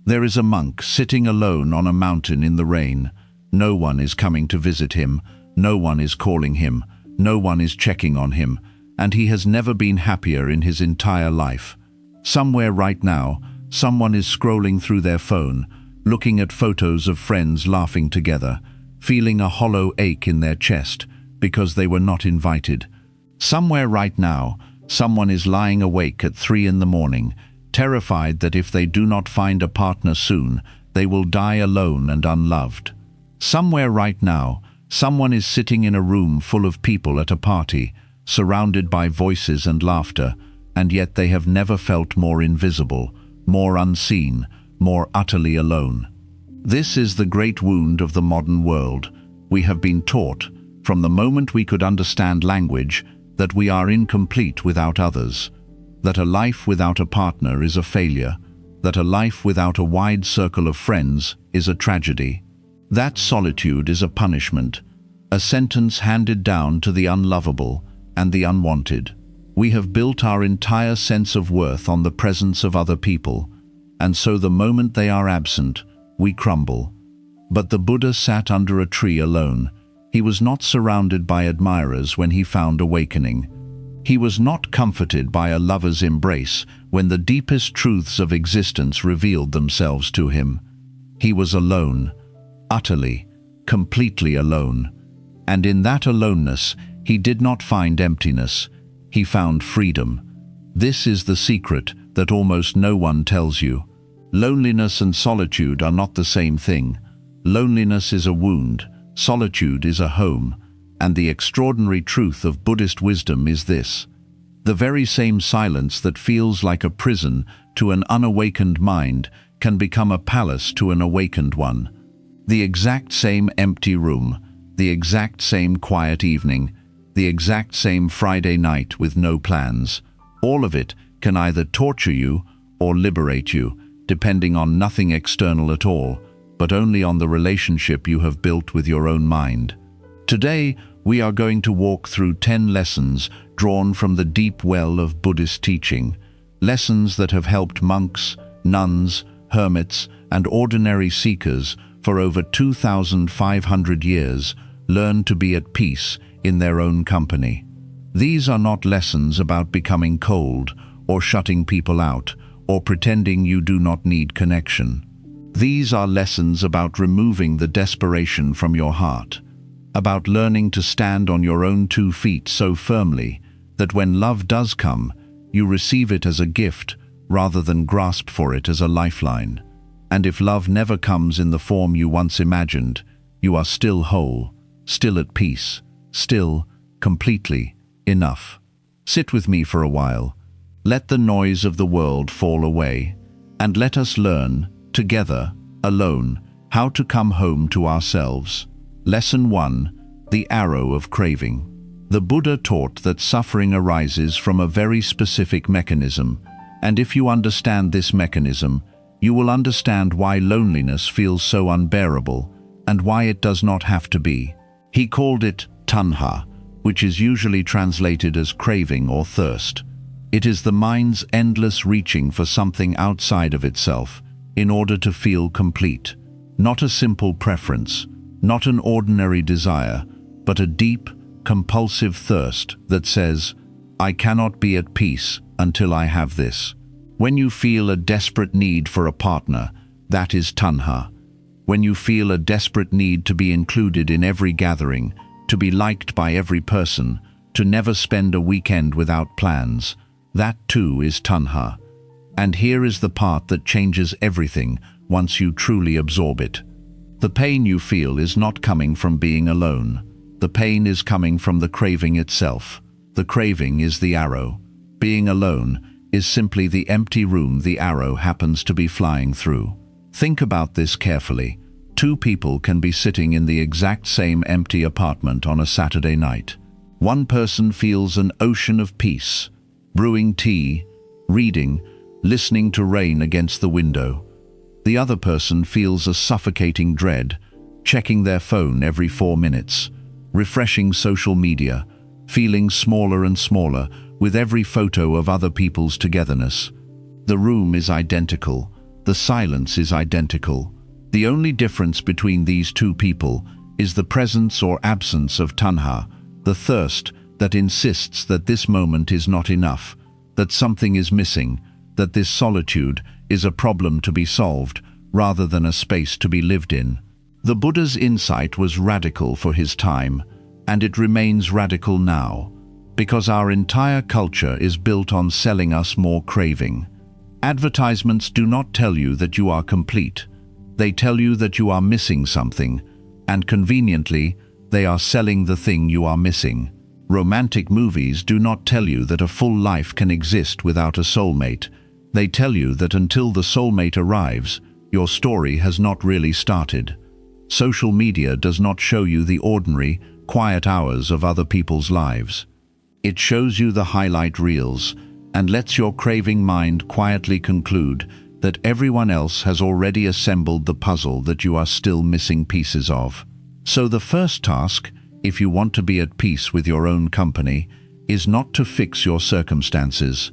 There is a monk sitting alone on a mountain in the rain. No one is coming to visit him, no one is calling him, no one is checking on him, and he has never been happier in his entire life. Somewhere right now, someone is scrolling through their phone, looking at photos of friends laughing together, feeling a hollow ache in their chest because they were not invited. Somewhere right now, someone is lying awake at 3 in the morning, terrified that if they do not find a partner soon, they will die alone and unloved. Somewhere right now, someone is sitting in a room full of people at a party, surrounded by voices and laughter, and yet they have never felt more invisible, more unseen, more utterly alone. This is the great wound of the modern world. We have been taught, from the moment we could understand language, that we are incomplete without others, that a life without a partner is a failure, that a life without a wide circle of friends is a tragedy. That solitude is a punishment, a sentence handed down to the unlovable and the unwanted. We have built our entire sense of worth on the presence of other people, and so the moment they are absent, we crumble. But the Buddha sat under a tree alone. He was not surrounded by admirers when he found awakening. He was not comforted by a lover's embrace when the deepest truths of existence revealed themselves to him. He was alone, utterly, completely alone. And in that aloneness, he did not find emptiness. He found freedom. This is the secret that almost no one tells you. Loneliness and solitude are not the same thing. Loneliness is a wound, solitude is a home, and the extraordinary truth of Buddhist wisdom is this: the very same silence that feels like a prison to an unawakened mind can become a palace to an awakened one. The exact same empty room, the exact same quiet evening, the exact same Friday night with no plans, all of it can either torture you or liberate you, depending on nothing external at all, but only on the relationship you have built with your own mind. Today, we are going to walk through 10 lessons drawn from the deep well of Buddhist teaching, lessons that have helped monks, nuns, hermits, and ordinary seekers for over 2,500 years learn to be at peace in their own company. These are not lessons about becoming cold or shutting people out or pretending you do not need connection. These are lessons about removing the desperation from your heart, about learning to stand on your own 2 feet so firmly that when love does come, you receive it as a gift rather than grasp for it as a lifeline. And if love never comes in the form you once imagined, you are still whole, still at peace, still, completely, enough. Sit with me for a while. Let the noise of the world fall away, and let us learn, together, alone, how to come home to ourselves. Lesson 1: The Arrow of Craving. The Buddha taught that suffering arises from a very specific mechanism, and if you understand this mechanism, you will understand why loneliness feels so unbearable and why it does not have to be. He called it tanha, which is usually translated as craving or thirst. It is the mind's endless reaching for something outside of itself in order to feel complete. Not a simple preference, not an ordinary desire, but a deep, compulsive thirst that says, "I cannot be at peace until I have this." When you feel a desperate need for a partner, that is tanha. When you feel a desperate need to be included in every gathering, to be liked by every person, to never spend a weekend without plans, that too is tanha. And here is the part that changes everything once you truly absorb it. The pain you feel is not coming from being alone. The pain is coming from the craving itself. The craving is the arrow. Being alone is simply the empty room the arrow happens to be flying through. Think about this carefully. 2 people can be sitting in the exact same empty apartment on a Saturday night. One person feels an ocean of peace, brewing tea, reading, listening to rain against the window. The other person feels a suffocating dread, checking their phone every 4 minutes, refreshing social media, feeling smaller and smaller with every photo of other people's togetherness. The room is identical, The silence is identical. The only difference between these two people is the presence or absence of tanha, the thirst that insists that this moment is not enough, that something is missing, that this solitude is a problem to be solved rather than a space to be lived in. The Buddha's insight was radical for his time, and it remains radical now, because our entire culture is built on selling us more craving. Advertisements do not tell you that you are complete. They tell you that you are missing something, and conveniently, they are selling the thing you are missing. Romantic movies do not tell you that a full life can exist without a soulmate. They tell you that until the soulmate arrives, your story has not really started. Social media does not show you the ordinary, quiet hours of other people's lives. It shows you the highlight reels and lets your craving mind quietly conclude that everyone else has already assembled the puzzle that you are still missing pieces of. So the first task, if you want to be at peace with your own company, is not to fix your circumstances.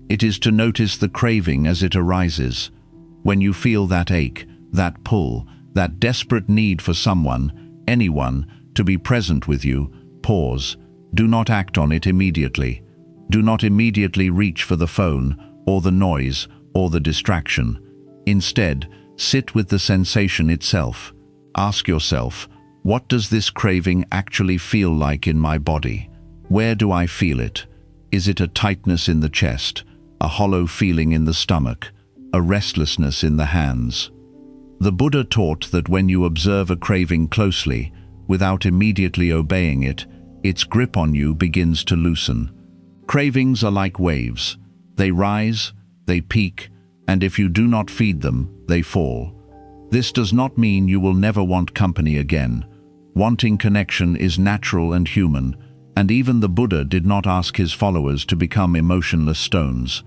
It is to notice the craving as it arises. When you feel that ache, that pull, that desperate need for someone, anyone, to be present with you, pause. Do not act on it immediately. Do not immediately reach for the phone, or the noise, or the distraction. Instead, sit with the sensation itself. Ask yourself, what does this craving actually feel like in my body? Where do I feel it? Is it a tightness in the chest, a hollow feeling in the stomach, a restlessness in the hands? The Buddha taught that when you observe a craving closely, without immediately obeying it, its grip on you begins to loosen. Cravings are like waves. They rise, they peak, and if you do not feed them, they fall. This does not mean you will never want company again. Wanting connection is natural and human, and even the Buddha did not ask his followers to become emotionless stones.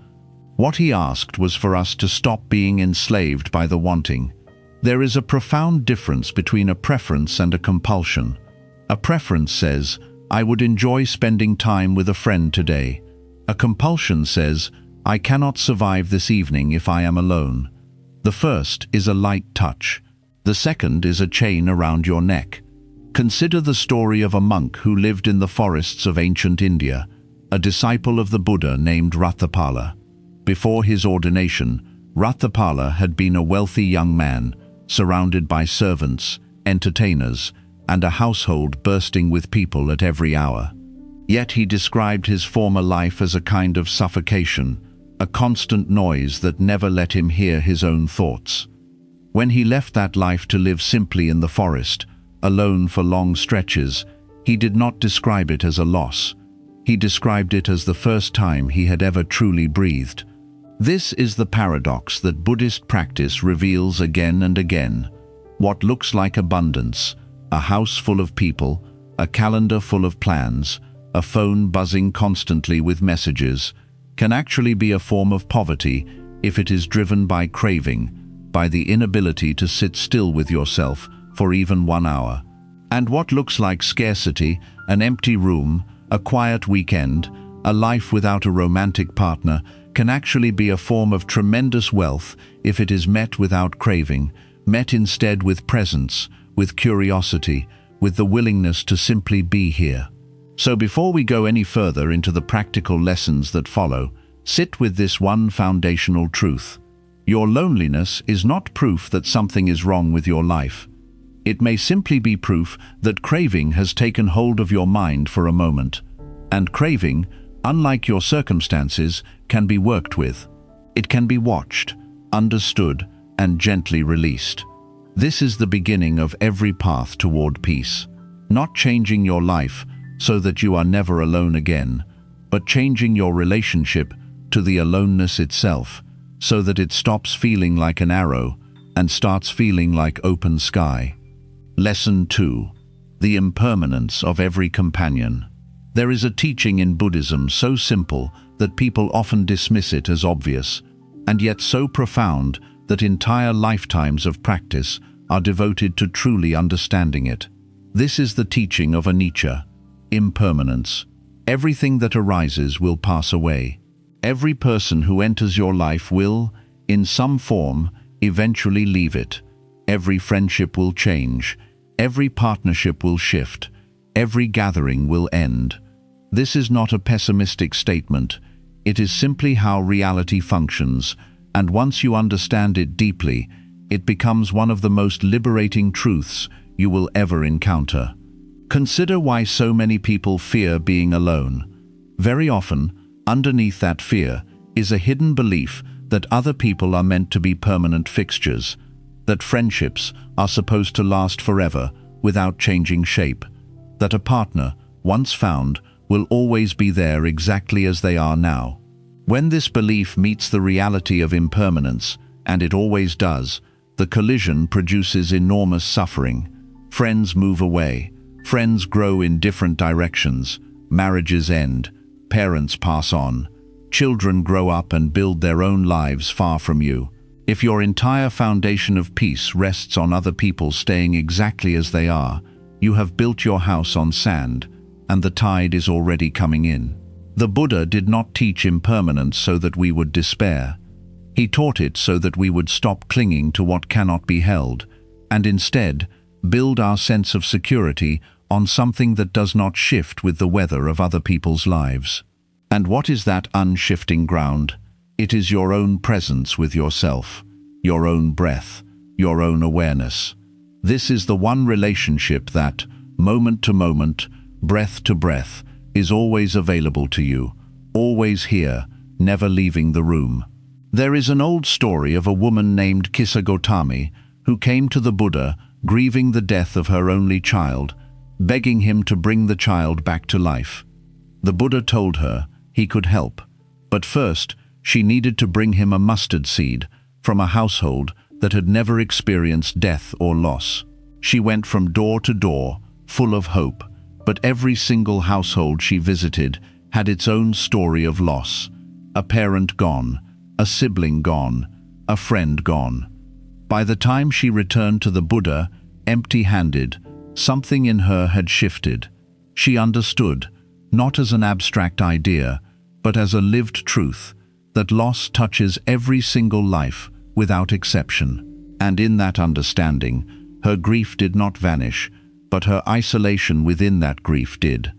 What he asked was for us to stop being enslaved by the wanting. There is a profound difference between a preference and a compulsion. A preference says, I would enjoy spending time with a friend today. A compulsion says, I cannot survive this evening if I am alone. The first is a light touch. The second is a chain around your neck. Consider the story of a monk who lived in the forests of ancient India, a disciple of the Buddha named Ratthapala. Before his ordination, Ratthapala had been a wealthy young man, surrounded by servants, entertainers, and a household bursting with people at every hour. Yet he described his former life as a kind of suffocation, a constant noise that never let him hear his own thoughts. When he left that life to live simply in the forest, alone for long stretches, he did not describe it as a loss. He described it as the first time he had ever truly breathed. This is the paradox that Buddhist practice reveals again and again. What looks like abundance, a house full of people, a calendar full of plans, a phone buzzing constantly with messages, can actually be a form of poverty if it is driven by craving, by the inability to sit still with yourself for even 1 hour. And what looks like scarcity, an empty room, a quiet weekend, a life without a romantic partner, can actually be a form of tremendous wealth if it is met without craving, met instead with presence, with curiosity, with the willingness to simply be here. So before we go any further into the practical lessons that follow, sit with this one foundational truth. Your loneliness is not proof that something is wrong with your life. It may simply be proof that craving has taken hold of your mind for a moment. And craving, unlike your circumstances, can be worked with. It can be watched, understood, and gently released. This is the beginning of every path toward peace. Not changing your life so that you are never alone again, but changing your relationship to the aloneness itself so that it stops feeling like an arrow and starts feeling like open sky. Lesson 2. The impermanence of every companion. There is a teaching in Buddhism so simple that people often dismiss it as obvious, and yet so profound that entire lifetimes of practice are devoted to truly understanding it. This is the teaching of anicca, impermanence. Everything that arises will pass away. Every person who enters your life will, in some form, eventually leave it. Every friendship will change. Every partnership will shift. Every gathering will end. This is not a pessimistic statement. It is simply how reality functions, and once you understand it deeply, it becomes one of the most liberating truths you will ever encounter. Consider why so many people fear being alone. Very often, underneath that fear is a hidden belief that other people are meant to be permanent fixtures, that friendships are supposed to last forever without changing shape, that a partner, once found, will always be there exactly as they are now. When this belief meets the reality of impermanence, and it always does, the collision produces enormous suffering. Friends move away, friends grow in different directions, marriages end, parents pass on, children grow up and build their own lives far from you. If your entire foundation of peace rests on other people staying exactly as they are, you have built your house on sand, and the tide is already coming in. The Buddha did not teach impermanence so that we would despair. He taught it so that we would stop clinging to what cannot be held, and instead build our sense of security on something that does not shift with the weather of other people's lives. And what is that unshifting ground? It is your own presence with yourself, your own breath, your own awareness. This is the one relationship that, moment to moment, breath to breath, is always available to you, always here, never leaving the room. There is an old story of a woman named Kisagotami who came to the Buddha grieving the death of her only child, begging him to bring the child back to life. The Buddha told her he could help, but first she needed to bring him a mustard seed from a household that had never experienced death or loss. She went from door to door, full of hope, but every single household she visited had its own story of loss. A parent gone, a sibling gone, a friend gone. By the time she returned to the Buddha, empty-handed, something in her had shifted. She understood, not as an abstract idea, but as a lived truth, that loss touches every single life without exception. And in that understanding, her grief did not vanish, but her isolation within that grief did.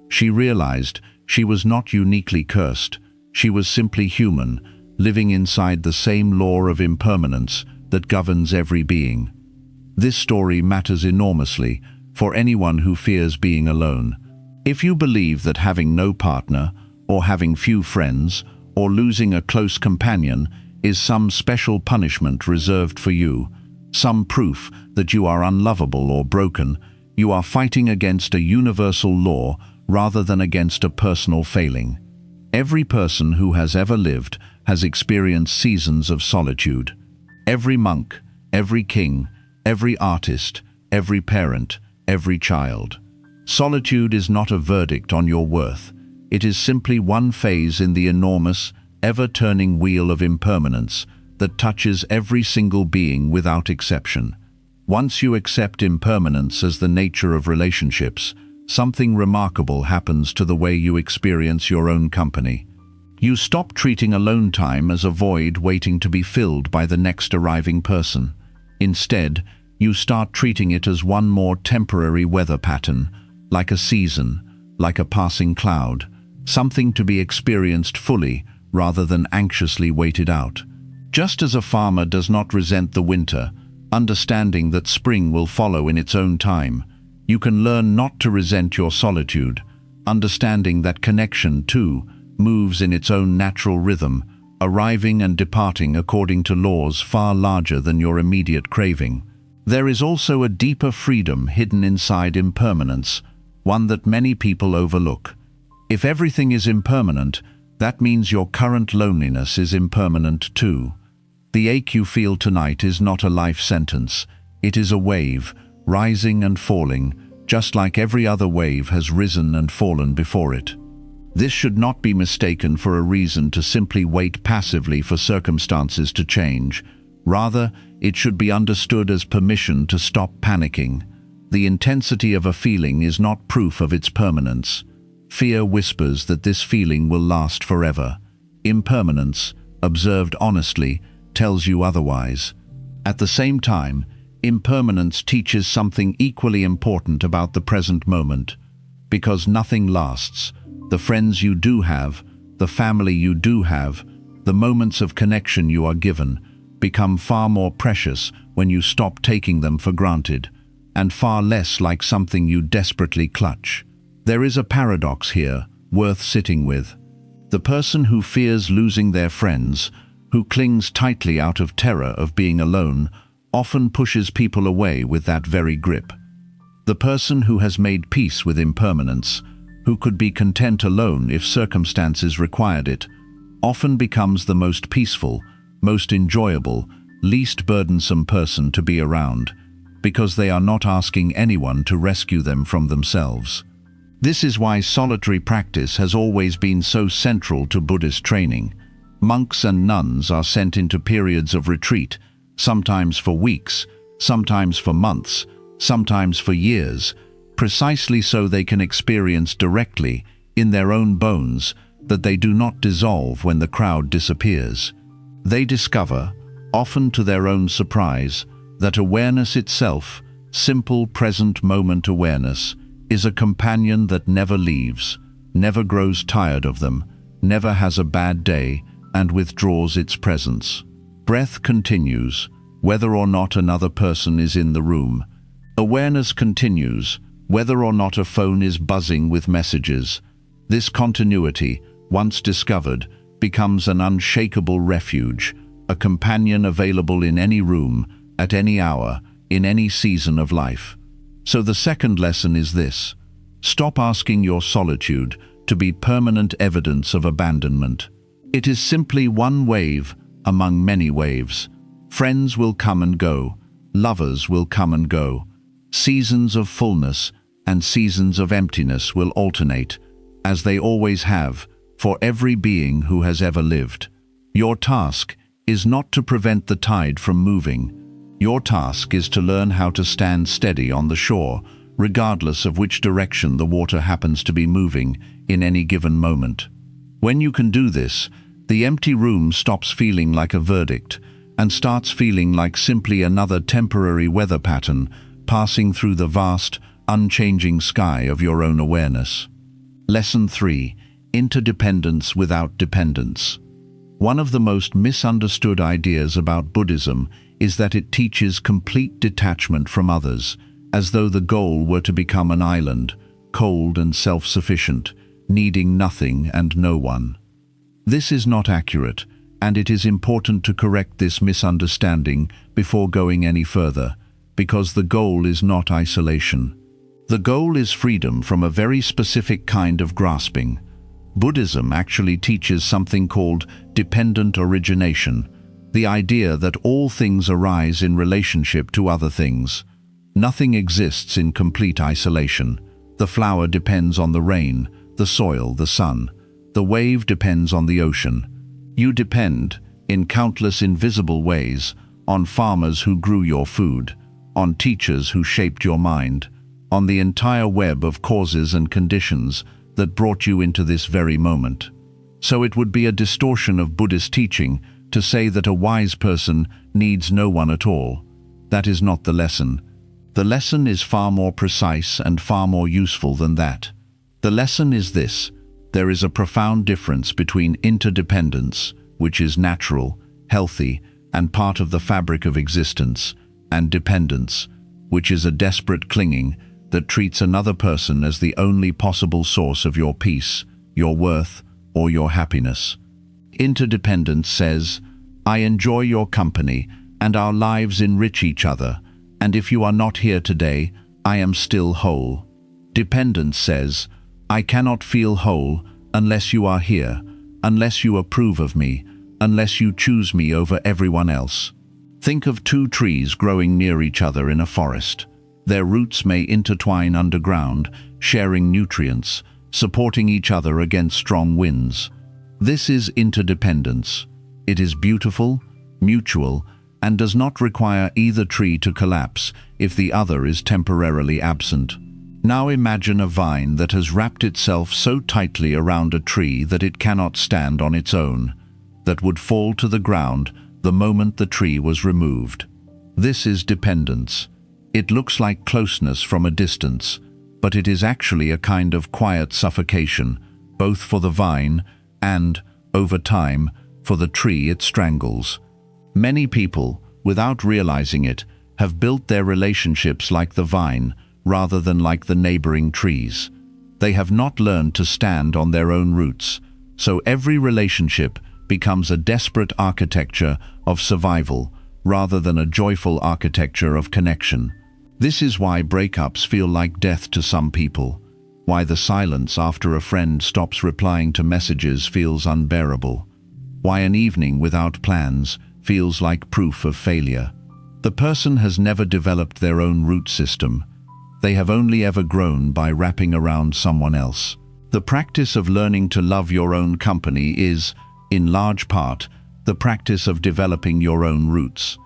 She realized she was not uniquely cursed. She was simply human, living inside the same law of impermanence that governs every being. This story matters enormously for anyone who fears being alone. If you believe that having no partner, or having few friends, or losing a close companion is some special punishment reserved for you, some proof that you are unlovable or broken, you are fighting against a universal law rather than against a personal failing. Every person who has ever lived has experienced seasons of solitude. Every monk, every king, every artist, every parent, every child. Solitude is not a verdict on your worth. It is simply one phase in the enormous, ever-turning wheel of impermanence that touches every single being without exception. Once you accept impermanence as the nature of relationships, something remarkable happens to the way you experience your own company. You stop treating alone time as a void waiting to be filled by the next arriving person. Instead, you start treating it as one more temporary weather pattern, like a season, like a passing cloud, something to be experienced fully rather than anxiously waited out. Just as a farmer does not resent the winter, understanding that spring will follow in its own time, you can learn not to resent your solitude, understanding that connection, too, moves in its own natural rhythm, arriving and departing according to laws far larger than your immediate craving. There is also a deeper freedom hidden inside impermanence, one that many people overlook. If everything is impermanent, that means your current loneliness is impermanent too. The ache you feel tonight is not a life sentence. It is a wave, rising and falling, just like every other wave has risen and fallen before it. This should not be mistaken for a reason to simply wait passively for circumstances to change. Rather, it should be understood as permission to stop panicking. The intensity of a feeling is not proof of its permanence. Fear whispers that this feeling will last forever. Impermanence, observed honestly, tells you otherwise. At the same time, impermanence teaches something equally important about the present moment, because nothing lasts. The friends you do have, the family you do have, the moments of connection you are given, become far more precious when you stop taking them for granted, and far less like something you desperately clutch. There is a paradox here, worth sitting with. The person who fears losing their friends, who clings tightly out of terror of being alone, often pushes people away with that very grip. The person who has made peace with impermanence, who could be content alone if circumstances required it, often becomes the most peaceful, most enjoyable, least burdensome person to be around, because they are not asking anyone to rescue them from themselves. This is why solitary practice has always been so central to Buddhist training. Monks and nuns are sent into periods of retreat, sometimes for weeks, sometimes for months, sometimes for years, precisely so they can experience directly, in their own bones, that they do not dissolve when the crowd disappears. They discover, often to their own surprise, that awareness itself, simple present moment awareness, is a companion that never leaves, never grows tired of them, never has a bad day, and withdraws its presence. Breath continues, whether or not another person is in the room. Awareness continues, whether or not a phone is buzzing with messages. This continuity, once discovered, becomes an unshakable refuge, a companion available in any room, at any hour, in any season of life. So the second lesson is this: stop asking your solitude to be permanent evidence of abandonment. It is simply one wave among many waves. Friends will come and go, lovers will come and go. Seasons of fullness and seasons of emptiness will alternate, as they always have, for every being who has ever lived. Your task is not to prevent the tide from moving. Your task is to learn how to stand steady on the shore, regardless of which direction the water happens to be moving in any given moment. When you can do this, the empty room stops feeling like a verdict and starts feeling like simply another temporary weather pattern passing through the vast, unchanging sky of your own awareness. Lesson 3: Interdependence without dependence. One of the most misunderstood ideas about Buddhism is that it teaches complete detachment from others, as though the goal were to become an island, cold and self-sufficient, needing nothing and no one. This is not accurate, and it is important to correct this misunderstanding before going any further, because the goal is not isolation. The goal is freedom from a very specific kind of grasping. Buddhism actually teaches something called dependent origination, the idea that all things arise in relationship to other things. Nothing exists in complete isolation. The flower depends on the rain, the soil, the sun. The wave depends on the ocean. You depend, in countless invisible ways, on farmers who grew your food, on teachers who shaped your mind, on the entire web of causes and conditions that brought you into this very moment. So it would be a distortion of Buddhist teaching to say that a wise person needs no one at all. That is not the lesson. The lesson is far more precise and far more useful than that. The lesson is this: there is a profound difference between interdependence, which is natural, healthy, and part of the fabric of existence, and dependence, which is a desperate clinging that treats another person as the only possible source of your peace, your worth, or your happiness. Interdependence says, I enjoy your company, and our lives enrich each other, and if you are not here today, I am still whole. Dependence says, I cannot feel whole unless you are here, unless you approve of me, unless you choose me over everyone else. Think of two trees growing near each other in a forest. Their roots may intertwine underground, sharing nutrients, supporting each other against strong winds. This is interdependence. It is beautiful, mutual, and does not require either tree to collapse if the other is temporarily absent. Now imagine a vine that has wrapped itself so tightly around a tree that it cannot stand on its own, that would fall to the ground the moment the tree was removed. This is dependence. It looks like closeness from a distance, but it is actually a kind of quiet suffocation, both for the vine and, over time, for the tree it strangles. Many people, without realizing it, have built their relationships like the vine rather than like the neighboring trees. They have not learned to stand on their own roots, so every relationship becomes a desperate architecture of survival rather than a joyful architecture of connection. This is why breakups feel like death to some people, why the silence after a friend stops replying to messages feels unbearable, why an evening without plans feels like proof of failure. The person has never developed their own root system. They have only ever grown by wrapping around someone else. The practice of learning to love your own company is, in large part, the practice of developing your own roots.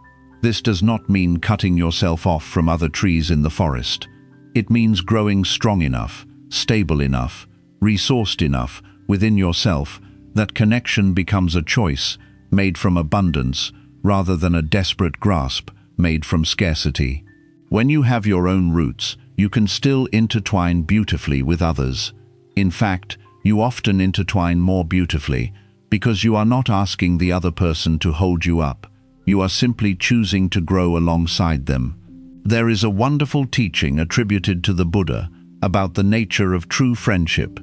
This does not mean cutting yourself off from other trees in the forest. It means growing strong enough, stable enough, resourced enough within yourself that connection becomes a choice made from abundance rather than a desperate grasp made from scarcity. When you have your own roots, you can still intertwine beautifully with others. In fact, you often intertwine more beautifully because you are not asking the other person to hold you up. You are simply choosing to grow alongside them. There is a wonderful teaching attributed to the Buddha about the nature of true friendship,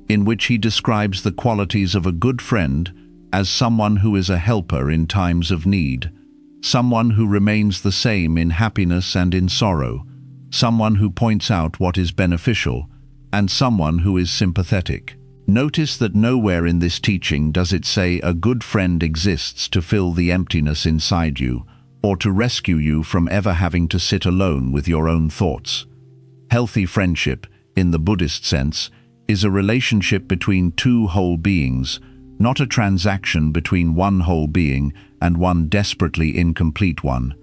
in which he describes the qualities of a good friend as someone who is a helper in times of need, someone who remains the same in happiness and in sorrow, someone who points out what is beneficial, and someone who is sympathetic. Notice that nowhere in this teaching does it say a good friend exists to fill the emptiness inside you, or to rescue you from ever having to sit alone with your own thoughts. Healthy friendship, in the Buddhist sense, is a relationship between two whole beings, not a transaction between one whole being and one desperately incomplete one.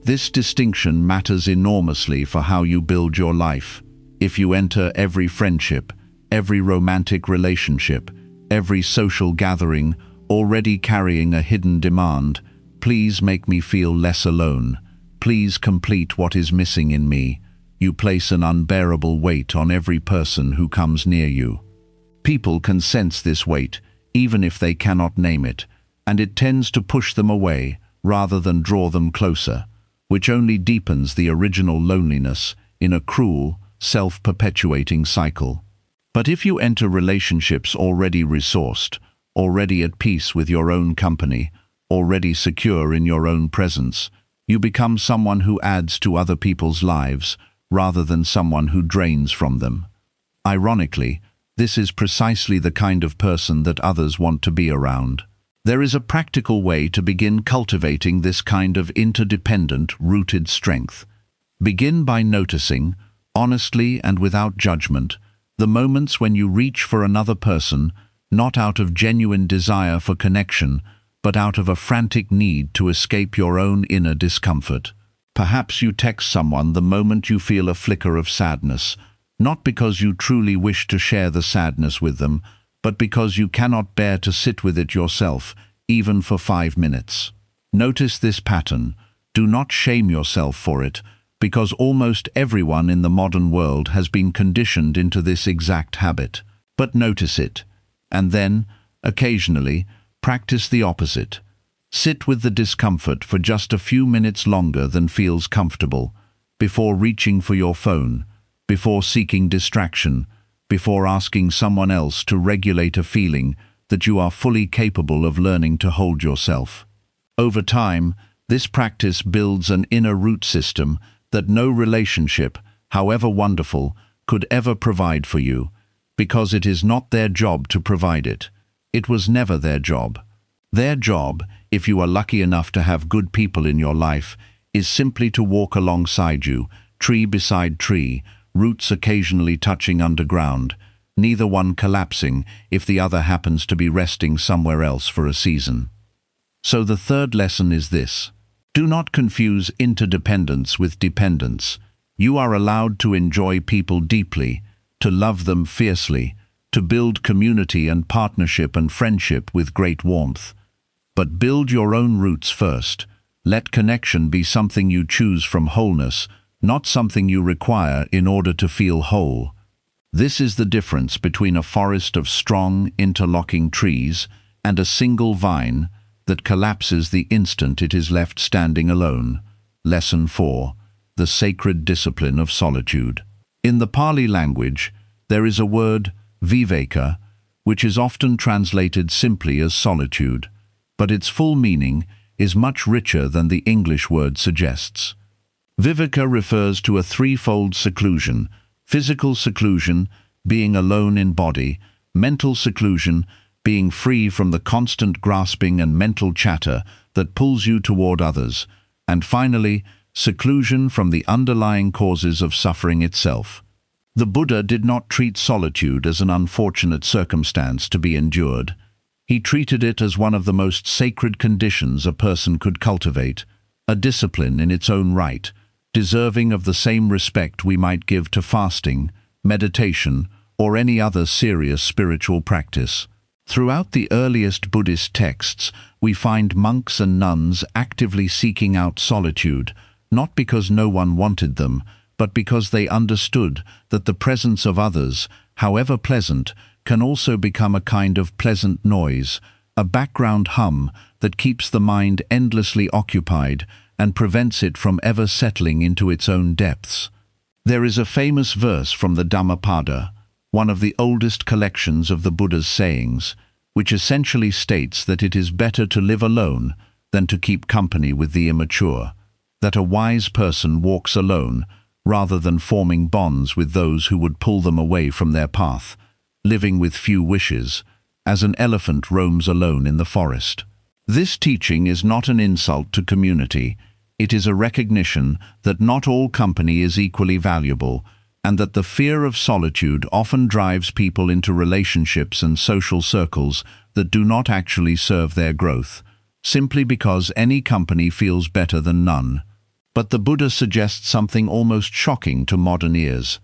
This distinction matters enormously for how you build your life. If you enter every friendship, every romantic relationship, every social gathering, already carrying a hidden demand, please make me feel less alone. Please complete what is missing in me. You place an unbearable weight on every person who comes near you. People can sense this weight, even if they cannot name it, and it tends to push them away rather than draw them closer, which only deepens the original loneliness in a cruel, self-perpetuating cycle. But if you enter relationships already resourced, already at peace with your own company, already secure in your own presence, you become someone who adds to other people's lives rather than someone who drains from them. Ironically, this is precisely the kind of person that others want to be around. There is a practical way to begin cultivating this kind of interdependent, rooted strength. Begin by noticing, honestly and without judgment, the moments when you reach for another person, not out of genuine desire for connection, but out of a frantic need to escape your own inner discomfort. Perhaps you text someone the moment you feel a flicker of sadness, not because you truly wish to share the sadness with them, but because you cannot bear to sit with it yourself, even for 5 minutes. Notice this pattern. Do not shame yourself for it, because almost everyone in the modern world has been conditioned into this exact habit. But notice it, and then, occasionally, practice the opposite. Sit with the discomfort for just a few minutes longer than feels comfortable, before reaching for your phone, before seeking distraction, before asking someone else to regulate a feeling that you are fully capable of learning to hold yourself. Over time, this practice builds an inner root system that no relationship, however wonderful, could ever provide for you, because it is not their job to provide it. It was never their job. Their job, if you are lucky enough to have good people in your life, is simply to walk alongside you, tree beside tree, roots occasionally touching underground, neither one collapsing if the other happens to be resting somewhere else for a season. So the third lesson is this. Do not confuse interdependence with dependence. You are allowed to enjoy people deeply, to love them fiercely, to build community and partnership and friendship with great warmth. But build your own roots first. Let connection be something you choose from wholeness, not something you require in order to feel whole. This is the difference between a forest of strong, interlocking trees and a single vine that collapses the instant it is left standing alone. Lesson 4. The sacred discipline of solitude. In the Pali language, there is a word, viveka, which is often translated simply as solitude, but its full meaning is much richer than the English word suggests. Viveka refers to a threefold seclusion: physical seclusion, being alone in body; mental seclusion, being free from the constant grasping and mental chatter that pulls you toward others; and finally, seclusion from the underlying causes of suffering itself. The Buddha did not treat solitude as an unfortunate circumstance to be endured. He treated it as one of the most sacred conditions a person could cultivate, a discipline in its own right, deserving of the same respect we might give to fasting, meditation, or any other serious spiritual practice. Throughout the earliest Buddhist texts, we find monks and nuns actively seeking out solitude, not because no one wanted them, but because they understood that the presence of others, however pleasant, can also become a kind of pleasant noise, a background hum that keeps the mind endlessly occupied and prevents it from ever settling into its own depths. There is a famous verse from the Dhammapada, one of the oldest collections of the Buddha's sayings, which essentially states that it is better to live alone than to keep company with the immature, that a wise person walks alone rather than forming bonds with those who would pull them away from their path, living with few wishes, as an elephant roams alone in the forest. This teaching is not an insult to community. It is a recognition that not all company is equally valuable, and that the fear of solitude often drives people into relationships and social circles that do not actually serve their growth, simply because any company feels better than none. But the Buddha suggests something almost shocking to modern ears.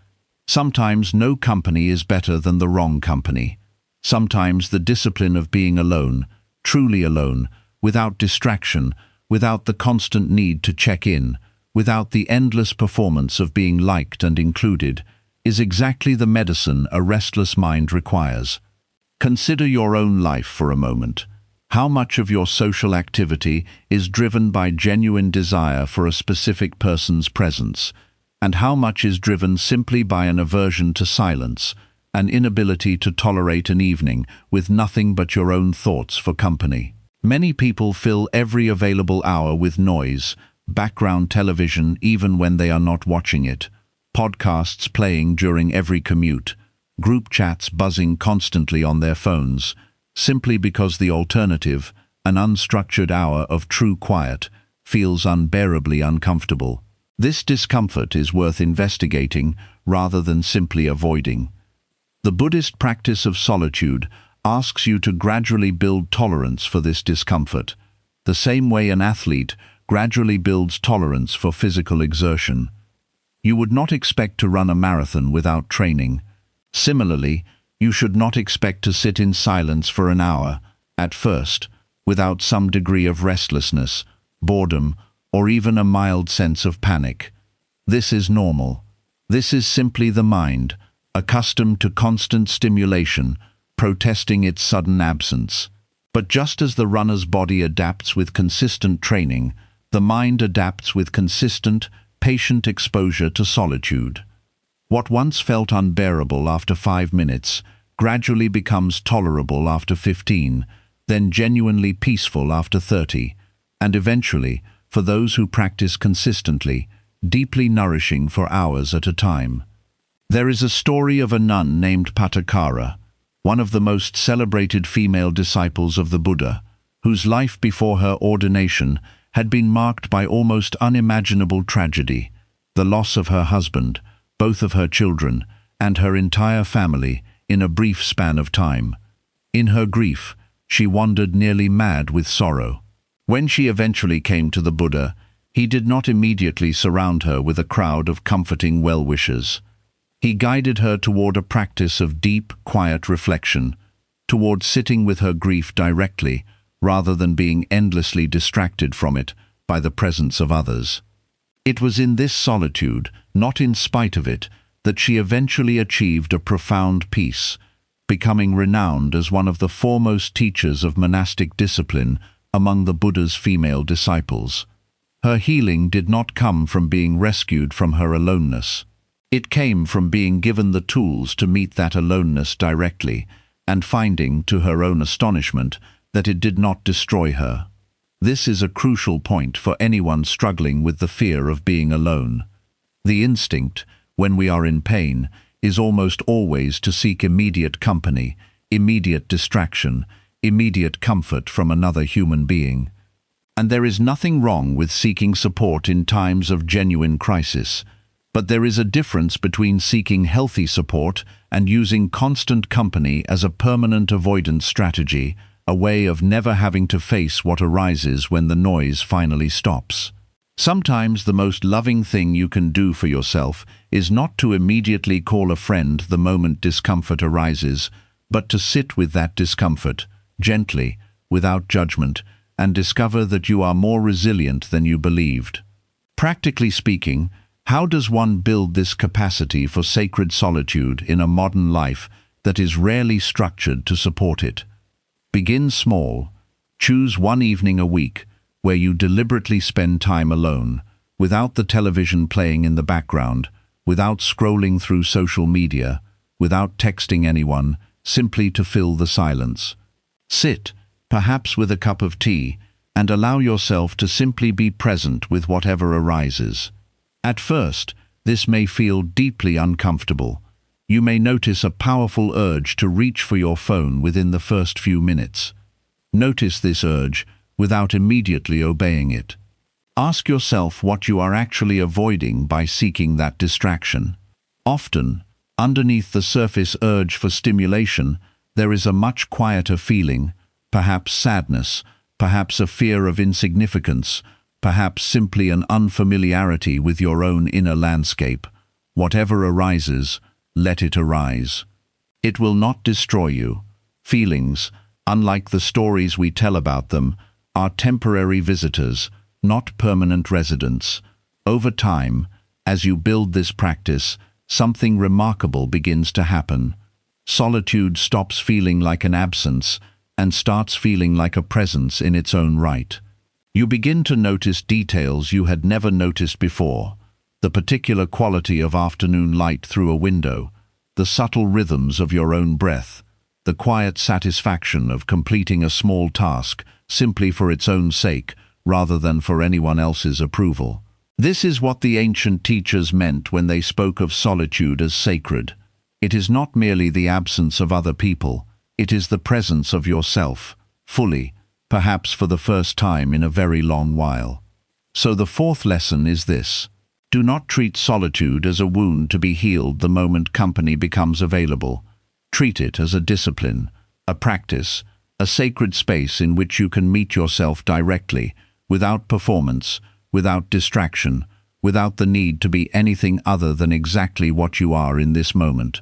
Sometimes no company is better than the wrong company. Sometimes the discipline of being alone, truly alone, without distraction, without the constant need to check in, without the endless performance of being liked and included, is exactly the medicine a restless mind requires. Consider your own life for a moment. How much of your social activity is driven by genuine desire for a specific person's presence, and how much is driven simply by an aversion to silence, an inability to tolerate an evening with nothing but your own thoughts for company? Many people fill every available hour with noise, background television even when they are not watching it, podcasts playing during every commute, group chats buzzing constantly on their phones, simply because the alternative, an unstructured hour of true quiet, feels unbearably uncomfortable. This discomfort is worth investigating rather than simply avoiding. The Buddhist practice of solitude asks you to gradually build tolerance for this discomfort, the same way an athlete gradually builds tolerance for physical exertion. You would not expect to run a marathon without training. Similarly, you should not expect to sit in silence for an hour, at first, without some degree of restlessness, boredom, or even a mild sense of panic. This is normal. This is simply the mind, accustomed to constant stimulation, protesting its sudden absence. But just as the runner's body adapts with consistent training, the mind adapts with consistent, patient exposure to solitude. What once felt unbearable after 5 minutes gradually becomes tolerable after 15, then genuinely peaceful after 30, and eventually, for those who practice consistently, deeply nourishing for hours at a time. There is a story of a nun named Patakara, one of the most celebrated female disciples of the Buddha, whose life before her ordination had been marked by almost unimaginable tragedy: the loss of her husband, both of her children, and her entire family in a brief span of time. In her grief, she wandered nearly mad with sorrow. When she eventually came to the Buddha, he did not immediately surround her with a crowd of comforting well-wishers. He guided her toward a practice of deep, quiet reflection, toward sitting with her grief directly, rather than being endlessly distracted from it by the presence of others. It was in this solitude, not in spite of it, that she eventually achieved a profound peace, becoming renowned as one of the foremost teachers of monastic discipline among the Buddha's female disciples. Her healing did not come from being rescued from her aloneness. It came from being given the tools to meet that aloneness directly, and finding, to her own astonishment, that it did not destroy her. This is a crucial point for anyone struggling with the fear of being alone. The instinct, when we are in pain, is almost always to seek immediate company, immediate distraction, immediate comfort from another human being. And there is nothing wrong with seeking support in times of genuine crisis, but there is a difference between seeking healthy support and using constant company as a permanent avoidance strategy, a way of never having to face what arises when the noise finally stops. Sometimes the most loving thing you can do for yourself is not to immediately call a friend the moment discomfort arises, but to sit with that discomfort, gently, without judgment, and discover that you are more resilient than you believed. Practically speaking, how does one build this capacity for sacred solitude in a modern life that is rarely structured to support it? Begin small. Choose one evening a week where you deliberately spend time alone, without the television playing in the background, without scrolling through social media, without texting anyone, simply to fill the silence. Sit, perhaps with a cup of tea, and allow yourself to simply be present with whatever arises. At first, this may feel deeply uncomfortable. You may notice a powerful urge to reach for your phone within the first few minutes. Notice this urge without immediately obeying it. Ask yourself what you are actually avoiding by seeking that distraction. Often, underneath the surface urge for stimulation, there is a much quieter feeling, perhaps sadness, perhaps a fear of insignificance, perhaps simply an unfamiliarity with your own inner landscape. Whatever arises, let it arise. It will not destroy you. Feelings, unlike the stories we tell about them, are temporary visitors, not permanent residents. Over time, as you build this practice, something remarkable begins to happen. Solitude stops feeling like an absence and starts feeling like a presence in its own right. You begin to notice details you had never noticed before: the particular quality of afternoon light through a window, the subtle rhythms of your own breath, the quiet satisfaction of completing a small task simply for its own sake rather than for anyone else's approval. This is what the ancient teachers meant when they spoke of solitude as sacred. It is not merely the absence of other people, it is the presence of yourself, fully, perhaps for the first time in a very long while. So the fourth lesson is this: do not treat solitude as a wound to be healed the moment company becomes available. Treat it as a discipline, a practice, a sacred space in which you can meet yourself directly, without performance, without distraction, without the need to be anything other than exactly what you are in this moment.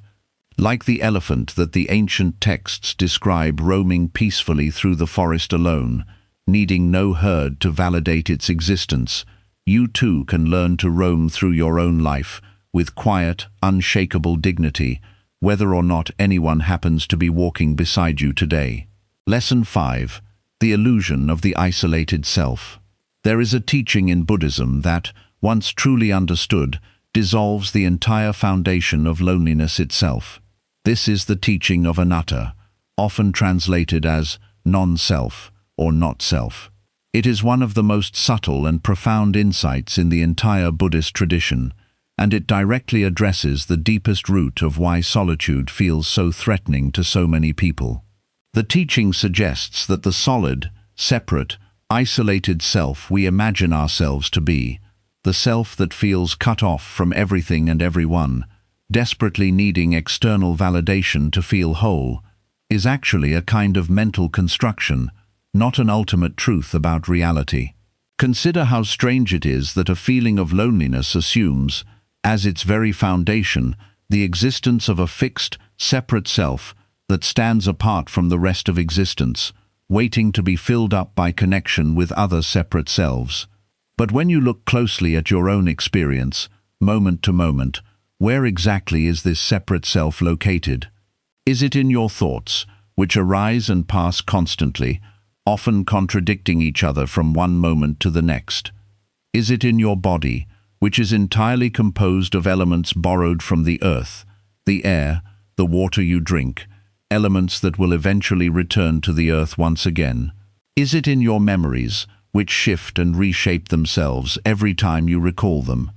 Like the elephant that the ancient texts describe roaming peacefully through the forest alone, needing no herd to validate its existence, you too can learn to roam through your own life with quiet, unshakable dignity, whether or not anyone happens to be walking beside you today. Lesson 5. The illusion of the isolated self. There is a teaching in Buddhism that, once truly understood, dissolves the entire foundation of loneliness itself. This is the teaching of anatta, often translated as non-self or not self. It is one of the most subtle and profound insights in the entire Buddhist tradition, and it directly addresses the deepest root of why solitude feels so threatening to so many people. The teaching suggests that the solid, separate, isolated self we imagine ourselves to be, the self that feels cut off from everything and everyone, desperately needing external validation to feel whole, is actually a kind of mental construction, not an ultimate truth about reality. Consider how strange it is that a feeling of loneliness assumes, as its very foundation, the existence of a fixed, separate self that stands apart from the rest of existence, waiting to be filled up by connection with other separate selves. But when you look closely at your own experience, moment to moment, where exactly is this separate self located? Is it in your thoughts, which arise and pass constantly, often contradicting each other from one moment to the next? Is it in your body, which is entirely composed of elements borrowed from the earth, the air, the water you drink, elements that will eventually return to the earth once again? Is it in your memories, which shift and reshape themselves every time you recall them?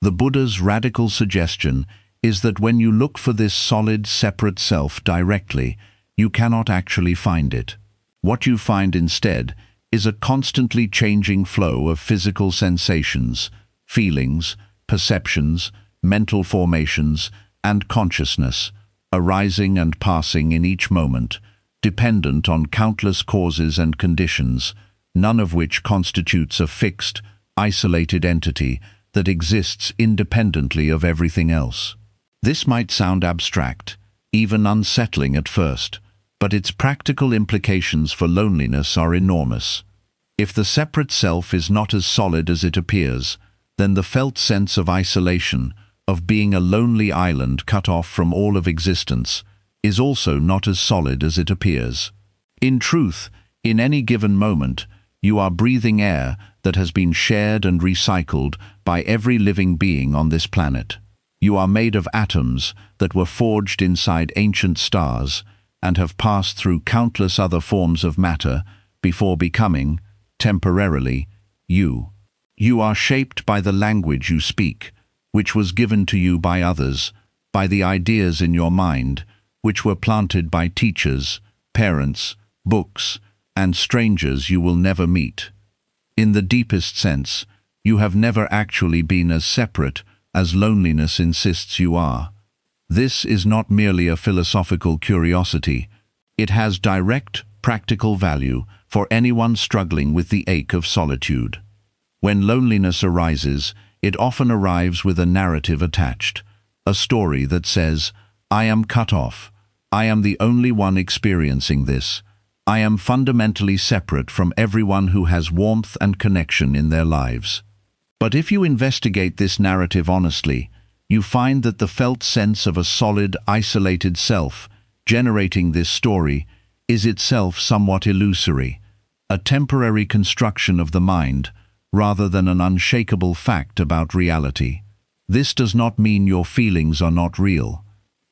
The Buddha's radical suggestion is that when you look for this solid, separate self directly, you cannot actually find it. What you find instead is a constantly changing flow of physical sensations, feelings, perceptions, mental formations, and consciousness, arising and passing in each moment, dependent on countless causes and conditions, none of which constitutes a fixed, isolated entity that exists independently of everything else. This might sound abstract, even unsettling at first, but its practical implications for loneliness are enormous. If the separate self is not as solid as it appears, then the felt sense of isolation, of being a lonely island cut off from all of existence, is also not as solid as it appears. In truth, in any given moment, you are breathing air that has been shared and recycled by every living being on this planet. You are made of atoms that were forged inside ancient stars and have passed through countless other forms of matter before becoming, temporarily, you. You are shaped by the language you speak, which was given to you by others, by the ideas in your mind, which were planted by teachers, parents, books, and strangers you will never meet. In the deepest sense, you have never actually been as separate as loneliness insists you are. This is not merely a philosophical curiosity. It has direct, practical value for anyone struggling with the ache of solitude. When loneliness arises, it often arrives with a narrative attached, a story that says, "I am cut off. I am the only one experiencing this. I am fundamentally separate from everyone who has warmth and connection in their lives." But if you investigate this narrative honestly, you find that the felt sense of a solid, isolated self generating this story is itself somewhat illusory, a temporary construction of the mind, rather than an unshakable fact about reality. This does not mean your feelings are not real.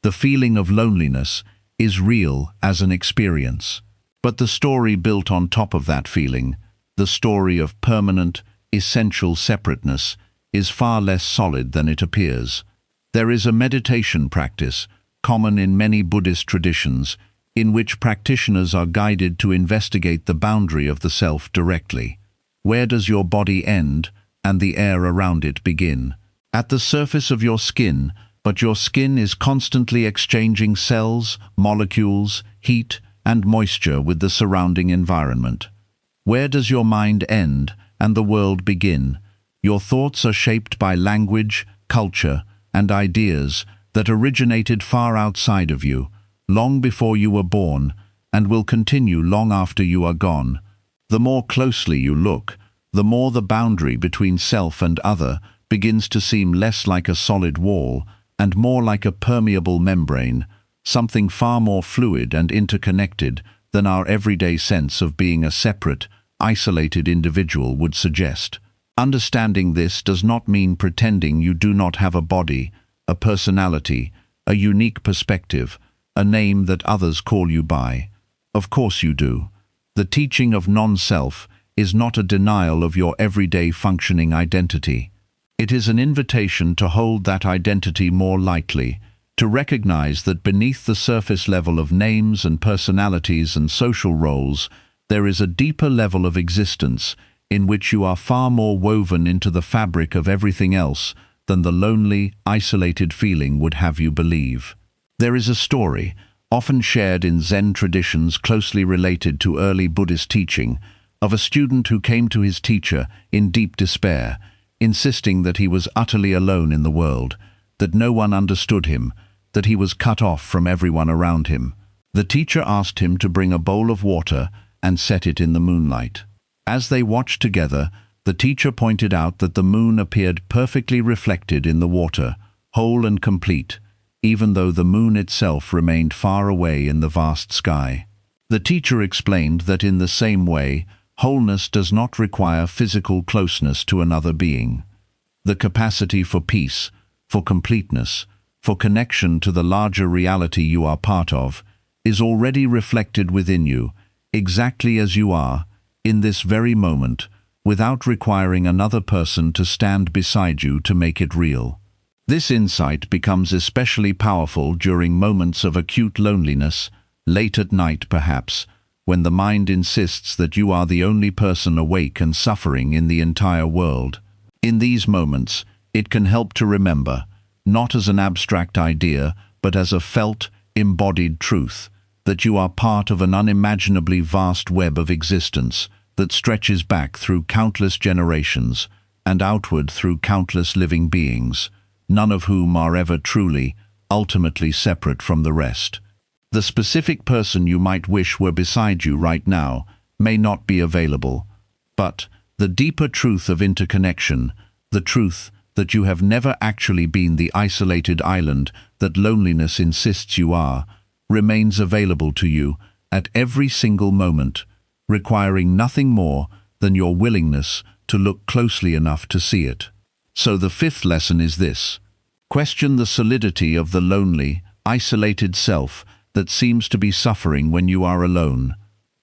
The feeling of loneliness is real as an experience. But the story built on top of that feeling, the story of permanent, essential separateness, is far less solid than it appears. There is a meditation practice, common in many Buddhist traditions, in which practitioners are guided to investigate the boundary of the self directly. Where does your body end and the air around it begin? At the surface of your skin, but your skin is constantly exchanging cells, molecules, heat, and moisture with the surrounding environment. Where does your mind end and the world begin? Your thoughts are shaped by language, culture, and ideas that originated far outside of you, long before you were born, and will continue long after you are gone. The more closely you look, the more the boundary between self and other begins to seem less like a solid wall and more like a permeable membrane, something far more fluid and interconnected than our everyday sense of being a separate, isolated individual would suggest. Understanding this does not mean pretending you do not have a body, a personality, a unique perspective, a name that others call you by. Of course you do. The teaching of non-self is not a denial of your everyday functioning identity. It is an invitation to hold that identity more lightly, to recognize that beneath the surface level of names and personalities and social roles, there is a deeper level of existence in which you are far more woven into the fabric of everything else than the lonely, isolated feeling would have you believe. There is a story, often shared in Zen traditions closely related to early Buddhist teaching, of a student who came to his teacher in deep despair, insisting that he was utterly alone in the world, that no one understood him, that he was cut off from everyone around him. The teacher asked him to bring a bowl of water and set it in the moonlight. As they watched together, The teacher pointed out that the moon appeared perfectly reflected in the water, whole and complete, even though the moon itself remained far away in the vast sky. The teacher explained that in the same way, wholeness does not require physical closeness to another being. The capacity for peace, for completeness, for connection to the larger reality you are part of, is already reflected within you, exactly as you are, in this very moment, without requiring another person to stand beside you to make it real. This insight becomes especially powerful during moments of acute loneliness, late at night perhaps, when the mind insists that you are the only person awake and suffering in the entire world. In these moments, it can help to remember, not as an abstract idea, but as a felt, embodied truth, that you are part of an unimaginably vast web of existence that stretches back through countless generations and outward through countless living beings, none of whom are ever truly, ultimately separate from the rest. The specific person you might wish were beside you right now may not be available, but the deeper truth of interconnection, the truth that you have never actually been the isolated island that loneliness insists you are, remains available to you at every single moment, requiring nothing more than your willingness to look closely enough to see it. So the fifth lesson is this: question the solidity of the lonely, isolated self that seems to be suffering when you are alone.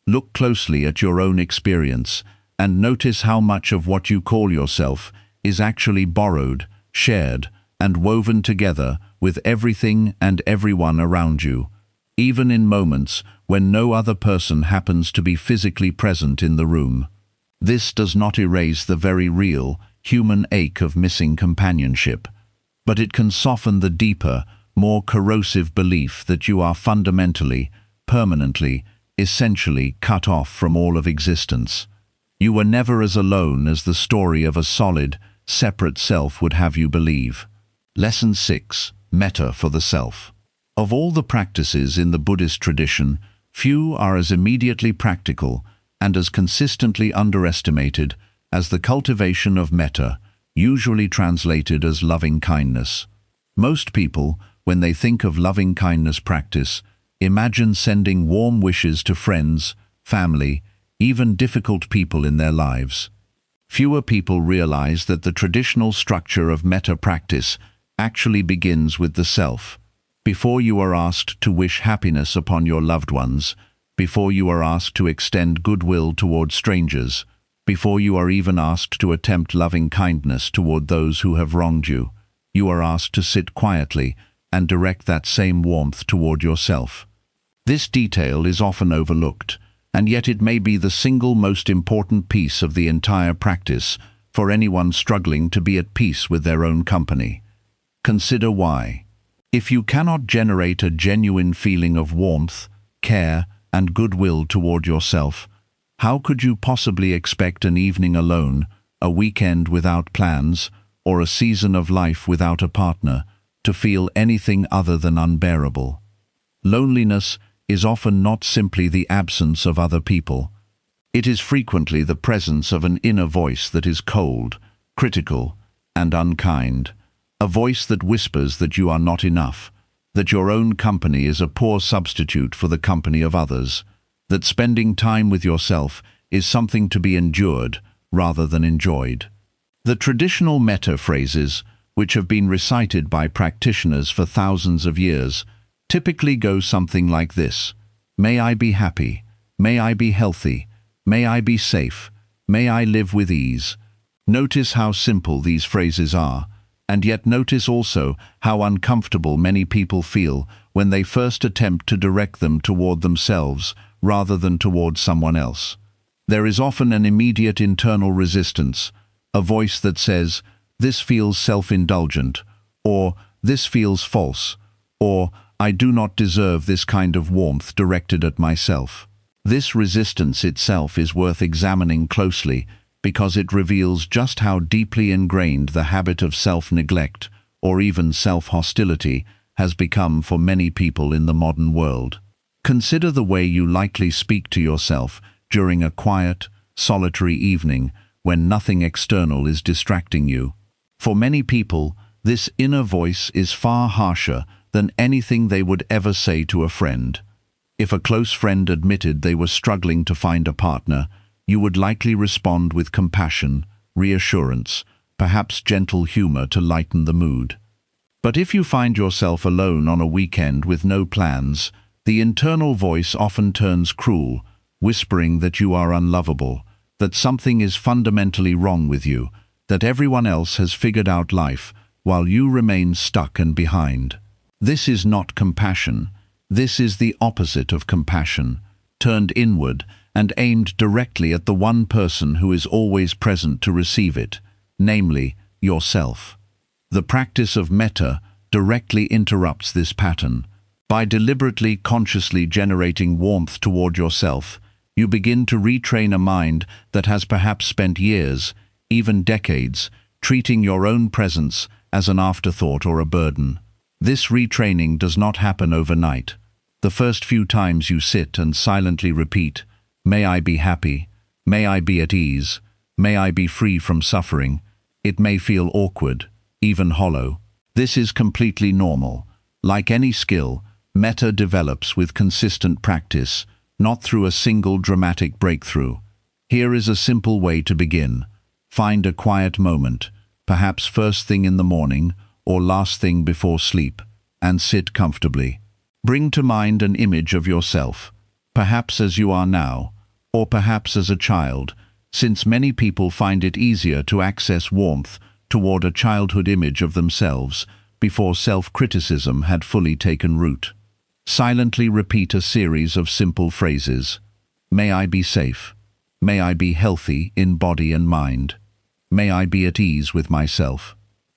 Look closely at your own experience and notice how much of what you call yourself is actually borrowed, shared, and woven together with everything and everyone around you, even in moments when no other person happens to be physically present in the room. This does not erase the very real, human ache of missing companionship, but it can soften the deeper, more corrosive belief that you are fundamentally, permanently, essentially cut off from all of existence. You were never as alone as the story of a solid, separate self would have you believe. Lesson 6. Metta for the Self. Of all the practices in the Buddhist tradition, few are as immediately practical and as consistently underestimated as the cultivation of metta, usually translated as loving kindness. Most people, when they think of loving kindness practice, imagine sending warm wishes to friends, family, even difficult people in their lives. Fewer people realize that the traditional structure of metta practice actually begins with the self. Before you are asked to wish happiness upon your loved ones, before you are asked to extend goodwill toward strangers, before you are even asked to attempt loving kindness toward those who have wronged you, you are asked to sit quietly and direct that same warmth toward yourself. This detail is often overlooked, and yet it may be the single most important piece of the entire practice for anyone struggling to be at peace with their own company. Consider why. If you cannot generate a genuine feeling of warmth, care, and goodwill toward yourself, how could you possibly expect an evening alone, a weekend without plans, or a season of life without a partner to feel anything other than unbearable? Loneliness is often not simply the absence of other people. It is frequently the presence of an inner voice that is cold, critical, and unkind. A voice that whispers that you are not enough, that your own company is a poor substitute for the company of others, that spending time with yourself is something to be endured rather than enjoyed. The traditional metta phrases, which have been recited by practitioners for thousands of years, typically go something like this: may I be happy, may I be healthy, may I be safe, may I live with ease. Notice how simple these phrases are, and yet notice also how uncomfortable many people feel when they first attempt to direct them toward themselves rather than toward someone else. There is often an immediate internal resistance, a voice that says, "This feels self-indulgent," or "This feels false," or "I do not deserve this kind of warmth directed at myself." This resistance itself is worth examining closely because it reveals just how deeply ingrained the habit of self-neglect, or even self-hostility, has become for many people in the modern world. Consider the way you likely speak to yourself during a quiet, solitary evening when nothing external is distracting you. For many people, this inner voice is far harsher than anything they would ever say to a friend. If a close friend admitted they were struggling to find a partner, you would likely respond with compassion, reassurance, perhaps gentle humor to lighten the mood. But if you find yourself alone on a weekend with no plans, the internal voice often turns cruel, whispering that you are unlovable, that something is fundamentally wrong with you, that everyone else has figured out life, while you remain stuck and behind. This is not compassion. This is the opposite of compassion, turned inward and aimed directly at the one person who is always present to receive it, namely, yourself. The practice of metta directly interrupts this pattern. By deliberately, consciously generating warmth toward yourself, you begin to retrain a mind that has perhaps spent years, even decades, treating your own presence as an afterthought or a burden. This retraining does not happen overnight. The first few times you sit and silently repeat, "May I be happy, may I be at ease, may I be free from suffering," it may feel awkward, even hollow. This is completely normal. Like any skill, metta develops with consistent practice, not through a single dramatic breakthrough. Here is a simple way to begin. Find a quiet moment, perhaps first thing in the morning or last thing before sleep, and sit comfortably. Bring to mind an image of yourself, perhaps as you are now, or perhaps as a child, since many people find it easier to access warmth toward a childhood image of themselves before self-criticism had fully taken root. Silently repeat a series of simple phrases. May I be safe. May I be healthy in body and mind. May I be at ease with myself.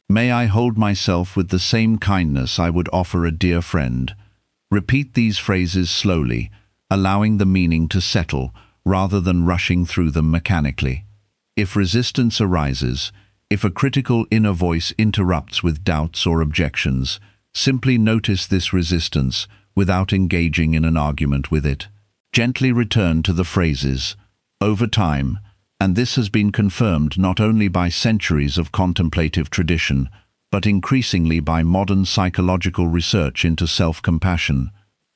May I hold myself with the same kindness I would offer a dear friend. Repeat these phrases slowly, allowing the meaning to settle rather than rushing through them mechanically. If resistance arises, if a critical inner voice interrupts with doubts or objections, simply notice this resistance without engaging in an argument with it. Gently return to the phrases. Over time, and this has been confirmed not only by centuries of contemplative tradition, but increasingly by modern psychological research into self-compassion,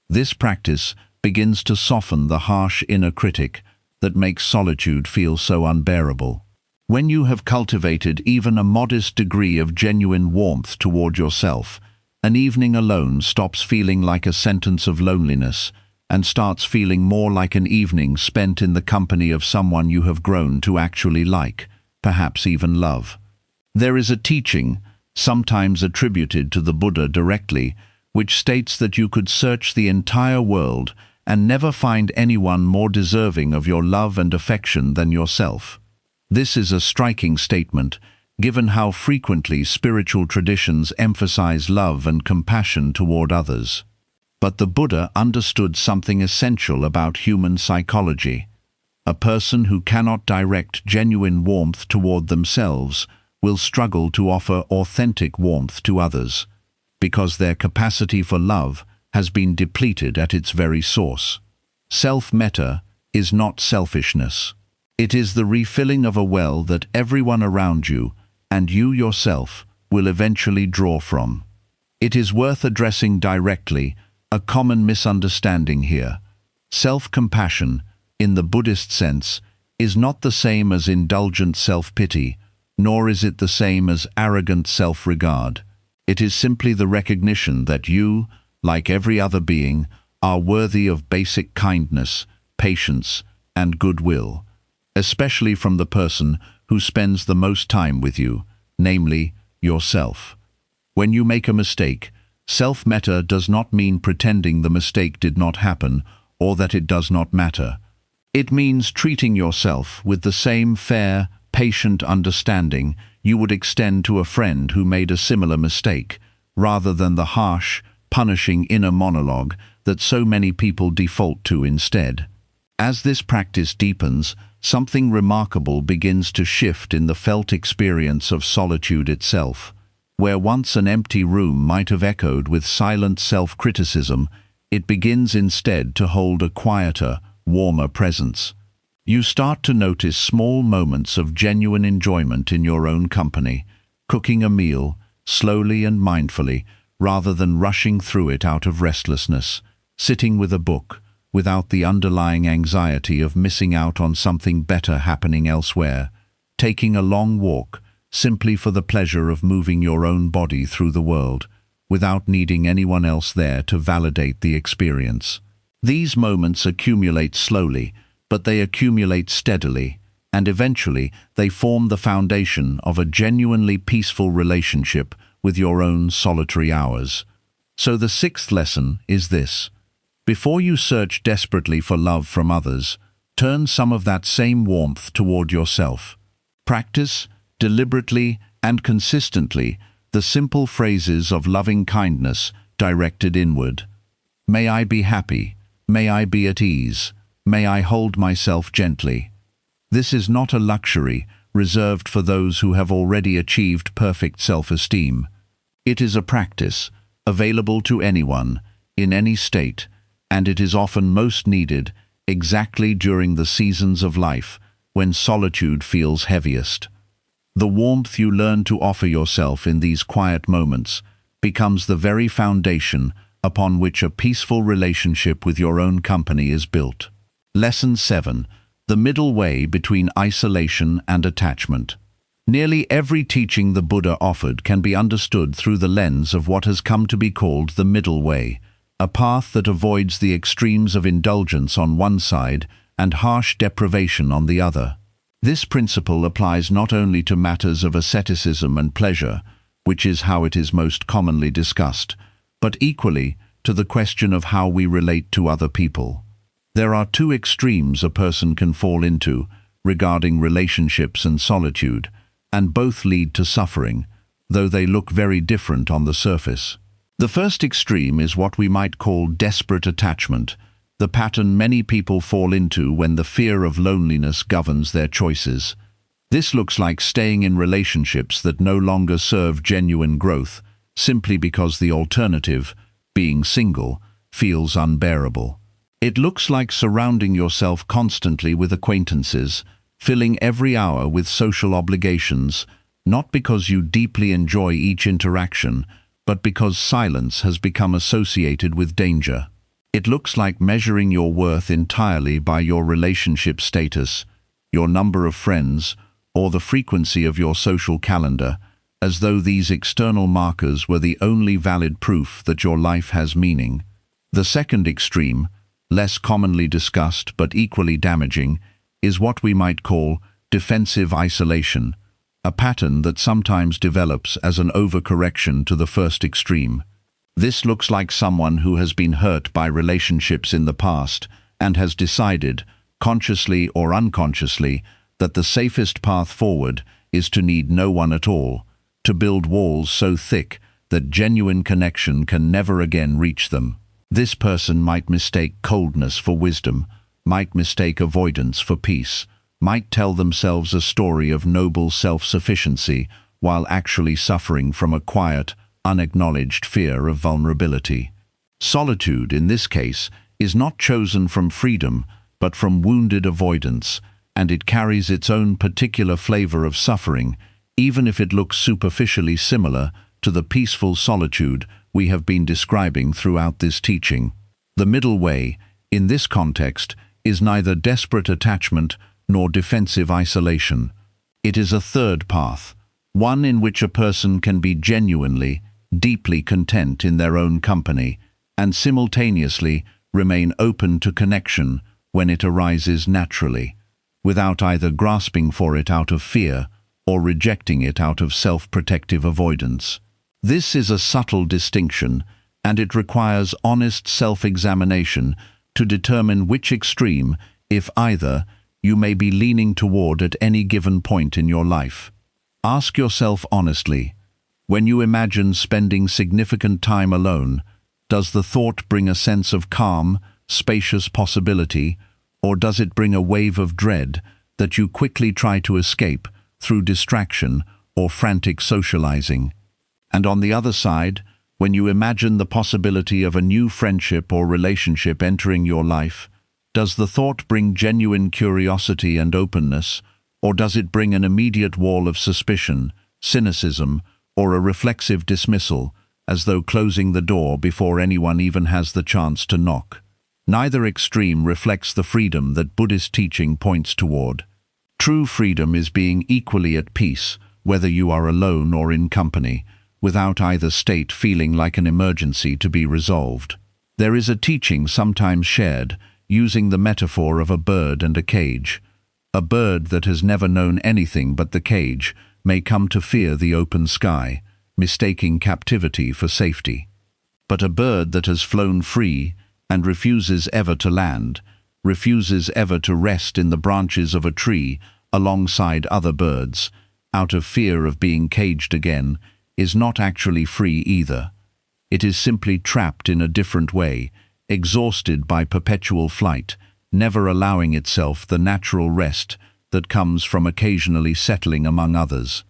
this practice begins to soften the harsh inner critic that makes solitude feel so unbearable. When you have cultivated even a modest degree of genuine warmth toward yourself, an evening alone stops feeling like a sentence of loneliness and starts feeling more like an evening spent in the company of someone you have grown to actually like, perhaps even love. There is a teaching, sometimes attributed to the Buddha directly, which states that you could search the entire world and never find anyone more deserving of your love and affection than yourself. This is a striking statement, given how frequently spiritual traditions emphasize love and compassion toward others. But the Buddha understood something essential about human psychology. A person who cannot direct genuine warmth toward themselves will struggle to offer authentic warmth to others, because their capacity for love has been depleted at its very source. Self-metta is not selfishness. It is the refilling of a well that everyone around you, and you yourself, will eventually draw from. It is worth addressing directly a common misunderstanding here. Self-compassion, in the Buddhist sense, is not the same as indulgent self-pity, nor is it the same as arrogant self-regard. It is simply the recognition that you, like every other being, are worthy of basic kindness, patience, and goodwill, especially from the person who spends the most time with you, namely, yourself. When you make a mistake, self-metta does not mean pretending the mistake did not happen or that it does not matter. It means treating yourself with the same fair, patient understanding you would extend to a friend who made a similar mistake, rather than the harsh, punishing inner monologue that so many people default to instead. As this practice deepens, something remarkable begins to shift in the felt experience of solitude itself. Where once an empty room might have echoed with silent self-criticism, it begins instead to hold a quieter, warmer presence. You start to notice small moments of genuine enjoyment in your own company, cooking a meal, slowly and mindfully, rather than rushing through it out of restlessness, sitting with a book, without the underlying anxiety of missing out on something better happening elsewhere, taking a long walk, simply for the pleasure of moving your own body through the world, without needing anyone else there to validate the experience. These moments accumulate slowly, but they accumulate steadily, and eventually they form the foundation of a genuinely peaceful relationship with your own solitary hours. So the sixth lesson is this: before you search desperately for love from others, turn some of that same warmth toward yourself. Practice, deliberately and consistently, the simple phrases of loving kindness directed inward. May I be happy. May I be at ease. May I hold myself gently. This is not a luxury reserved for those who have already achieved perfect self-esteem. It is a practice available to anyone, in any state, and it is often most needed exactly during the seasons of life when solitude feels heaviest. The warmth you learn to offer yourself in these quiet moments becomes the very foundation upon which a peaceful relationship with your own company is built. Lesson 7. The middle way between isolation and attachment. Nearly every teaching the Buddha offered can be understood through the lens of what has come to be called the middle way, a path that avoids the extremes of indulgence on one side and harsh deprivation on the other. This principle applies not only to matters of asceticism and pleasure, which is how it is most commonly discussed, but equally to the question of how we relate to other people. There are two extremes a person can fall into regarding relationships and solitude, and both lead to suffering, though they look very different on the surface. The first extreme is what we might call desperate attachment, the pattern many people fall into when the fear of loneliness governs their choices. This looks like staying in relationships that no longer serve genuine growth, simply because the alternative, being single, feels unbearable. It looks like surrounding yourself constantly with acquaintances, filling every hour with social obligations, not because you deeply enjoy each interaction, but because silence has become associated with danger. It looks like measuring your worth entirely by your relationship status, your number of friends, or the frequency of your social calendar, as though these external markers were the only valid proof that your life has meaning. The second extreme, less commonly discussed but equally damaging, is what we might call defensive isolation, a pattern that sometimes develops as an overcorrection to the first extreme. This looks like someone who has been hurt by relationships in the past and has decided, consciously or unconsciously, that the safest path forward is to need no one at all, to build walls so thick that genuine connection can never again reach them. This person might mistake coldness for wisdom, might mistake avoidance for peace, might tell themselves a story of noble self-sufficiency while actually suffering from a quiet, unacknowledged fear of vulnerability. Solitude, in this case, is not chosen from freedom, but from wounded avoidance, and it carries its own particular flavor of suffering, even if it looks superficially similar to the peaceful solitude we have been describing throughout this teaching. The middle way, in this context, is neither desperate attachment nor defensive isolation. It is a third path, one in which a person can be genuinely, deeply content in their own company, and simultaneously remain open to connection when it arises naturally, without either grasping for it out of fear or rejecting it out of self-protective avoidance. This is a subtle distinction, and it requires honest self-examination to determine which extreme, if either, you may be leaning toward at any given point in your life. Ask yourself honestly, when you imagine spending significant time alone, does the thought bring a sense of calm, spacious possibility, or does it bring a wave of dread that you quickly try to escape through distraction or frantic socializing? And on the other side, when you imagine the possibility of a new friendship or relationship entering your life, Does the thought bring genuine curiosity and openness, or does it bring an immediate wall of suspicion, cynicism, or a reflexive dismissal, as though closing the door before anyone even has the chance to knock? Neither extreme reflects the freedom that Buddhist teaching points toward. True freedom is being equally at peace, whether you are alone or in company, without either state feeling like an emergency to be resolved. There is a teaching sometimes shared, using the metaphor of a bird and a cage. A bird that has never known anything but the cage may come to fear the open sky, mistaking captivity for safety. But a bird that has flown free and refuses ever to land, refuses ever to rest in the branches of a tree alongside other birds, out of fear of being caged again, is not actually free either. It is simply trapped in a different way, exhausted by perpetual flight, never allowing itself the natural rest that comes from occasionally settling among others.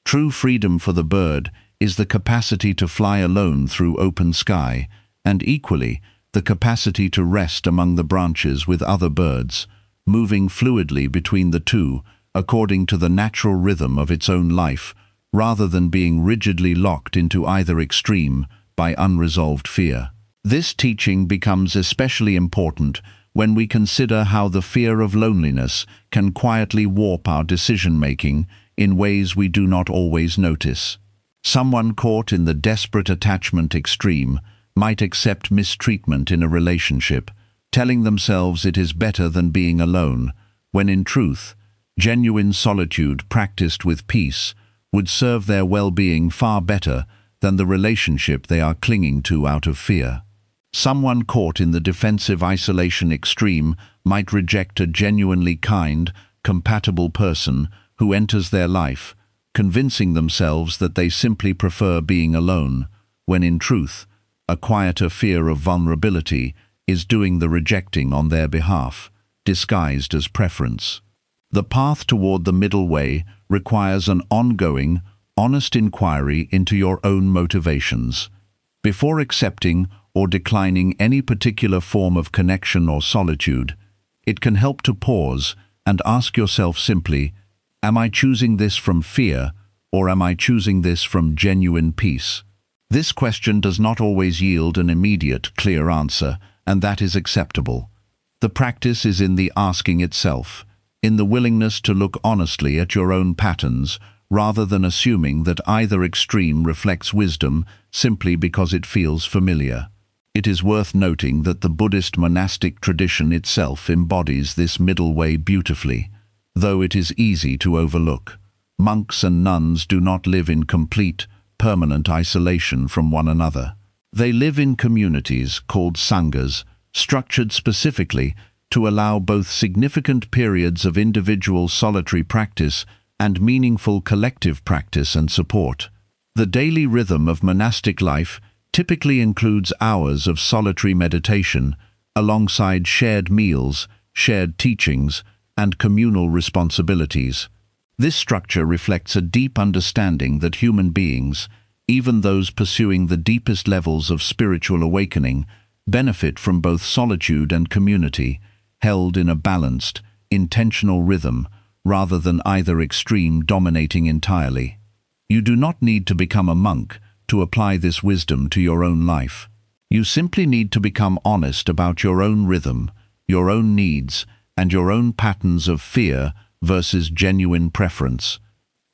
True freedom for the bird is the capacity to fly alone through open sky, and equally, the capacity to rest among the branches with other birds, moving fluidly between the two according to the natural rhythm of its own life, rather than being rigidly locked into either extreme by unresolved fear. This teaching becomes especially important when we consider how the fear of loneliness can quietly warp our decision-making in ways we do not always notice. Someone caught in the desperate attachment extreme might accept mistreatment in a relationship, telling themselves it is better than being alone, when in truth, genuine solitude practiced with peace would serve their well-being far better than the relationship they are clinging to out of fear. Someone caught in the defensive isolation extreme might reject a genuinely kind, compatible person who enters their life, convincing themselves that they simply prefer being alone, when in truth, a quieter fear of vulnerability is doing the rejecting on their behalf, disguised as preference. The path toward the middle way requires an ongoing, honest inquiry into your own motivations. Before accepting or declining any particular form of connection or solitude, it can help to pause and ask yourself simply, am I choosing this from fear, or am I choosing this from genuine peace? This question does not always yield an immediate, clear answer, and that is acceptable. The practice is in the asking itself, in the willingness to look honestly at your own patterns, rather than assuming that either extreme reflects wisdom simply because it feels familiar. It is worth noting that the Buddhist monastic tradition itself embodies this middle way beautifully, though it is easy to overlook. Monks and nuns do not live in complete, permanent isolation from one another. They live in communities called sanghas, structured specifically to allow both significant periods of individual solitary practice and meaningful collective practice and support. The daily rhythm of monastic life typically includes hours of solitary meditation, alongside shared meals, shared teachings, and communal responsibilities. This structure reflects a deep understanding that human beings, even those pursuing the deepest levels of spiritual awakening, benefit from both solitude and community, held in a balanced, intentional rhythm, rather than either extreme dominating entirely. You do not need to become a monk to apply this wisdom to your own life. You simply need to become honest about your own rhythm, your own needs, and your own patterns of fear versus genuine preference.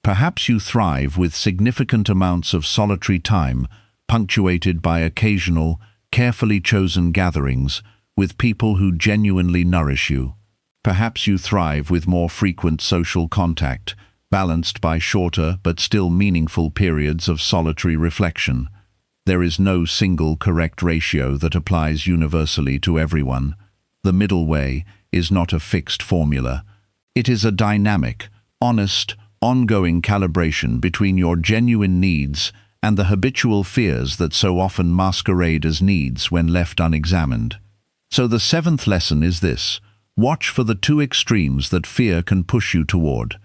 Perhaps you thrive with significant amounts of solitary time, punctuated by occasional, carefully chosen gatherings with people who genuinely nourish you. Perhaps you thrive with more frequent social contact, balanced by shorter but still meaningful periods of solitary reflection. There is no single correct ratio that applies universally to everyone. The middle way is not a fixed formula. It is a dynamic, honest, ongoing calibration between your genuine needs and the habitual fears that so often masquerade as needs when left unexamined. So the seventh lesson is this: watch for the two extremes that fear can push you toward.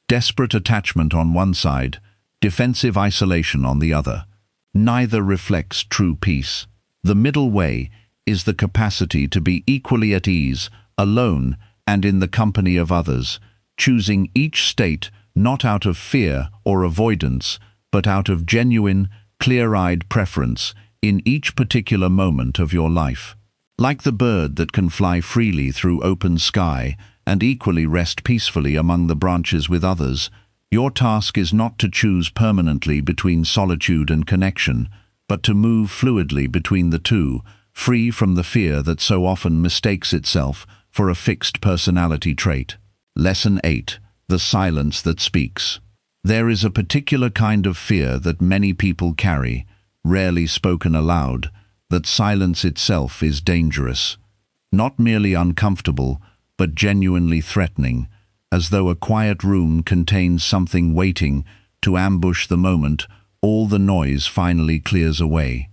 Desperate attachment on one side, defensive isolation on the other. Neither reflects true peace. The middle way is the capacity to be equally at ease alone, and in the company of others, choosing each state not out of fear or avoidance, but out of genuine, clear-eyed preference in each particular moment of your life. Like the bird that can fly freely through open sky and equally rest peacefully among the branches with others, your task is not to choose permanently between solitude and connection, but to move fluidly between the two, free from the fear that so often mistakes itself for a fixed personality trait. Lesson 8. The silence that speaks. There is a particular kind of fear that many people carry, rarely spoken aloud, that silence itself is dangerous. Not merely uncomfortable, but genuinely threatening, as though a quiet room contains something waiting to ambush the moment all the noise finally clears away.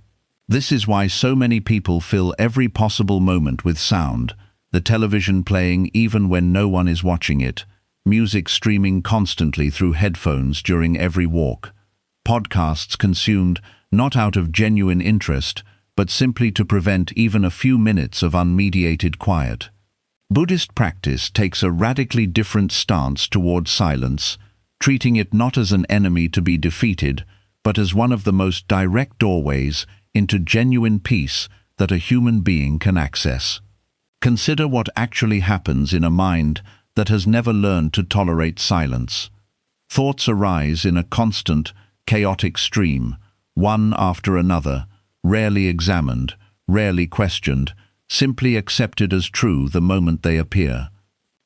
This is why so many people fill every possible moment with sound, the television playing even when no one is watching it, music streaming constantly through headphones during every walk, podcasts consumed not out of genuine interest, but simply to prevent even a few minutes of unmediated quiet. Buddhist practice takes a radically different stance toward silence, treating it not as an enemy to be defeated, but as one of the most direct doorways into genuine peace that a human being can access. Consider what actually happens in a mind that has never learned to tolerate silence. Thoughts arise in a constant, chaotic stream, one after another, rarely examined, rarely questioned, simply accepted as true the moment they appear.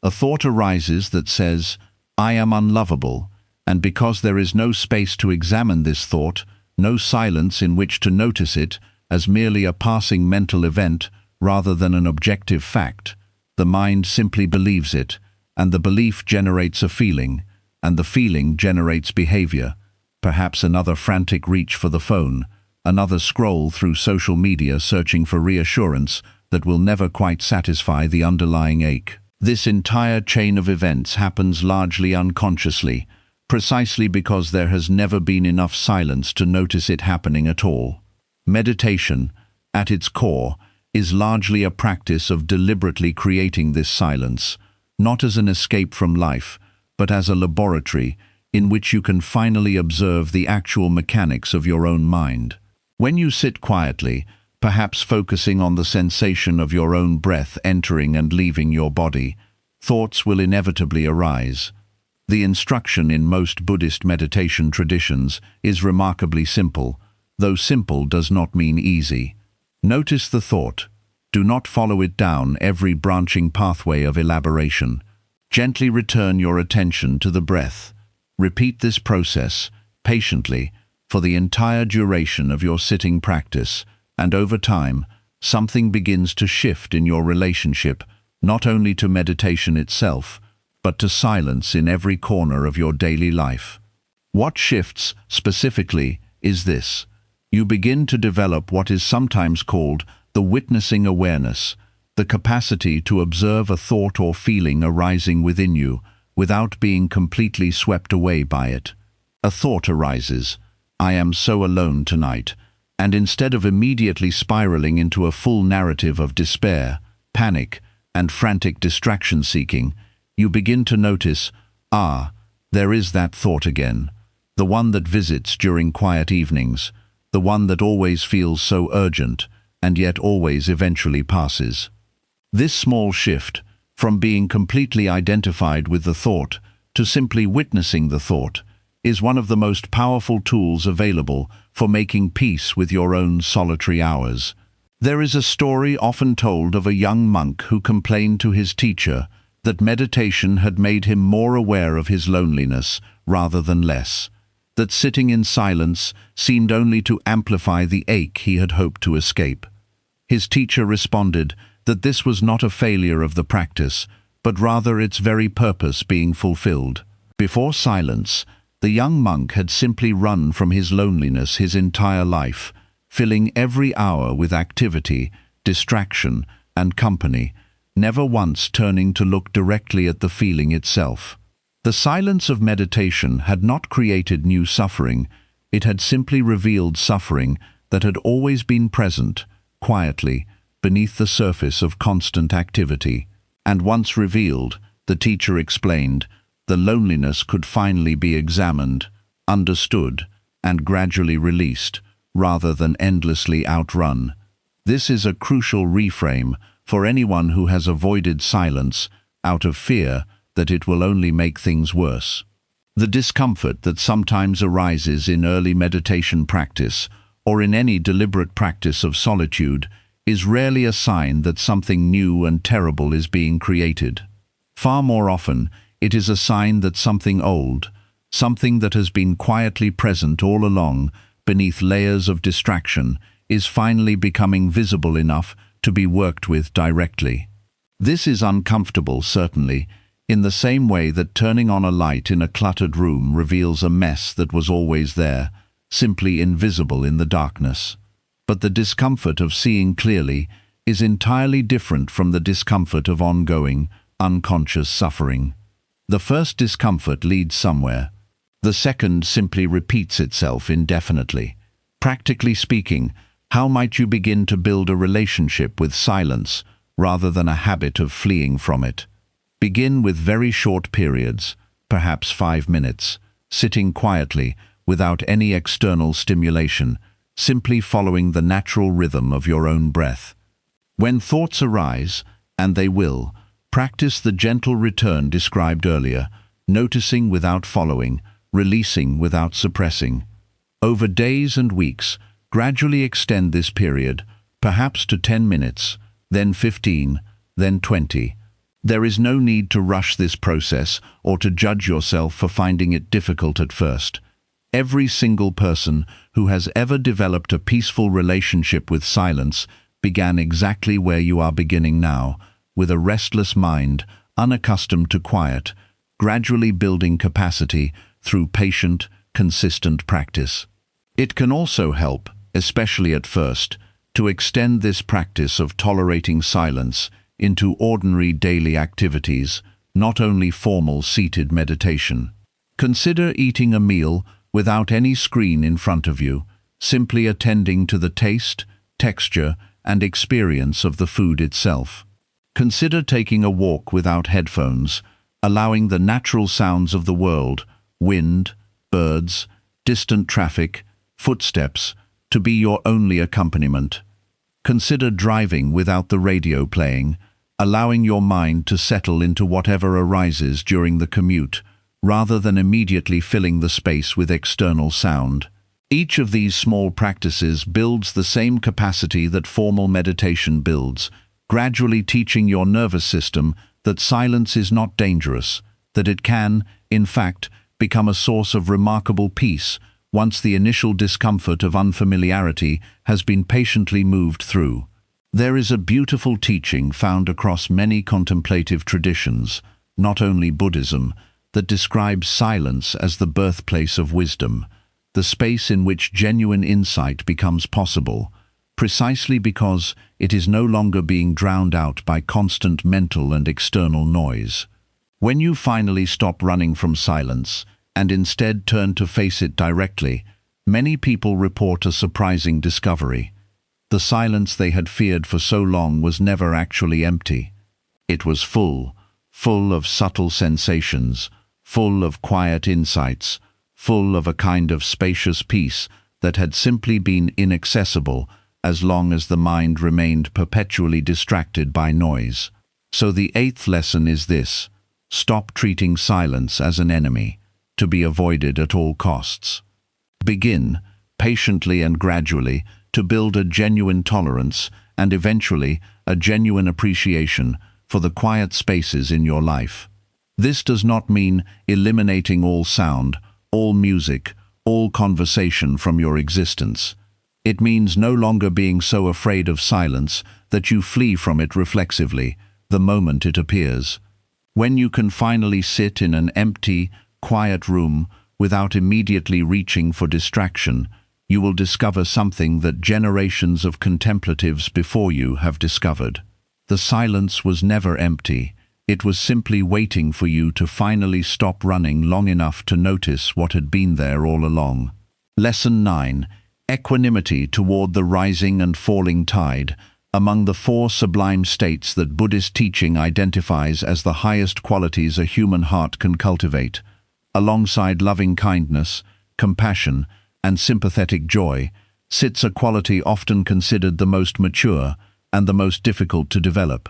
A thought arises that says, "I am unlovable," and because there is no space to examine this thought, no silence in which to notice it as merely a passing mental event rather than an objective fact, the mind simply believes it, and the belief generates a feeling, and the feeling generates behavior, perhaps another frantic reach for the phone, another scroll through social media searching for reassurance that will never quite satisfy the underlying ache. This entire chain of events happens largely unconsciously, precisely because there has never been enough silence to notice it happening at all. Meditation, at its core, is largely a practice of deliberately creating this silence, not as an escape from life, but as a laboratory in which you can finally observe the actual mechanics of your own mind. When you sit quietly, perhaps focusing on the sensation of your own breath entering and leaving your body, thoughts will inevitably arise. The instruction in most Buddhist meditation traditions is remarkably simple, though simple does not mean easy. Notice the thought. Do not follow it down every branching pathway of elaboration. Gently return your attention to the breath. Repeat this process, patiently, for the entire duration of your sitting practice, and over time, something begins to shift in your relationship, not only to meditation itself, but to silence in every corner of your daily life. What shifts, specifically, is this. You begin to develop what is sometimes called the witnessing awareness, the capacity to observe a thought or feeling arising within you without being completely swept away by it. A thought arises, "I am so alone tonight," and instead of immediately spiraling into a full narrative of despair, panic, and frantic distraction-seeking, you begin to notice, there is that thought again, the one that visits during quiet evenings, the one that always feels so urgent, and yet always eventually passes. This small shift, from being completely identified with the thought to simply witnessing the thought, is one of the most powerful tools available for making peace with your own solitary hours. There is a story often told of a young monk who complained to his teacher that meditation had made him more aware of his loneliness rather than less, that sitting in silence seemed only to amplify the ache he had hoped to escape. His teacher responded that this was not a failure of the practice, but rather its very purpose being fulfilled. Before silence, the young monk had simply run from his loneliness his entire life, filling every hour with activity, distraction, and company, never once turning to look directly at the feeling itself. The silence of meditation had not created new suffering, it had simply revealed suffering that had always been present, quietly, beneath the surface of constant activity. And once revealed, the teacher explained, the loneliness could finally be examined, understood, and gradually released, rather than endlessly outrun. This is a crucial reframe for anyone who has avoided silence out of fear that it will only make things worse. The discomfort that sometimes arises in early meditation practice or in any deliberate practice of solitude is rarely a sign that something new and terrible is being created. Far more often, it is a sign that something old, something that has been quietly present all along beneath layers of distraction, is finally becoming visible enough to be worked with directly. This is uncomfortable, certainly, in the same way that turning on a light in a cluttered room reveals a mess that was always there, simply invisible in the darkness. But the discomfort of seeing clearly is entirely different from the discomfort of ongoing, unconscious suffering. The first discomfort leads somewhere. The second simply repeats itself indefinitely. Practically speaking, how might you begin to build a relationship with silence rather than a habit of fleeing from it? Begin with very short periods, perhaps 5 minutes, sitting quietly without any external stimulation, simply following the natural rhythm of your own breath. When thoughts arise, and they will, practice the gentle return described earlier, noticing without following, releasing without suppressing. Over days and weeks, gradually extend this period, perhaps to 10 minutes, then 15, then 20. There is no need to rush this process or to judge yourself for finding it difficult at first. Every single person who has ever developed a peaceful relationship with silence began exactly where you are beginning now, with a restless mind, unaccustomed to quiet, gradually building capacity through patient, consistent practice. It can also help, especially at first, to extend this practice of tolerating silence into ordinary daily activities, not only formal seated meditation. Consider eating a meal without any screen in front of you, simply attending to the taste, texture, and experience of the food itself. Consider taking a walk without headphones, allowing the natural sounds of the world, wind, birds, distant traffic, footsteps, to be your only accompaniment. Consider driving without the radio playing, allowing your mind to settle into whatever arises during the commute, rather than immediately filling the space with external sound. Each of these small practices builds the same capacity that formal meditation builds, gradually teaching your nervous system that silence is not dangerous, that it can, in fact, become a source of remarkable peace once the initial discomfort of unfamiliarity has been patiently moved through. There is a beautiful teaching found across many contemplative traditions, not only Buddhism, that describes silence as the birthplace of wisdom, the space in which genuine insight becomes possible, precisely because it is no longer being drowned out by constant mental and external noise. When you finally stop running from silence and instead turn to face it directly, many people report a surprising discovery. The silence they had feared for so long was never actually empty. It was full of subtle sensations, full of quiet insights, full of a kind of spacious peace that had simply been inaccessible as long as the mind remained perpetually distracted by noise. So the 8th lesson is this: stop treating silence as an enemy, to be avoided at all costs. Begin, patiently and gradually, to build a genuine tolerance and eventually a genuine appreciation for the quiet spaces in your life. This does not mean eliminating all sound, all music, all conversation from your existence. It means no longer being so afraid of silence that you flee from it reflexively the moment it appears. When you can finally sit in an empty, quiet room without immediately reaching for distraction, you will discover something that generations of contemplatives before you have discovered. The silence was never empty. It was simply waiting for you to finally stop running long enough to notice what had been there all along. Lesson 9. Equanimity toward the rising and falling tide, among the four sublime states that Buddhist teaching identifies as the highest qualities a human heart can cultivate. Alongside loving kindness, compassion, and sympathetic joy, sits a quality often considered the most mature and the most difficult to develop: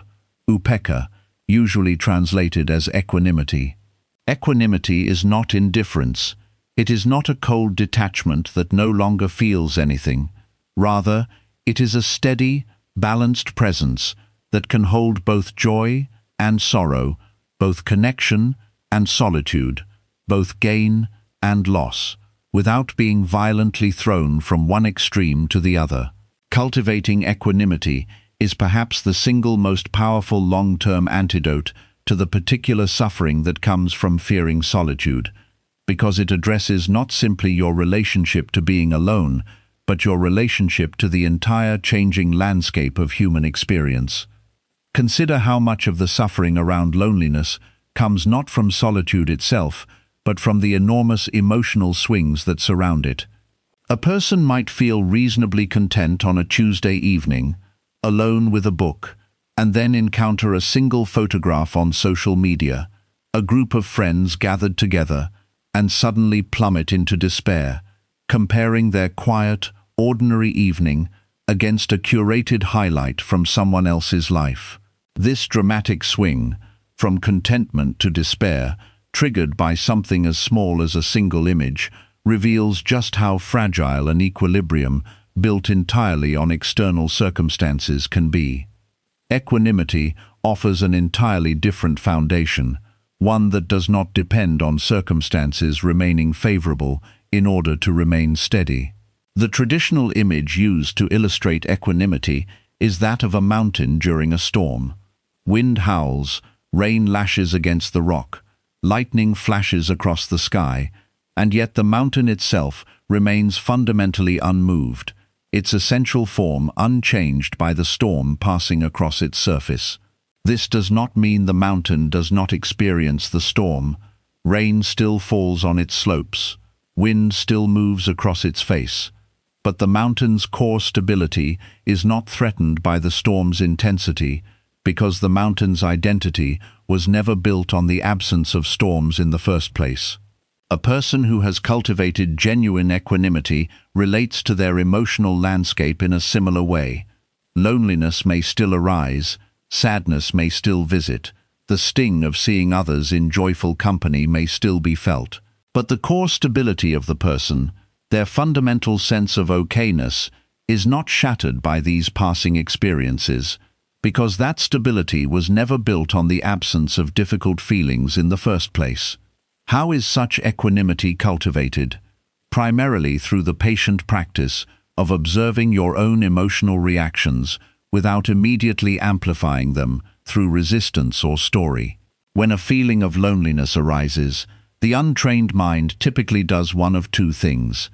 upekkha, usually translated as equanimity. Equanimity is not indifference. It is not a cold detachment that no longer feels anything. Rather, it is a steady, balanced presence that can hold both joy and sorrow, both connection and solitude, both gain and loss, without being violently thrown from one extreme to the other. Cultivating equanimity is perhaps the single most powerful long-term antidote to the particular suffering that comes from fearing solitude, because it addresses not simply your relationship to being alone, but your relationship to the entire changing landscape of human experience. Consider how much of the suffering around loneliness comes not from solitude itself, but from the enormous emotional swings that surround it. A person might feel reasonably content on a Tuesday evening, alone with a book, and then encounter a single photograph on social media, a group of friends gathered together, and suddenly plummet into despair, comparing their quiet, ordinary evening against a curated highlight from someone else's life. This dramatic swing, from contentment to despair, triggered by something as small as a single image, reveals just how fragile an equilibrium built entirely on external circumstances can be. Equanimity offers an entirely different foundation, one that does not depend on circumstances remaining favorable in order to remain steady. The traditional image used to illustrate equanimity is that of a mountain during a storm. Wind howls, rain lashes against the rock, lightning flashes across the sky, and yet the mountain itself remains fundamentally unmoved, its essential form unchanged by the storm passing across its surface. This does not mean the mountain does not experience the storm. Rain still falls on its slopes, wind still moves across its face, but the mountain's core stability is not threatened by the storm's intensity, because the mountain's identity was never built on the absence of storms in the first place. A person who has cultivated genuine equanimity relates to their emotional landscape in a similar way. Loneliness may still arise, sadness may still visit, the sting of seeing others in joyful company may still be felt. But the core stability of the person, their fundamental sense of okayness, is not shattered by these passing experiences, because that stability was never built on the absence of difficult feelings in the first place. How is such equanimity cultivated? Primarily through the patient practice of observing your own emotional reactions without immediately amplifying them through resistance or story. When a feeling of loneliness arises, the untrained mind typically does one of two things.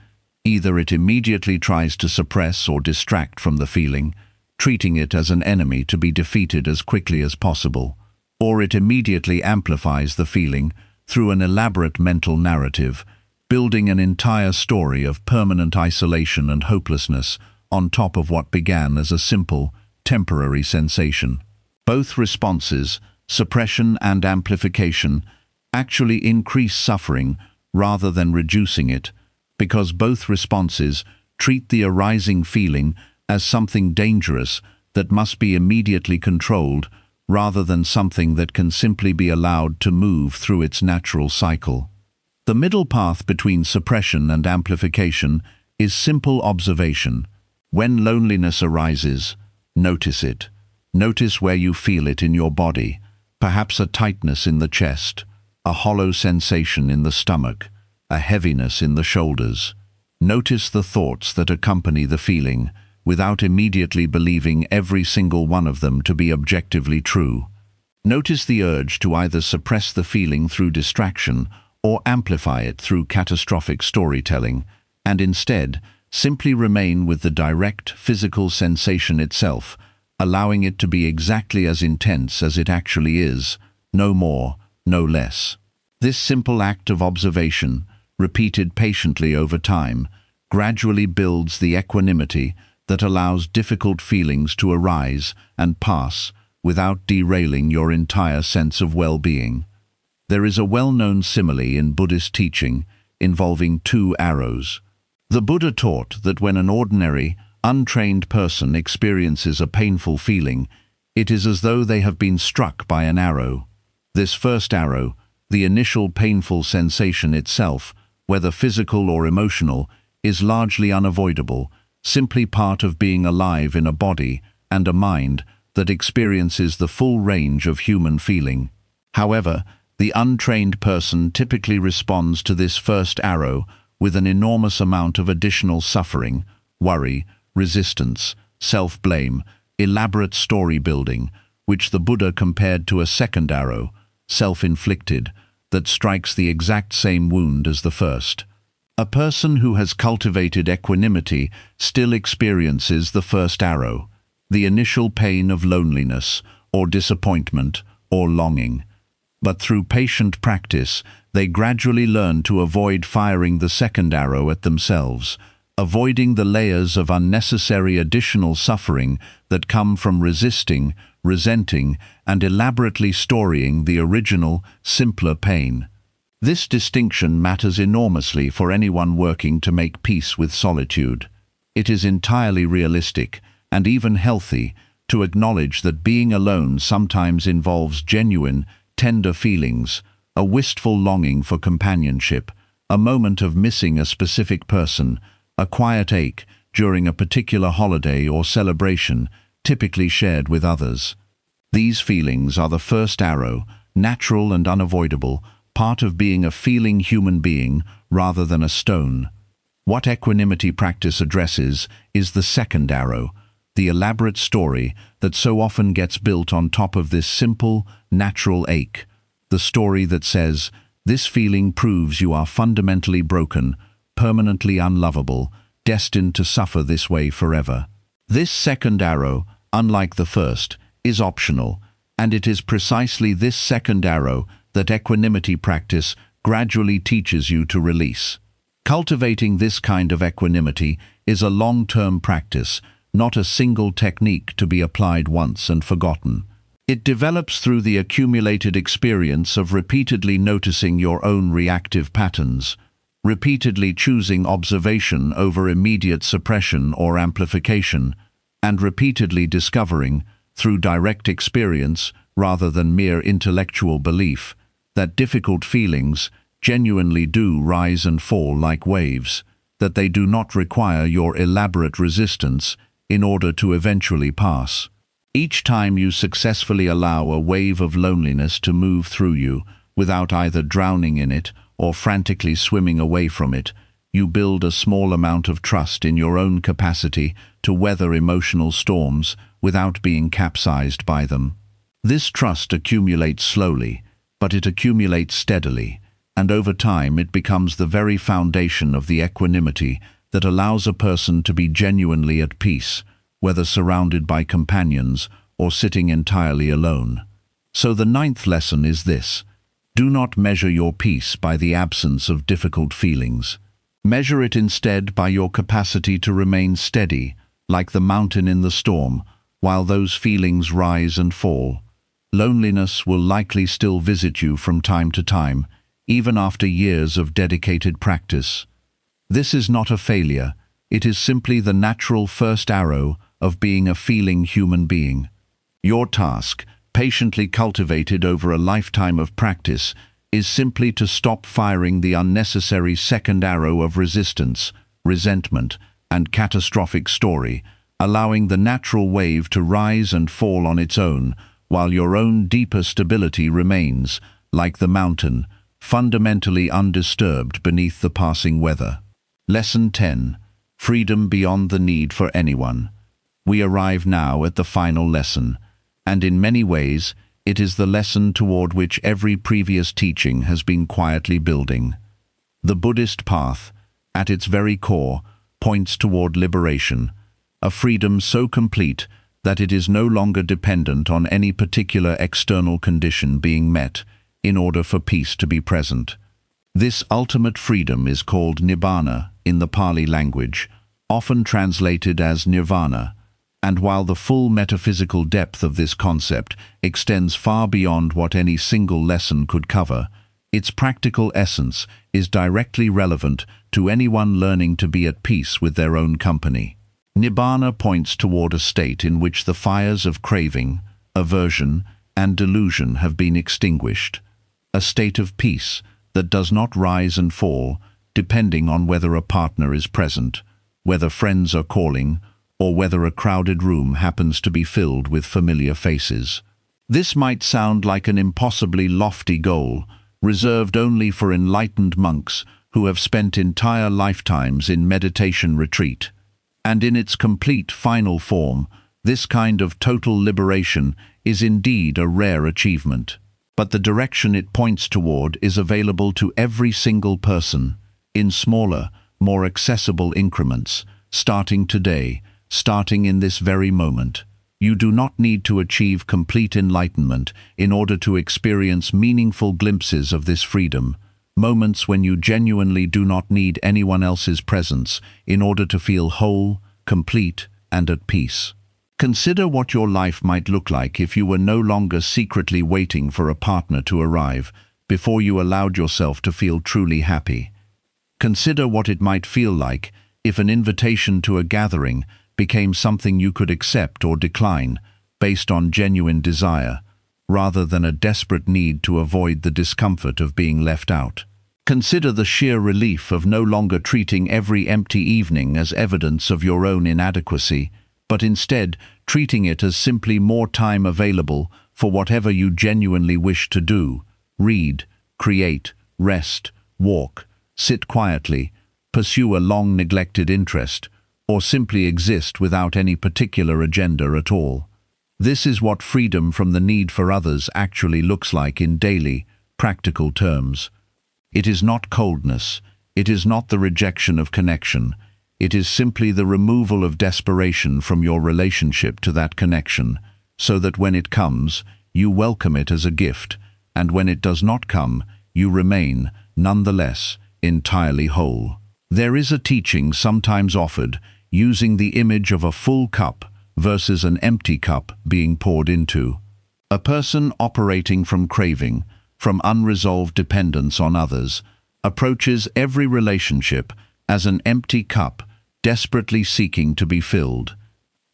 Either it immediately tries to suppress or distract from the feeling, treating it as an enemy to be defeated as quickly as possible, or it immediately amplifies the feeling through an elaborate mental narrative, building an entire story of permanent isolation and hopelessness on top of what began as a simple, temporary sensation. Both responses, suppression and amplification, actually increase suffering rather than reducing it, because both responses treat the arising feeling as something dangerous that must be immediately controlled, rather than something that can simply be allowed to move through its natural cycle. The middle path between suppression and amplification is simple observation. When loneliness arises, notice it. Notice where you feel it in your body, perhaps a tightness in the chest, a hollow sensation in the stomach, a heaviness in the shoulders. Notice the thoughts that accompany the feeling, without immediately believing every single one of them to be objectively true. Notice the urge to either suppress the feeling through distraction or amplify it through catastrophic storytelling, and instead simply remain with the direct physical sensation itself, allowing it to be exactly as intense as it actually is, no more, no less. This simple act of observation, repeated patiently over time, gradually builds the equanimity that allows difficult feelings to arise and pass without derailing your entire sense of well-being. There is a well-known simile in Buddhist teaching involving two arrows. The Buddha taught that when an ordinary, untrained person experiences a painful feeling, it is as though they have been struck by an arrow. This first arrow, the initial painful sensation itself, whether physical or emotional, is largely unavoidable, simply part of being alive in a body and a mind that experiences the full range of human feeling. However, the untrained person typically responds to this first arrow with an enormous amount of additional suffering, worry, resistance, self-blame, elaborate story building, which the Buddha compared to a second arrow, self-inflicted, that strikes the exact same wound as the first. A person who has cultivated equanimity still experiences the first arrow, the initial pain of loneliness or disappointment or longing. But through patient practice, they gradually learn to avoid firing the second arrow at themselves, avoiding the layers of unnecessary additional suffering that come from resisting, resenting, and elaborately storying the original, simpler pain. This distinction matters enormously for anyone working to make peace with solitude. It is entirely realistic, and even healthy, to acknowledge that being alone sometimes involves genuine, tender feelings, a wistful longing for companionship, a moment of missing a specific person, a quiet ache during a particular holiday or celebration, typically shared with others. These feelings are the first arrow, natural and unavoidable, part of being a feeling human being rather than a stone. What equanimity practice addresses is the second arrow, the elaborate story that so often gets built on top of this simple, natural ache. The story that says, this feeling proves you are fundamentally broken, permanently unlovable, destined to suffer this way forever. This second arrow, unlike the first, is optional, and it is precisely this second arrow that equanimity practice gradually teaches you to release. Cultivating this kind of equanimity is a long-term practice, not a single technique to be applied once and forgotten. It develops through the accumulated experience of repeatedly noticing your own reactive patterns, repeatedly choosing observation over immediate suppression or amplification, and repeatedly discovering, through direct experience rather than mere intellectual belief, that difficult feelings genuinely do rise and fall like waves, that they do not require your elaborate resistance in order to eventually pass. Each time you successfully allow a wave of loneliness to move through you without either drowning in it or frantically swimming away from it, you build a small amount of trust in your own capacity to weather emotional storms without being capsized by them. This trust accumulates slowly, but it accumulates steadily, and over time it becomes the very foundation of the equanimity that allows a person to be genuinely at peace, whether surrounded by companions or sitting entirely alone. So the 9th lesson is this: do not measure your peace by the absence of difficult feelings. Measure it instead by your capacity to remain steady, like the mountain in the storm, while those feelings rise and fall. Loneliness will likely still visit you from time to time, even after years of dedicated practice. This is not a failure, it is simply the natural first arrow of being a feeling human being. Your task, patiently cultivated over a lifetime of practice, is simply to stop firing the unnecessary second arrow of resistance, resentment, and catastrophic story, allowing the natural wave to rise and fall on its own, while your own deeper stability remains, like the mountain, fundamentally undisturbed beneath the passing weather. Lesson 10. Freedom beyond the need for anyone. We arrive now at the final lesson, and in many ways, it is the lesson toward which every previous teaching has been quietly building. The Buddhist path, at its very core, points toward liberation, a freedom so complete that it is no longer dependent on any particular external condition being met in order for peace to be present. This ultimate freedom is called nibbana in the Pali language, often translated as nirvana, and while the full metaphysical depth of this concept extends far beyond what any single lesson could cover, its practical essence is directly relevant to anyone learning to be at peace with their own company. Nibbana points toward a state in which the fires of craving, aversion, and delusion have been extinguished, a state of peace that does not rise and fall depending on whether a partner is present, whether friends are calling, or whether a crowded room happens to be filled with familiar faces. This might sound like an impossibly lofty goal, reserved only for enlightened monks who have spent entire lifetimes in meditation retreat. And in its complete final form, this kind of total liberation is indeed a rare achievement. But the direction it points toward is available to every single person, in smaller, more accessible increments, starting today, starting in this very moment. You do not need to achieve complete enlightenment in order to experience meaningful glimpses of this freedom, moments when you genuinely do not need anyone else's presence in order to feel whole, complete, and at peace. Consider what your life might look like if you were no longer secretly waiting for a partner to arrive before you allowed yourself to feel truly happy. Consider what it might feel like if an invitation to a gathering became something you could accept or decline based on genuine desire, rather than a desperate need to avoid the discomfort of being left out. Consider the sheer relief of no longer treating every empty evening as evidence of your own inadequacy, but instead treating it as simply more time available for whatever you genuinely wish to do: read, create, rest, walk, sit quietly, pursue a long-neglected interest, or simply exist without any particular agenda at all. This is what freedom from the need for others actually looks like in daily, practical terms. It is not coldness, it is not the rejection of connection, it is simply the removal of desperation from your relationship to that connection, so that when it comes, you welcome it as a gift, and when it does not come, you remain, nonetheless, entirely whole. There is a teaching sometimes offered using the image of a full cup versus an empty cup being poured into. A person operating from craving, from unresolved dependence on others, approaches every relationship as an empty cup desperately seeking to be filled.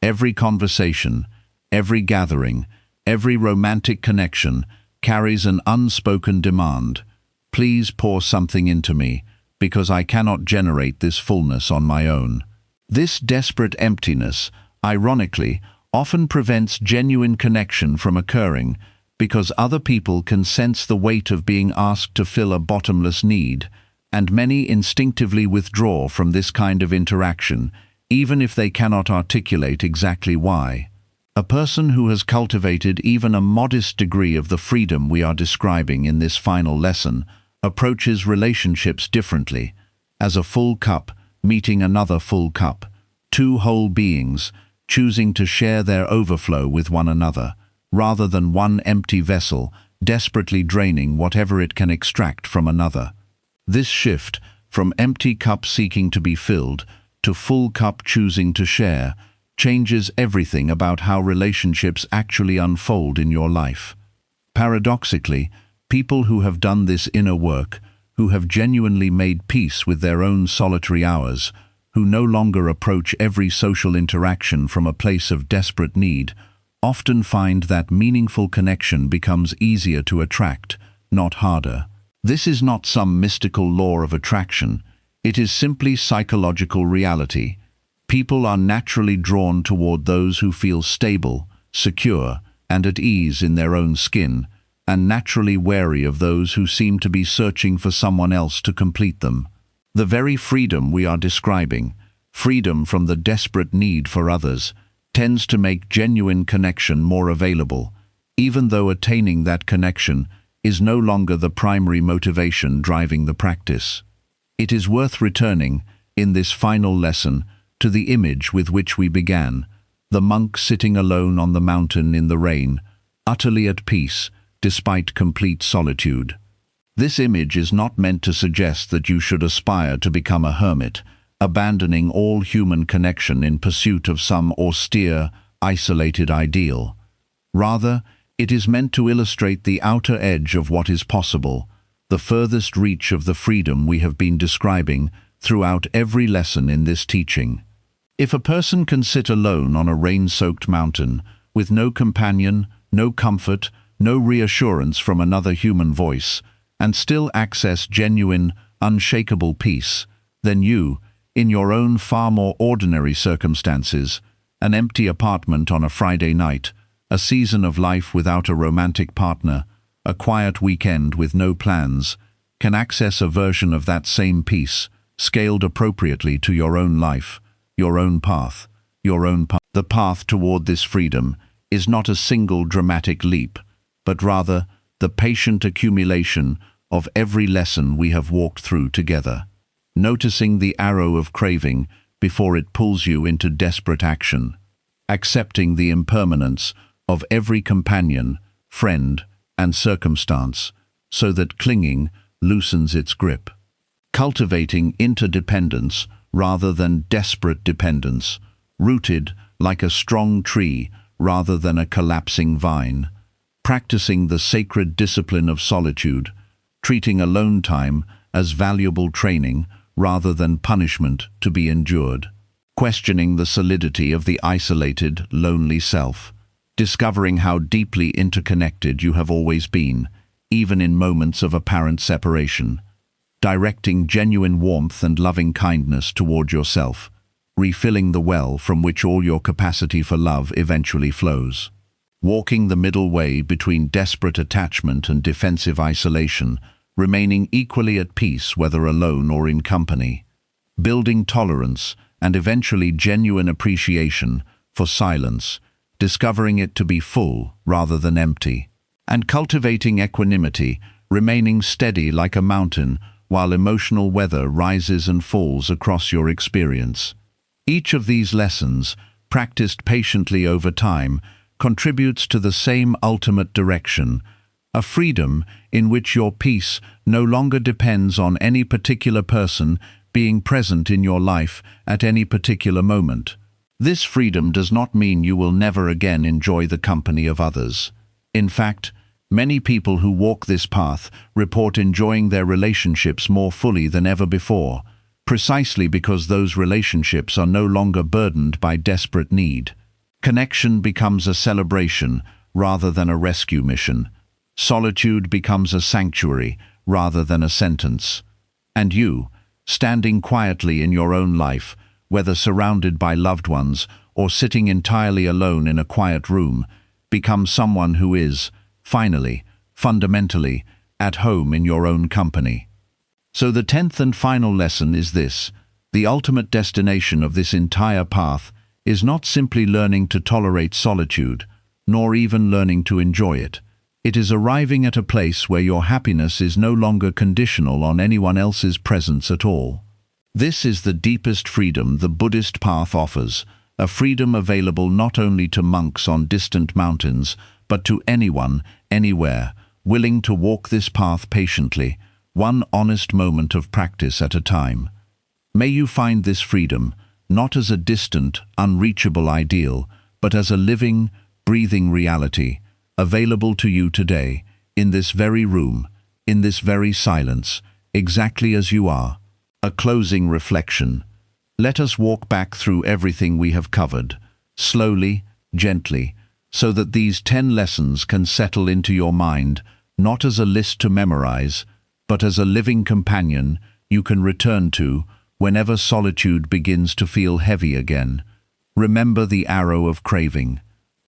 Every conversation, every gathering, every romantic connection carries an unspoken demand: please pour something into me, because I cannot generate this fullness on my own. This desperate emptiness, ironically, often prevents genuine connection from occurring, because other people can sense the weight of being asked to fill a bottomless need, and many instinctively withdraw from this kind of interaction, even if they cannot articulate exactly why. A person who has cultivated even a modest degree of the freedom we are describing in this final lesson approaches relationships differently, as a full cup meeting another full cup, two whole beings choosing to share their overflow with one another, rather than one empty vessel desperately draining whatever it can extract from another. This shift, from empty cup seeking to be filled to full cup choosing to share, changes everything about how relationships actually unfold in your life. Paradoxically, people who have done this inner work, who have genuinely made peace with their own solitary hours, who no longer approach every social interaction from a place of desperate need, often find that meaningful connection becomes easier to attract, not harder. This is not some mystical law of attraction. It is simply psychological reality. People are naturally drawn toward those who feel stable, secure, and at ease in their own skin, and naturally wary of those who seem to be searching for someone else to complete them. The very freedom we are describing, freedom from the desperate need for others, tends to make genuine connection more available, even though attaining that connection is no longer the primary motivation driving the practice. It is worth returning, in this final lesson, to the image with which we began, the monk sitting alone on the mountain in the rain, utterly at peace, despite complete solitude. This image is not meant to suggest that you should aspire to become a hermit, abandoning all human connection in pursuit of some austere, isolated ideal. Rather, it is meant to illustrate the outer edge of what is possible, the furthest reach of the freedom we have been describing throughout every lesson in this teaching. If a person can sit alone on a rain-soaked mountain, with no companion, no comfort, no reassurance from another human voice, and still access genuine, unshakable peace, then you, in your own far more ordinary circumstances, an empty apartment on a Friday night, a season of life without a romantic partner, a quiet weekend with no plans, can access a version of that same peace, scaled appropriately to your own life, your own path, your own path. The path toward this freedom is not a single dramatic leap, but rather the patient accumulation of every lesson we have walked through together. Noticing the arrow of craving before it pulls you into desperate action. Accepting the impermanence of every companion, friend, and circumstance, so that clinging loosens its grip. Cultivating interdependence rather than desperate dependence, rooted like a strong tree rather than a collapsing vine. Practicing the sacred discipline of solitude, treating alone time as valuable training rather than punishment to be endured. Questioning the solidity of the isolated, lonely self. Discovering how deeply interconnected you have always been, even in moments of apparent separation. Directing genuine warmth and loving kindness toward yourself, refilling the well from which all your capacity for love eventually flows. Walking the middle way between desperate attachment and defensive isolation, remaining equally at peace whether alone or in company. Building tolerance and eventually genuine appreciation for silence, discovering it to be full rather than empty, and cultivating equanimity, remaining steady like a mountain while emotional weather rises and falls across your experience. Each of these lessons, practiced patiently over time, contributes to the same ultimate direction, a freedom in which your peace no longer depends on any particular person being present in your life at any particular moment. This freedom does not mean you will never again enjoy the company of others. In fact, many people who walk this path report enjoying their relationships more fully than ever before, precisely because those relationships are no longer burdened by desperate need. Connection becomes a celebration rather than a rescue mission. Solitude becomes a sanctuary rather than a sentence. And you, standing quietly in your own life, whether surrounded by loved ones or sitting entirely alone in a quiet room, become someone who is, finally, fundamentally, at home in your own company. So the 10th and final lesson is this: the ultimate destination of this entire path is not simply learning to tolerate solitude, nor even learning to enjoy it. It is arriving at a place where your happiness is no longer conditional on anyone else's presence at all. This is the deepest freedom the Buddhist path offers, a freedom available not only to monks on distant mountains, but to anyone, anywhere, willing to walk this path patiently, one honest moment of practice at a time. May you find this freedom, not as a distant, unreachable ideal, but as a living, breathing reality, available to you today, in this very room, in this very silence, exactly as you are. A closing reflection. Let us walk back through everything we have covered, slowly, gently, so that these 10 lessons can settle into your mind, not as a list to memorize, but as a living companion you can return to whenever solitude begins to feel heavy again. Remember the arrow of craving.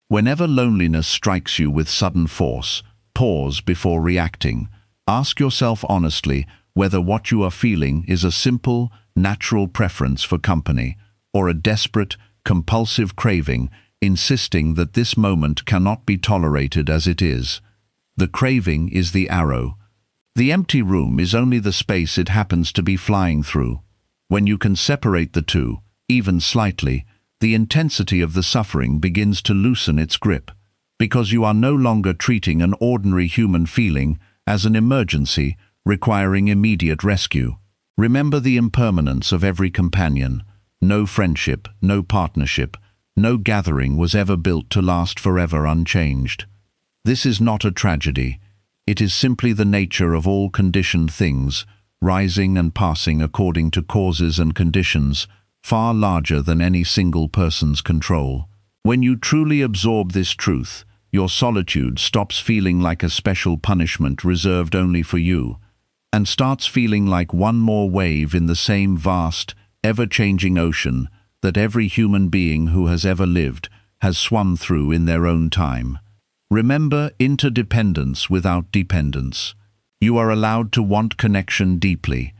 Whenever loneliness strikes you with sudden force, pause before reacting. Ask yourself honestly whether what you are feeling is a simple, natural preference for company, or a desperate, compulsive craving, insisting that this moment cannot be tolerated as it is. The craving is the arrow. The empty room is only the space it happens to be flying through. When you can separate the two, even slightly, the intensity of the suffering begins to loosen its grip, because you are no longer treating an ordinary human feeling as an emergency requiring immediate rescue. Remember the impermanence of every companion. No friendship, no partnership, no gathering was ever built to last forever unchanged. This is not a tragedy. It is simply the nature of all conditioned things, rising and passing according to causes and conditions, far larger than any single person's control. When you truly absorb this truth, your solitude stops feeling like a special punishment reserved only for you, and starts feeling like one more wave in the same vast, ever-changing ocean that every human being who has ever lived has swum through in their own time. Remember interdependence without dependence. You are allowed to want connection deeply,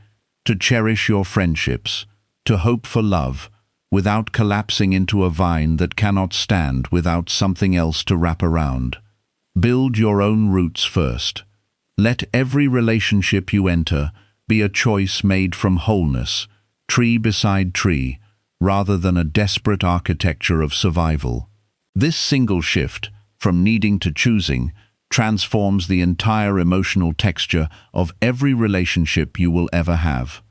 to cherish your friendships, to hope for love, without collapsing into a vine that cannot stand without something else to wrap around. Build your own roots first. Let every relationship you enter be a choice made from wholeness, tree beside tree, rather than a desperate architecture of survival. This single shift, from needing to choosing, transforms the entire emotional texture of every relationship you will ever have.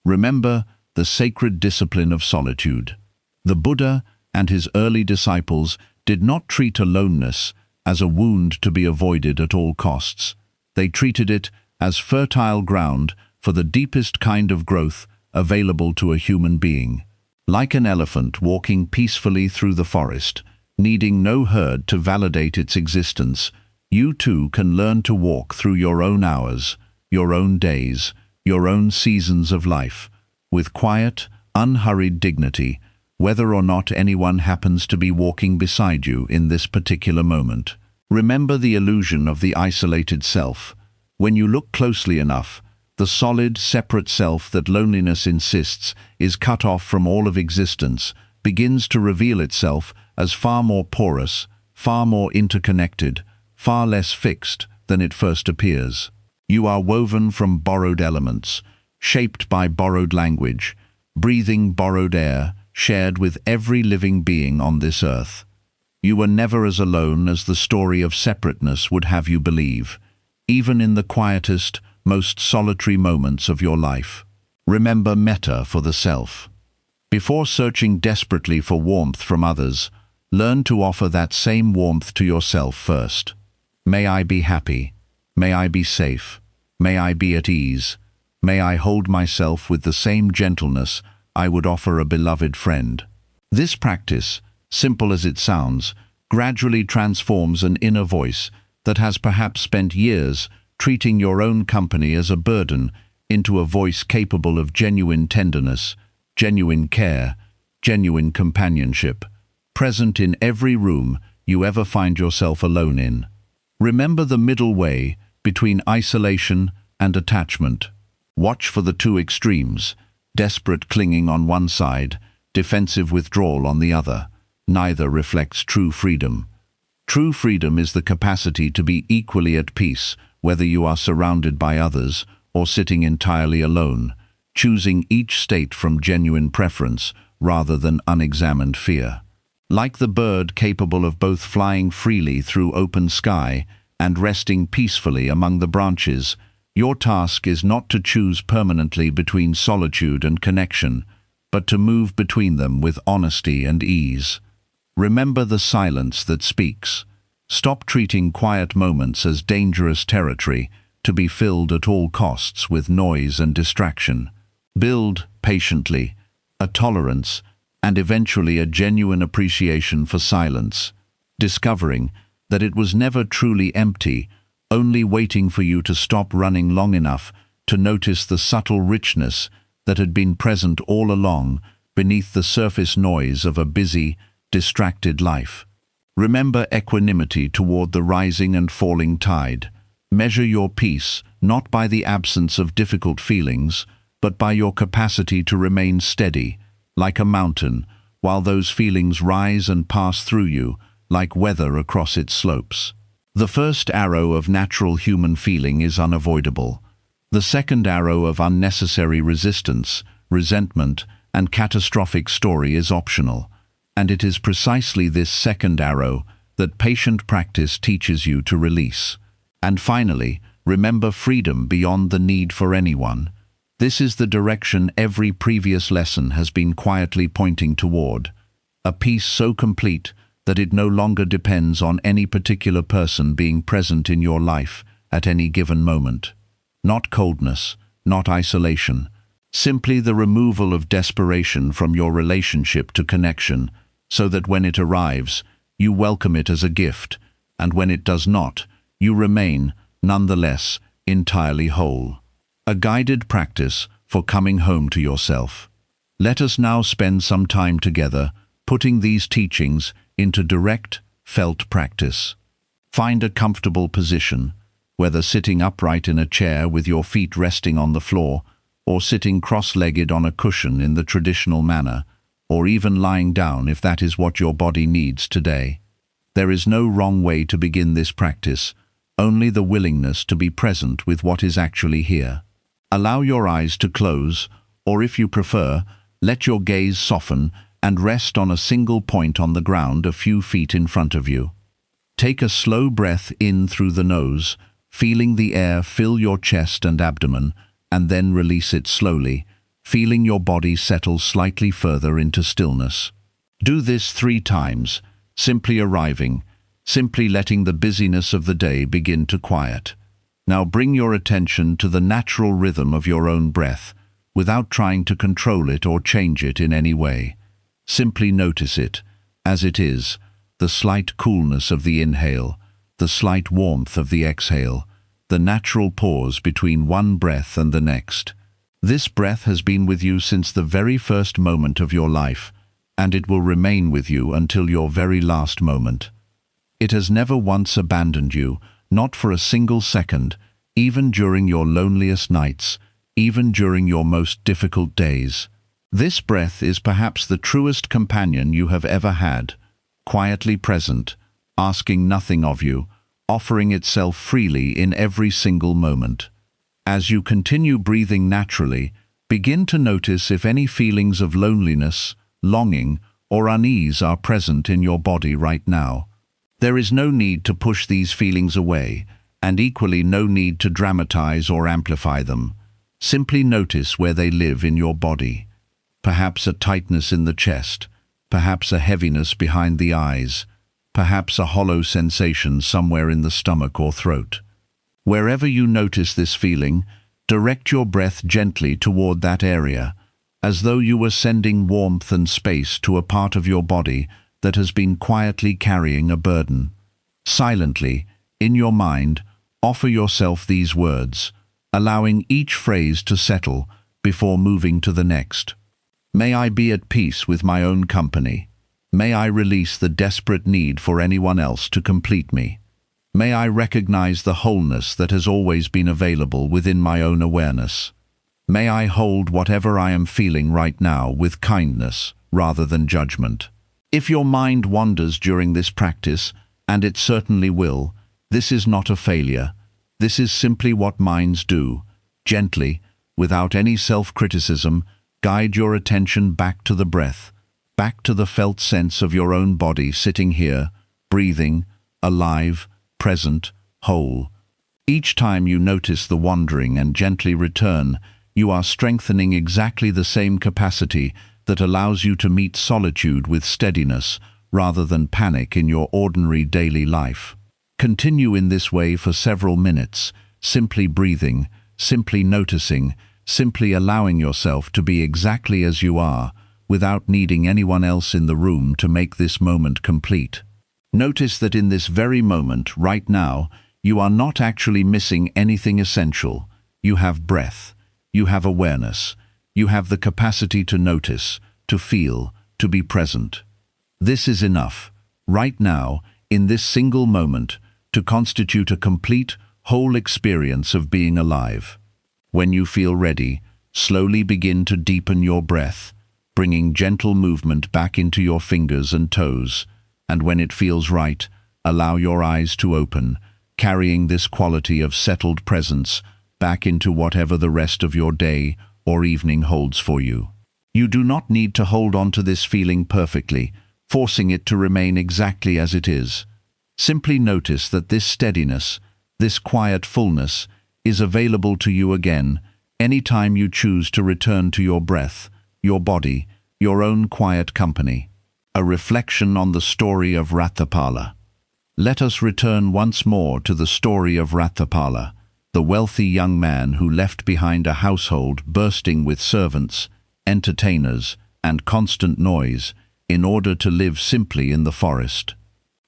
Remember the sacred discipline of solitude. The Buddha and his early disciples did not treat aloneness as a wound to be avoided at all costs. They treated it as fertile ground for the deepest kind of growth available to a human being. Like an elephant walking peacefully through the forest, needing no herd to validate its existence, you too can learn to walk through your own hours, your own days, your own seasons of life, with quiet, unhurried dignity, whether or not anyone happens to be walking beside you in this particular moment. Remember the illusion of the isolated self. When you look closely enough, the solid, separate self that loneliness insists is cut off from all of existence begins to reveal itself as far more porous, far more interconnected, far less fixed than it first appears. You are woven from borrowed elements, shaped by borrowed language, breathing borrowed air, shared with every living being on this earth. You were never as alone as the story of separateness would have you believe, even in the quietest, most solitary moments of your life. Remember metta for the self. Before searching desperately for warmth from others, learn to offer that same warmth to yourself first. May I be happy. May I be safe. May I be at ease. May I hold myself with the same gentleness I would offer a beloved friend. This practice, simple as it sounds, gradually transforms an inner voice that has perhaps spent years treating your own company as a burden into a voice capable of genuine tenderness, genuine care, genuine companionship, present in every room you ever find yourself alone in. Remember the middle way between isolation and attachment. Watch for the two extremes, desperate clinging on one side, defensive withdrawal on the other. Neither reflects true freedom. True freedom is the capacity to be equally at peace, whether you are surrounded by others or sitting entirely alone, choosing each state from genuine preference rather than unexamined fear. Like the bird capable of both flying freely through open sky and resting peacefully among the branches, your task is not to choose permanently between solitude and connection, but to move between them with honesty and ease. Remember the silence that speaks. Stop treating quiet moments as dangerous territory to be filled at all costs with noise and distraction. Build, patiently, a tolerance and eventually a genuine appreciation for silence, discovering that it was never truly empty, only waiting for you to stop running long enough to notice the subtle richness that had been present all along beneath the surface noise of a busy, distracted life. Remember equanimity toward the rising and falling tide. Measure your peace not by the absence of difficult feelings, but by your capacity to remain steady, like a mountain, while those feelings rise and pass through you, like weather across its slopes. The first arrow of natural human feeling is unavoidable. The second arrow of unnecessary resistance, resentment, and catastrophic story is optional. And it is precisely this second arrow that patient practice teaches you to release. And finally, remember freedom beyond the need for anyone. This is the direction every previous lesson has been quietly pointing toward. A peace so complete that it no longer depends on any particular person being present in your life at any given moment. Not coldness, not isolation, simply the removal of desperation from your relationship to connection, so that when it arrives, you welcome it as a gift, and when it does not, you remain, nonetheless, entirely whole. A guided practice for coming home to yourself. Let us now spend some time together, putting these teachings into direct, felt practice. Find a comfortable position, whether sitting upright in a chair with your feet resting on the floor, or sitting cross-legged on a cushion in the traditional manner, or even lying down if that is what your body needs today. There is no wrong way to begin this practice, only the willingness to be present with what is actually here. Allow your eyes to close, or if you prefer, let your gaze soften and rest on a single point on the ground a few feet in front of you. Take a slow breath in through the nose, feeling the air fill your chest and abdomen, and then release it slowly, feeling your body settle slightly further into stillness. Do this 3 times, simply arriving, simply letting the busyness of the day begin to quiet. Now bring your attention to the natural rhythm of your own breath, without trying to control it or change it in any way. Simply notice it, as it is, the slight coolness of the inhale, the slight warmth of the exhale, the natural pause between one breath and the next. This breath has been with you since the very first moment of your life, and it will remain with you until your very last moment. It has never once abandoned you, not for a single second, even during your loneliest nights, even during your most difficult days. This breath is perhaps the truest companion you have ever had, quietly present, asking nothing of you, offering itself freely in every single moment. As you continue breathing naturally, begin to notice if any feelings of loneliness, longing, or unease are present in your body right now. There is no need to push these feelings away, and equally no need to dramatize or amplify them. Simply notice where they live in your body. Perhaps a tightness in the chest, perhaps a heaviness behind the eyes, perhaps a hollow sensation somewhere in the stomach or throat. Wherever you notice this feeling, direct your breath gently toward that area, as though you were sending warmth and space to a part of your body that has been quietly carrying a burden. Silently, in your mind, offer yourself these words, allowing each phrase to settle before moving to the next. May I be at peace with my own company. May I release the desperate need for anyone else to complete me. May I recognize the wholeness that has always been available within my own awareness. May I hold whatever I am feeling right now with kindness rather than judgment. If your mind wanders during this practice, and it certainly will, this is not a failure. This is simply what minds do. Gently, without any self-criticism, guide your attention back to the breath, back to the felt sense of your own body sitting here, breathing, alive, present, whole. Each time you notice the wandering and gently return, you are strengthening exactly the same capacity that allows you to meet solitude with steadiness rather than panic in your ordinary daily life. Continue in this way for several minutes, simply breathing, simply noticing, simply allowing yourself to be exactly as you are, without needing anyone else in the room to make this moment complete. Notice that in this very moment, right now, you are not actually missing anything essential. You have breath, you have awareness, you have the capacity to notice, to feel, to be present. This is enough, right now, in this single moment, to constitute a complete, whole experience of being alive. When you feel ready, slowly begin to deepen your breath, bringing gentle movement back into your fingers and toes, and when it feels right, allow your eyes to open, carrying this quality of settled presence back into whatever the rest of your day or evening holds for you. You do not need to hold on to this feeling perfectly, forcing it to remain exactly as it is. Simply notice that this steadiness, this quiet fullness, is available to you again, anytime you choose to return to your breath, your body, your own quiet company. A reflection on the story of Ratthapala. Let us return once more to the story of Ratthapala, the wealthy young man who left behind a household bursting with servants, entertainers, and constant noise in order to live simply in the forest.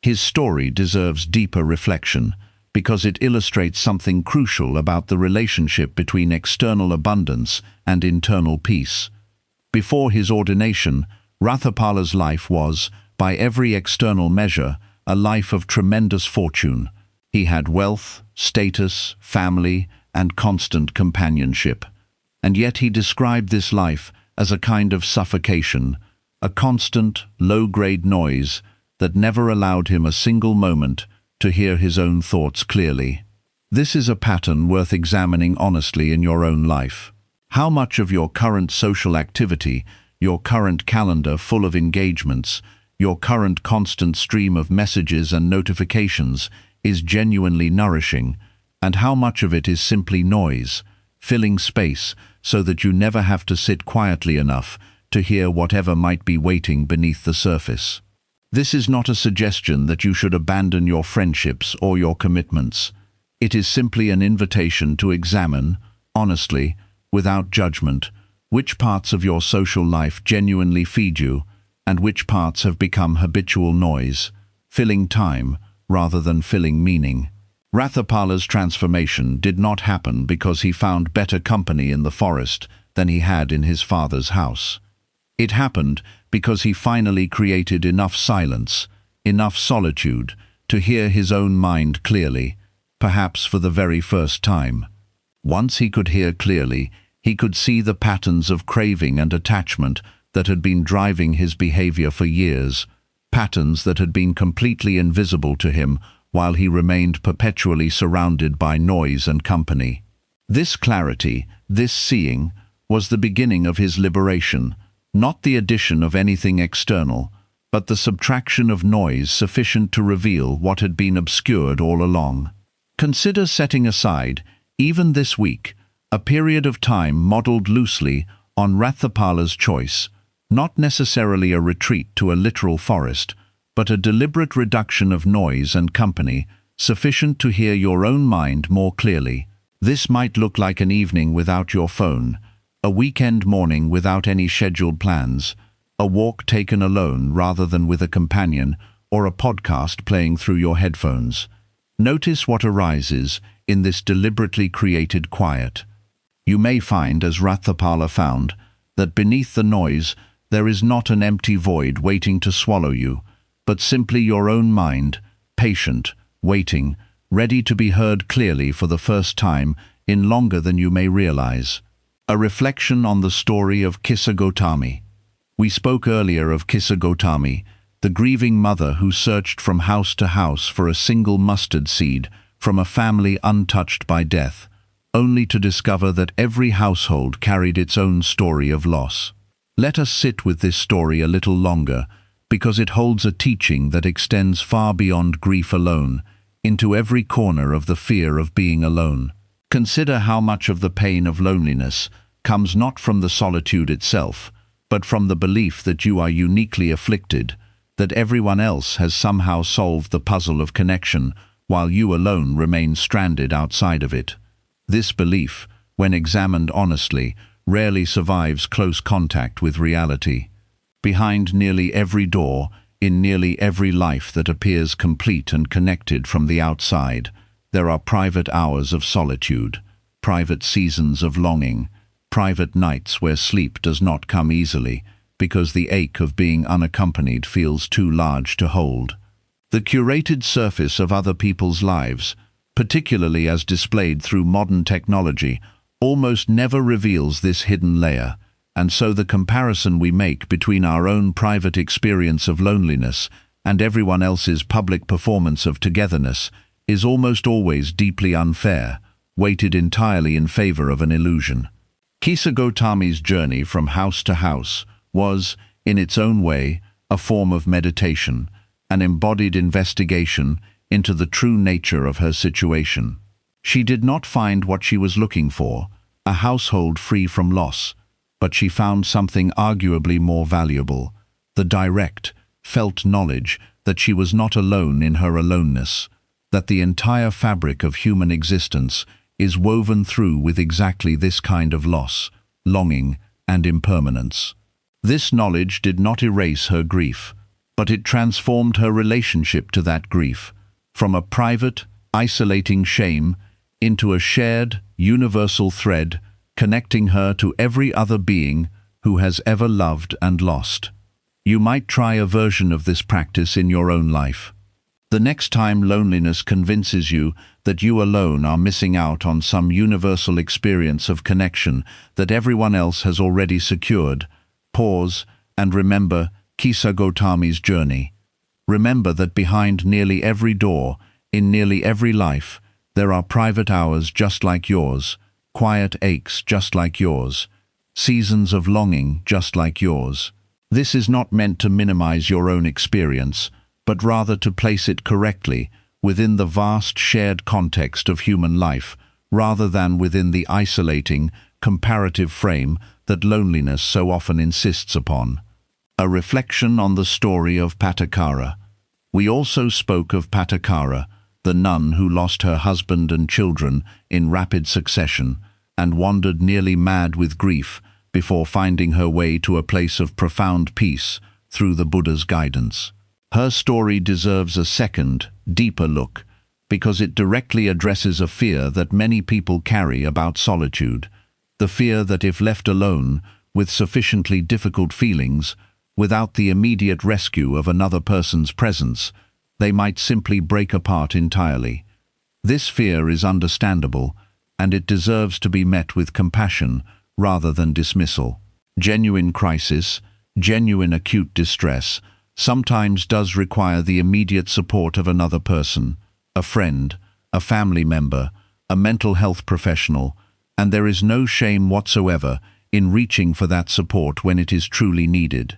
His story deserves deeper reflection because it illustrates something crucial about the relationship between external abundance and internal peace. Before his ordination, Ratthapala's life was, by every external measure, a life of tremendous fortune. He had wealth, status, family, and constant companionship. And yet he described this life as a kind of suffocation, a constant, low-grade noise that never allowed him a single moment to hear his own thoughts clearly. This is a pattern worth examining honestly in your own life. How much of your current social activity, your current calendar full of engagements, your current constant stream of messages and notifications is genuinely nourishing, and how much of it is simply noise, filling space so that you never have to sit quietly enough to hear whatever might be waiting beneath the surface? This is not a suggestion that you should abandon your friendships or your commitments. It is simply an invitation to examine, honestly, without judgment, which parts of your social life genuinely feed you, and which parts have become habitual noise, filling time rather than filling meaning. Ratthapala's transformation did not happen because he found better company in the forest than he had in his father's house. It happened because he finally created enough silence, enough solitude, to hear his own mind clearly, perhaps for the very first time. Once he could hear clearly, he could see the patterns of craving and attachment that had been driving his behavior for years, patterns that had been completely invisible to him while he remained perpetually surrounded by noise and company. This clarity, this seeing, was the beginning of his liberation, not the addition of anything external, but the subtraction of noise sufficient to reveal what had been obscured all along. Consider setting aside, even this week, a period of time modeled loosely on Ratthapala's choice, not necessarily a retreat to a literal forest, but a deliberate reduction of noise and company, sufficient to hear your own mind more clearly. This might look like an evening without your phone, a weekend morning without any scheduled plans, a walk taken alone rather than with a companion, or a podcast playing through your headphones. Notice what arises in this deliberately created quiet. You may find, as Ratthapala found, that beneath the noise there is not an empty void waiting to swallow you, but simply your own mind, patient, waiting, ready to be heard clearly for the first time in longer than you may realize. A reflection on the story of Kissa Gotami. We spoke earlier of Kissa Gotami, the grieving mother who searched from house to house for a single mustard seed from a family untouched by death, only to discover that every household carried its own story of loss. Let us sit with this story a little longer, because it holds a teaching that extends far beyond grief alone, into every corner of the fear of being alone. Consider how much of the pain of loneliness comes not from the solitude itself, but from the belief that you are uniquely afflicted, that everyone else has somehow solved the puzzle of connection, while you alone remain stranded outside of it. This belief, when examined honestly, rarely survives close contact with reality. Behind nearly every door, in nearly every life that appears complete and connected from the outside, there are private hours of solitude, private seasons of longing, private nights where sleep does not come easily, because the ache of being unaccompanied feels too large to hold. The curated surface of other people's lives, particularly as displayed through modern technology, almost never reveals this hidden layer, and so the comparison we make between our own private experience of loneliness and everyone else's public performance of togetherness is almost always deeply unfair, weighted entirely in favor of an illusion. Kissa Gotami's journey from house to house was, in its own way, a form of meditation, an embodied investigation into the true nature of her situation. She did not find what she was looking for, a household free from loss, but she found something arguably more valuable, the direct, felt knowledge that she was not alone in her aloneness, that the entire fabric of human existence is woven through with exactly this kind of loss, longing, and impermanence. This knowledge did not erase her grief, but it transformed her relationship to that grief, from a private, isolating shame into a shared, universal thread connecting her to every other being who has ever loved and lost. You might try a version of this practice in your own life. The next time loneliness convinces you that you alone are missing out on some universal experience of connection that everyone else has already secured, pause and remember Kisa Gotami's journey. Remember that behind nearly every door, in nearly every life, there are private hours just like yours, quiet aches just like yours, seasons of longing just like yours. This is not meant to minimize your own experience, but rather to place it correctly within the vast shared context of human life, rather than within the isolating, comparative frame that loneliness so often insists upon. A reflection on the story of Patakara. We also spoke of Patakara, the nun who lost her husband and children in rapid succession and wandered nearly mad with grief before finding her way to a place of profound peace through the Buddha's guidance. Her story deserves a second, deeper look, because it directly addresses a fear that many people carry about solitude, the fear that if left alone, with sufficiently difficult feelings, without the immediate rescue of another person's presence, they might simply break apart entirely. This fear is understandable, and it deserves to be met with compassion rather than dismissal. Genuine crisis, genuine acute distress, sometimes does require the immediate support of another person, a friend, a family member, a mental health professional, and there is no shame whatsoever in reaching for that support when it is truly needed.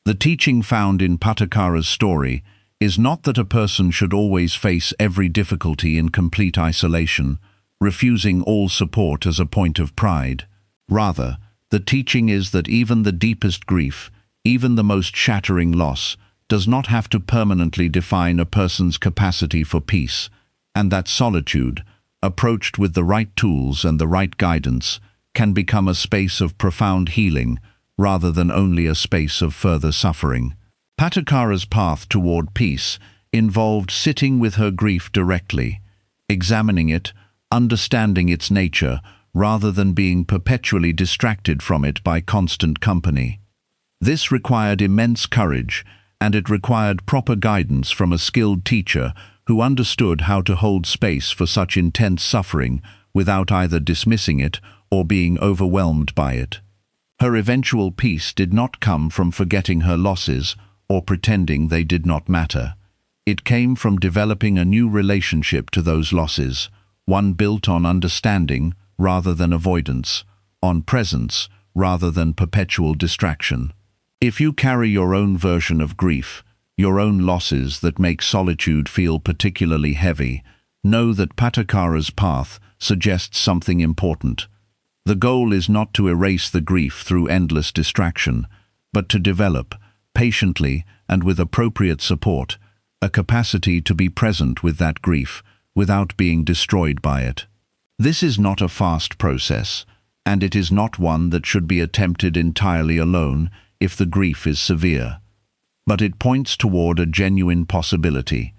The teaching found in Patakara's story is not that a person should always face every difficulty in complete isolation, refusing all support as a point of pride. Rather, the teaching is that even the deepest grief, even the most shattering loss, does not have to permanently define a person's capacity for peace, and that solitude, approached with the right tools and the right guidance, can become a space of profound healing rather than only a space of further suffering. Patakara's path toward peace involved sitting with her grief directly, examining it, understanding its nature, rather than being perpetually distracted from it by constant company. This required immense courage, and it required proper guidance from a skilled teacher who understood how to hold space for such intense suffering without either dismissing it or being overwhelmed by it. Her eventual peace did not come from forgetting her losses or pretending they did not matter. It came from developing a new relationship to those losses, one built on understanding rather than avoidance, on presence rather than perpetual distraction. If you carry your own version of grief, your own losses that make solitude feel particularly heavy, know that Patakara's path suggests something important. The goal is not to erase the grief through endless distraction, but to develop, patiently and with appropriate support, a capacity to be present with that grief without being destroyed by it. This is not a fast process, and it is not one that should be attempted entirely alone if the grief is severe. But it points toward a genuine possibility,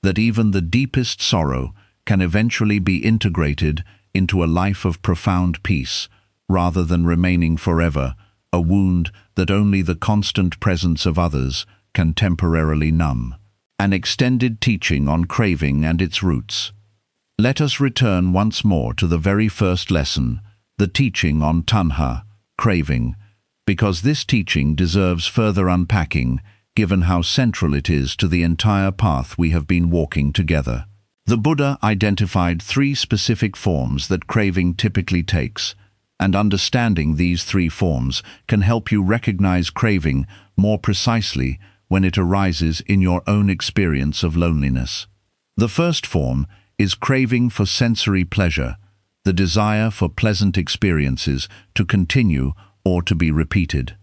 that even the deepest sorrow can eventually be integrated into a life of profound peace, rather than remaining forever a wound that only the constant presence of others can temporarily numb. An extended teaching on craving and its roots. Let us return once more to the very first lesson, the teaching on tanha, craving, because this teaching deserves further unpacking, given how central it is to the entire path we have been walking together. The Buddha identified 3 specific forms that craving typically takes, and understanding these 3 forms can help you recognize craving more precisely when it arises in your own experience of loneliness. The first form is craving for sensory pleasure, the desire for pleasant experiences to continue or to be repeated.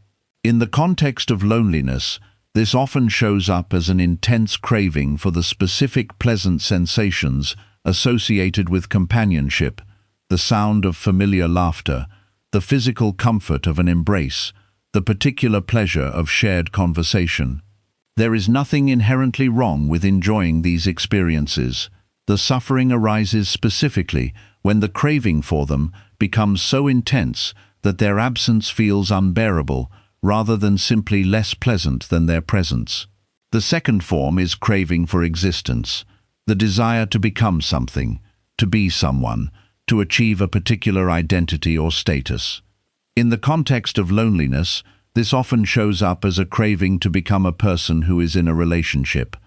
In the context of loneliness, this often shows up as an intense craving for the specific pleasant sensations associated with companionship, the sound of familiar laughter, the physical comfort of an embrace, the particular pleasure of shared conversation. There is nothing inherently wrong with enjoying these experiences. The suffering arises specifically when the craving for them becomes so intense that their absence feels unbearable rather than simply less pleasant than their presence. The second form is craving for existence, the desire to become something, to be someone, to achieve a particular identity or status. In the context of loneliness, this often shows up as a craving to become a person who is in a relationship,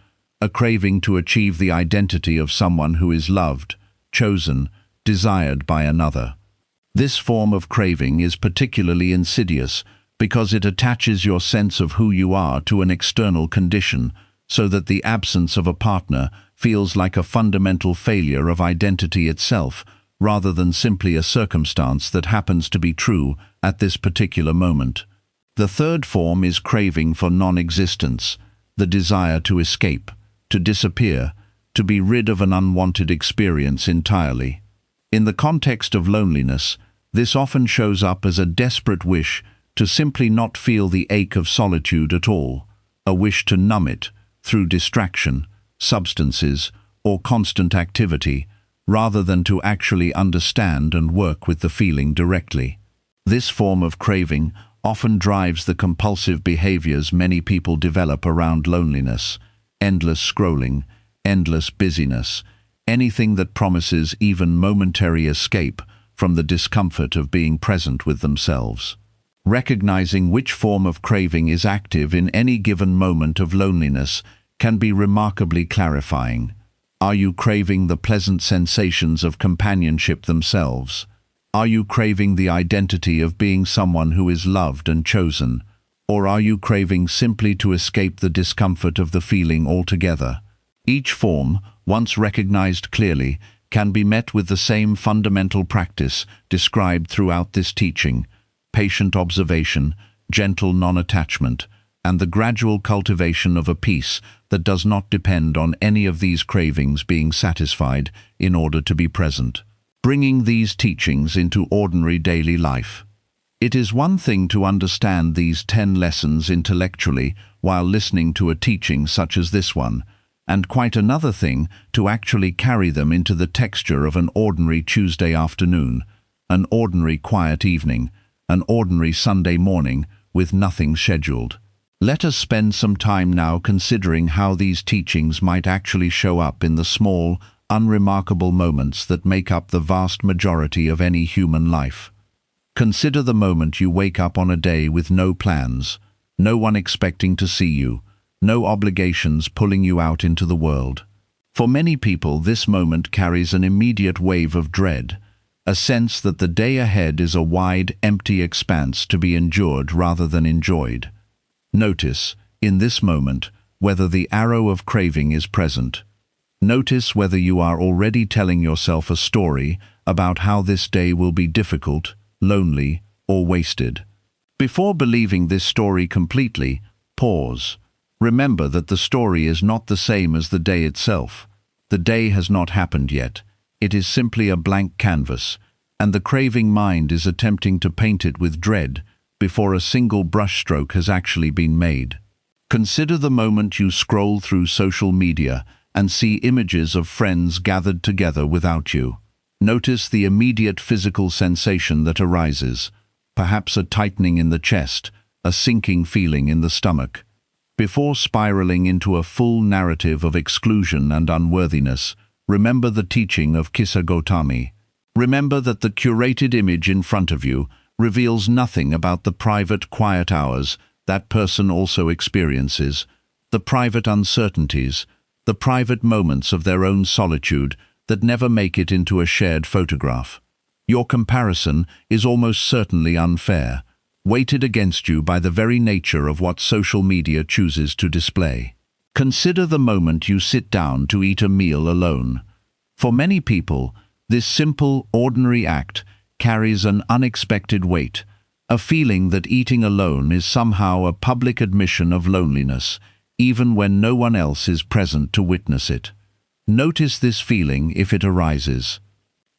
a craving to achieve the identity of someone who is loved, chosen, desired by another. This form of craving is particularly insidious because it attaches your sense of who you are to an external condition, so that the absence of a partner feels like a fundamental failure of identity itself, rather than simply a circumstance that happens to be true at this particular moment. The third form is craving for non-existence, the desire to escape, to disappear, to be rid of an unwanted experience entirely. In the context of loneliness, this often shows up as a desperate wish to simply not feel the ache of solitude at all, a wish to numb it through distraction, substances, or constant activity, rather than to actually understand and work with the feeling directly. This form of craving often drives the compulsive behaviors many people develop around loneliness: endless scrolling, endless busyness, anything that promises even momentary escape from the discomfort of being present with themselves. Recognizing which form of craving is active in any given moment of loneliness can be remarkably clarifying. Are you craving the pleasant sensations of companionship themselves? Are you craving the identity of being someone who is loved and chosen? Or are you craving simply to escape the discomfort of the feeling altogether? Each form, once recognized clearly, can be met with the same fundamental practice described throughout this teaching: patient observation, gentle non-attachment, and the gradual cultivation of a peace that does not depend on any of these cravings being satisfied in order to be present. Bringing these teachings into ordinary daily life. It is one thing to understand these 10 lessons intellectually while listening to a teaching such as this one, and quite another thing to actually carry them into the texture of an ordinary Tuesday afternoon, an ordinary quiet evening, an ordinary Sunday morning with nothing scheduled. Let us spend some time now considering how these teachings might actually show up in the small, unremarkable moments that make up the vast majority of any human life. Consider the moment you wake up on a day with no plans, no one expecting to see you, no obligations pulling you out into the world. For many people, this moment carries an immediate wave of dread, a sense that the day ahead is a wide, empty expanse to be endured rather than enjoyed. Notice, in this moment, whether the arrow of craving is present. Notice whether you are already telling yourself a story about how this day will be difficult, lonely, or wasted. Before believing this story completely, pause. Remember that the story is not the same as the day itself. The day has not happened yet. It is simply a blank canvas, and the craving mind is attempting to paint it with dread before a single brushstroke has actually been made. Consider the moment you scroll through social media and see images of friends gathered together without you. Notice the immediate physical sensation that arises, perhaps a tightening in the chest, a sinking feeling in the stomach. Before spiraling into a full narrative of exclusion and unworthiness, remember the teaching of Kisa Gotami. Remember that the curated image in front of you reveals nothing about the private, quiet hours that person also experiences, the private uncertainties, the private moments of their own solitude that never make it into a shared photograph. Your comparison is almost certainly unfair, weighted against you by the very nature of what social media chooses to display. Consider the moment you sit down to eat a meal alone. For many people, This simple, ordinary act carries an unexpected weight, a feeling that eating alone is somehow a public admission of loneliness, even when no one else is present to witness it. Notice this feeling if it arises.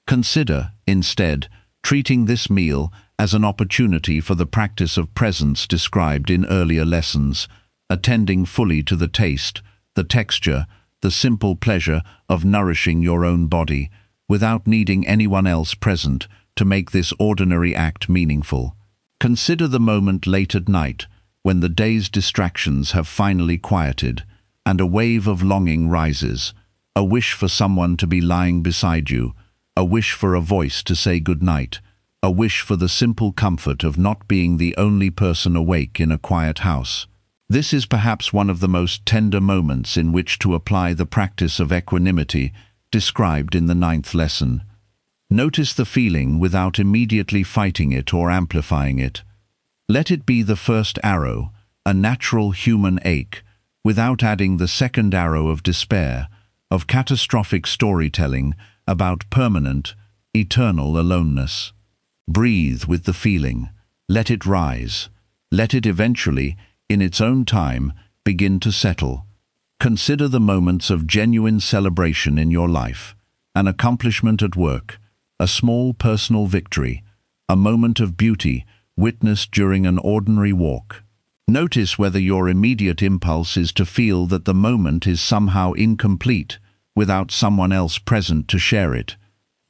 Consider, instead, treating this meal as an opportunity for the practice of presence described in earlier lessons, attending fully to the taste, the texture, the simple pleasure of nourishing your own body, without needing anyone else present to make this ordinary act meaningful. Consider the moment late at night, when the day's distractions have finally quieted, and a wave of longing rises, a wish for someone to be lying beside you, a wish for a voice to say good night, a wish for the simple comfort of not being the only person awake in a quiet house. This is perhaps one of the most tender moments in which to apply the practice of equanimity described in the 9th lesson. Notice the feeling without immediately fighting it or amplifying it. Let it be the first arrow, a natural human ache, without adding the second arrow of despair, of catastrophic storytelling about permanent, eternal aloneness. Breathe with the feeling. Let it rise. Let it eventually, in its own time, begin to settle. Consider the moments of genuine celebration in your life, an accomplishment at work, a small personal victory, a moment of beauty witnessed during an ordinary walk. Notice whether your immediate impulse is to feel that the moment is somehow incomplete without someone else present to share it.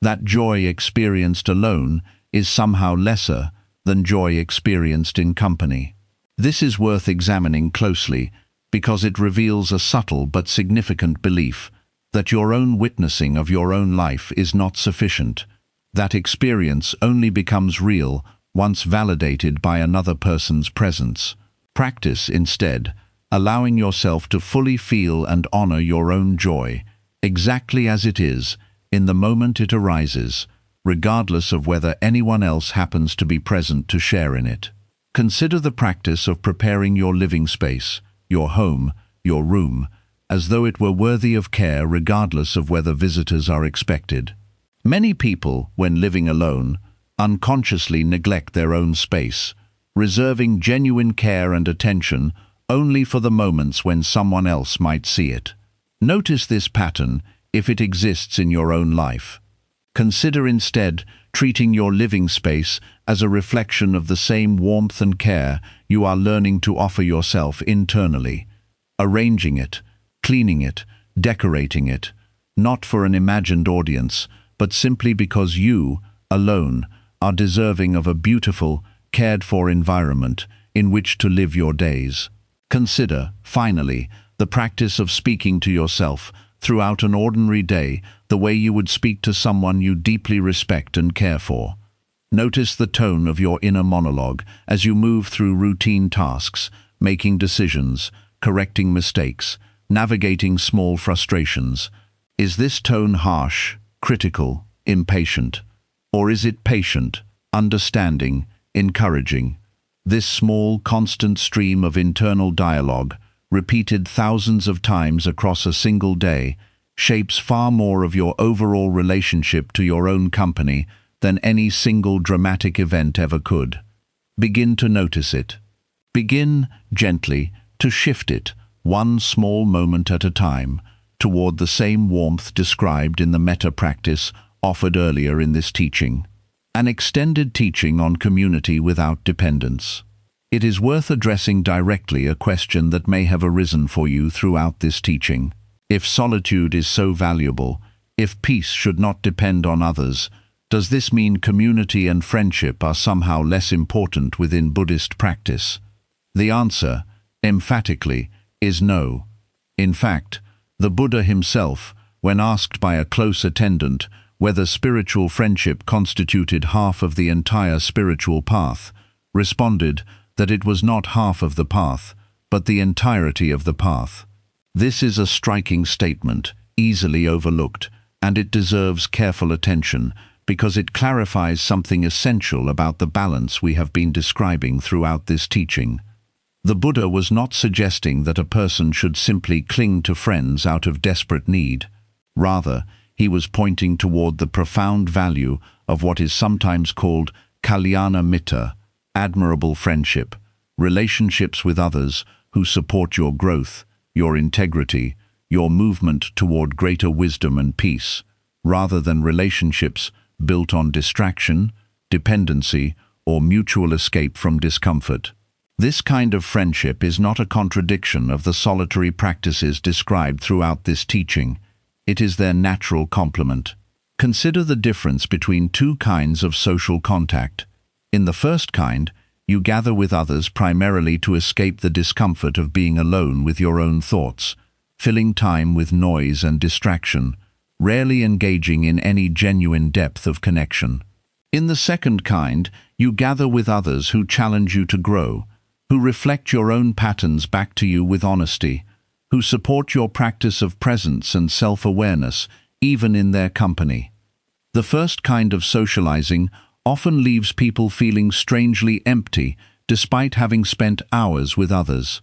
That joy experienced alone is somehow lesser than joy experienced in company. This is worth examining closely because it reveals a subtle but significant belief that your own witnessing of your own life is not sufficient. That experience only becomes real once validated by another person's presence. Practice, instead, allowing yourself to fully feel and honor your own joy, exactly as it is, in the moment it arises, regardless of whether anyone else happens to be present to share in it. Consider the practice of preparing your living space, your home, your room, as though it were worthy of care regardless of whether visitors are expected. Many people, when living alone, unconsciously neglect their own space, reserving genuine care and attention only for the moments when someone else might see it. Notice this pattern if it exists in your own life. Consider instead treating your living space as a reflection of the same warmth and care you are learning to offer yourself internally, arranging it, cleaning it, decorating it, not for an imagined audience, but simply because you, alone, are deserving of a beautiful, cared-for environment in which to live your days. Consider, finally, the practice of speaking to yourself throughout an ordinary day the way you would speak to someone you deeply respect and care for. Notice the tone of your inner monologue as you move through routine tasks, making decisions, correcting mistakes, navigating small frustrations. Is this tone harsh, critical, impatient? Or is it patient, understanding, encouraging? This small, constant stream of internal dialogue, repeated thousands of times across a single day, shapes far more of your overall relationship to your own company than any single dramatic event ever could. Begin to notice it. Begin, gently, to shift it, one small moment at a time, toward the same warmth described in the metta practice offered earlier in this teaching. An extended teaching on community without dependence. It is worth addressing directly a question that may have arisen for you throughout this teaching. If solitude is so valuable, if peace should not depend on others, does this mean community and friendship are somehow less important within Buddhist practice? The answer, emphatically, is no. In fact, the Buddha himself, when asked by a close attendant whether spiritual friendship constituted half of the entire spiritual path, responded that it was not half of the path, but the entirety of the path. This is a striking statement, easily overlooked, and it deserves careful attention because it clarifies something essential about the balance we have been describing throughout this teaching. The Buddha was not suggesting that a person should simply cling to friends out of desperate need. Rather, he was pointing toward the profound value of what is sometimes called kalyana mitta, admirable friendship, relationships with others who support your growth, your integrity, your movement toward greater wisdom and peace, rather than relationships built on distraction, dependency, or mutual escape from discomfort. This kind of friendship is not a contradiction of the solitary practices described throughout this teaching. It is their natural complement. Consider the difference between two kinds of social contact. In the first kind, you gather with others primarily to escape the discomfort of being alone with your own thoughts, filling time with noise and distraction, rarely engaging in any genuine depth of connection. In the second kind, you gather with others who challenge you to grow, who reflect your own patterns back to you with honesty, who support your practice of presence and self-awareness, even in their company. The first kind of socializing often leaves people feeling strangely empty despite having spent hours with others.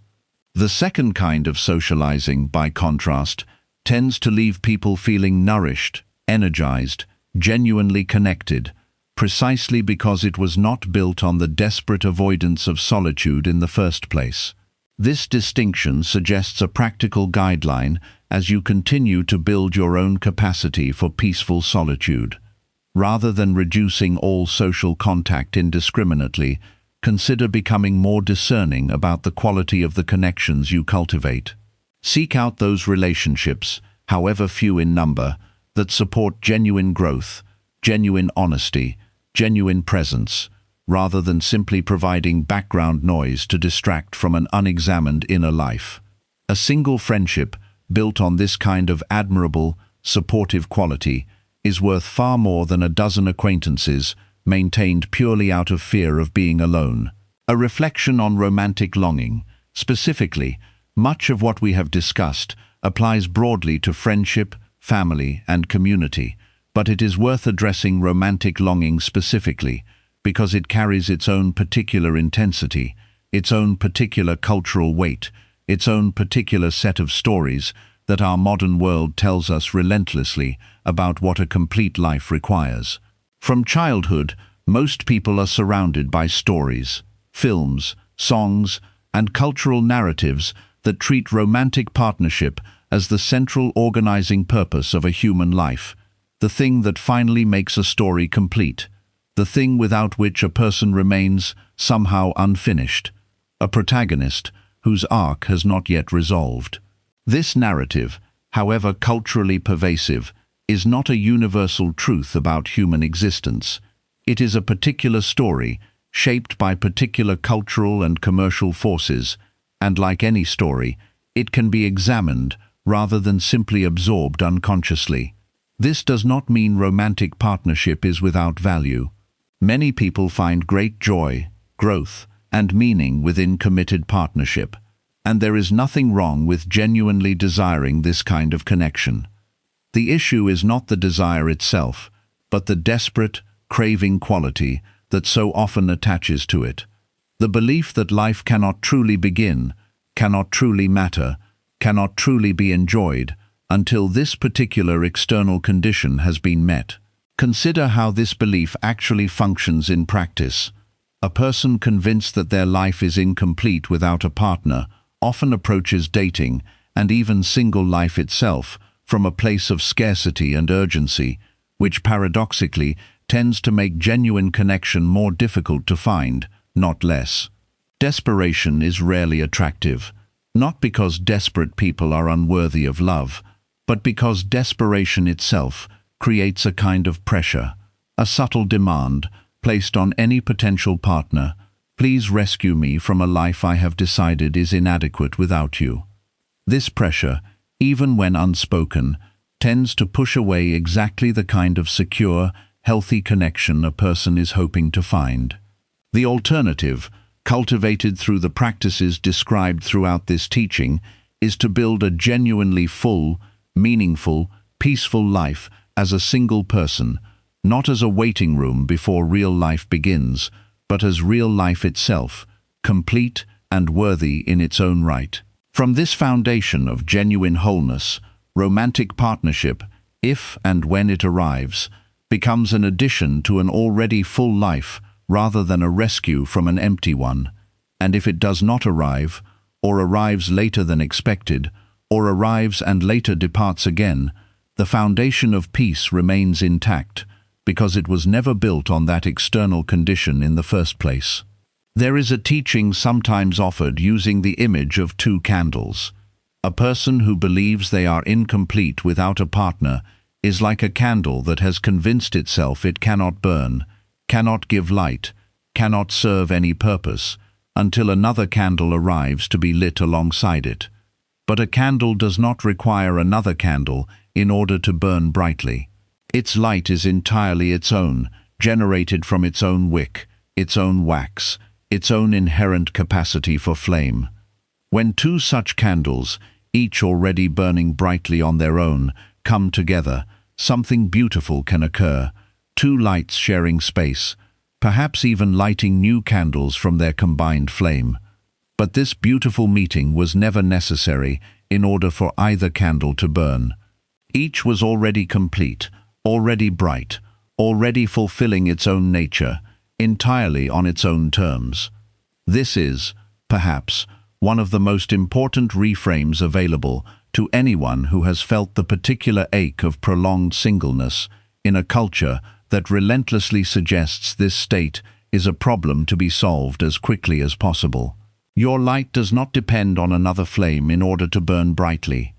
The second kind of socializing, by contrast, tends to leave people feeling nourished, energized, genuinely connected, precisely because it was not built on the desperate avoidance of solitude in the first place. This distinction suggests a practical guideline as you continue to build your own capacity for peaceful solitude. Rather than reducing all social contact indiscriminately, consider becoming more discerning about the quality of the connections you cultivate. Seek out those relationships, however few in number, that support genuine growth, genuine honesty, genuine presence, rather than simply providing background noise to distract from an unexamined inner life. A single friendship, built on this kind of admirable, supportive quality, is worth far more than a dozen acquaintances maintained purely out of fear of being alone. A reflection on romantic longing. Specifically, much of what we have discussed applies broadly to friendship, family, and community, but it is worth addressing romantic longing specifically, because it carries its own particular intensity, its own particular cultural weight, its own particular set of stories that our modern world tells us relentlessly about what a complete life requires. From childhood, most people are surrounded by stories, films, songs, and cultural narratives that treat romantic partnership as the central organizing purpose of a human life, the thing that finally makes a story complete, the thing without which a person remains somehow unfinished, a protagonist whose arc has not yet resolved. This narrative, however culturally pervasive, is not a universal truth about human existence. It is a particular story, shaped by particular cultural and commercial forces, and like any story, it can be examined rather than simply absorbed unconsciously. This does not mean romantic partnership is without value. Many people find great joy, growth, and meaning within committed partnership, and there is nothing wrong with genuinely desiring this kind of connection. The issue is not the desire itself, but the desperate, craving quality that so often attaches to it. The belief that life cannot truly begin, cannot truly matter, cannot truly be enjoyed until this particular external condition has been met. Consider how this belief actually functions in practice. A person convinced that their life is incomplete without a partner often approaches dating, and even single life itself, from a place of scarcity and urgency, which paradoxically tends to make genuine connection more difficult to find, not less. Desperation is rarely attractive, not because desperate people are unworthy of love, but because desperation itself creates a kind of pressure, a subtle demand placed on any potential partner. Please rescue me from a life I have decided is inadequate without you. This pressure, even when unspoken, tends to push away exactly the kind of secure, healthy connection a person is hoping to find. The alternative, cultivated through the practices described throughout this teaching, is to build a genuinely full, meaningful, peaceful life as a single person, not as a waiting room before real life begins, but as real life itself, complete and worthy in its own right. From this foundation of genuine wholeness, romantic partnership if and when it arrives, becomes an addition to an already full life rather than a rescue from an empty one. And if it does not arrive, or arrives later than expected, or arrives and later departs again, the foundation of peace remains intact, because it was never built on that external condition in the first place. There is a teaching sometimes offered using the image of two candles. A person who believes they are incomplete without a partner is like a candle that has convinced itself it cannot burn, cannot give light, cannot serve any purpose, until another candle arrives to be lit alongside it. But a candle does not require another candle in order to burn brightly. Its light is entirely its own, generated from its own wick, its own wax, its own inherent capacity for flame. When two such candles, each already burning brightly on their own, come together, something beautiful can occur, two lights sharing space, perhaps even lighting new candles from their combined flame. But this beautiful meeting was never necessary in order for either candle to burn. Each was already complete, already bright, already fulfilling its own nature, entirely on its own terms. This is, perhaps, one of the most important reframes available to anyone who has felt the particular ache of prolonged singleness in a culture that relentlessly suggests this state is a problem to be solved as quickly as possible. Your light does not depend on another flame in order to burn brightly.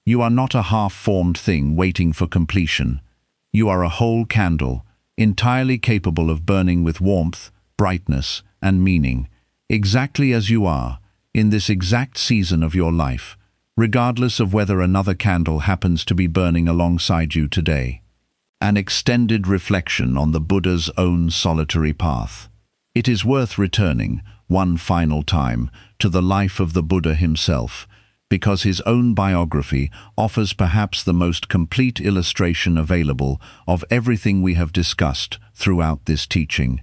You are not a half-formed thing waiting for completion. You are a whole candle, entirely capable of burning with warmth, brightness, and meaning, exactly as you are, in this exact season of your life, regardless of whether another candle happens to be burning alongside you today. An extended reflection on the Buddha's own solitary path. It is worth returning, one final time, to the life of the Buddha himself, because his own biography offers perhaps the most complete illustration available of everything we have discussed throughout this teaching.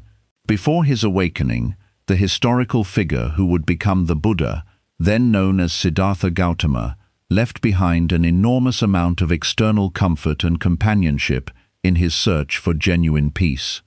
Before his awakening, the historical figure who would become the Buddha, then known as Siddhartha Gautama, left behind an enormous amount of external comfort and companionship in his search for genuine peace.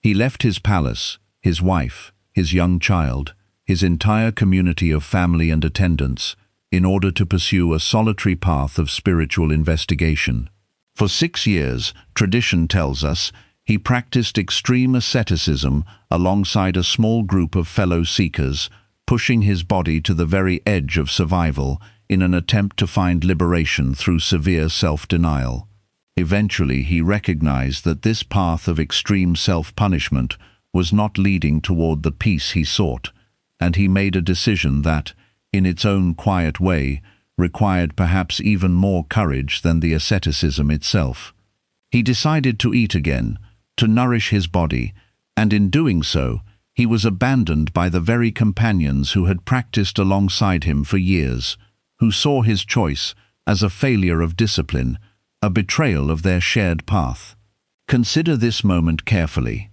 He left his palace, his wife, his young child, his entire community of family and attendants, in order to pursue a solitary path of spiritual investigation. For 6 years, tradition tells us, he practiced extreme asceticism alongside a small group of fellow seekers, pushing his body to the very edge of survival in an attempt to find liberation through severe self-denial. Eventually, he recognized that this path of extreme self-punishment was not leading toward the peace he sought, and he made a decision that, in its own quiet way, required perhaps even more courage than the asceticism itself. He decided to eat again, to nourish his body, and in doing so, he was abandoned by the very companions who had practiced alongside him for years, who saw his choice as a failure of discipline, a betrayal of their shared path. Consider this moment carefully.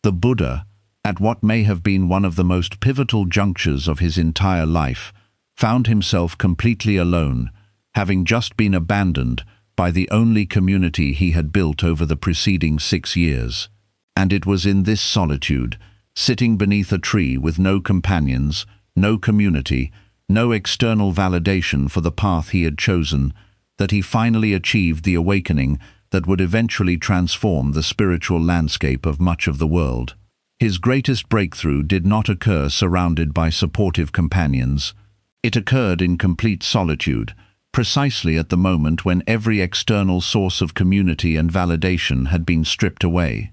The Buddha, at what may have been one of the most pivotal junctures of his entire life, found himself completely alone, having just been abandoned by the only community he had built over the preceding 6 years. And it was in this solitude, sitting beneath a tree with no companions, no community, no external validation for the path he had chosen, that he finally achieved the awakening that would eventually transform the spiritual landscape of much of the world. His greatest breakthrough did not occur surrounded by supportive companions. It occurred in complete solitude, precisely at the moment when every external source of community and validation had been stripped away.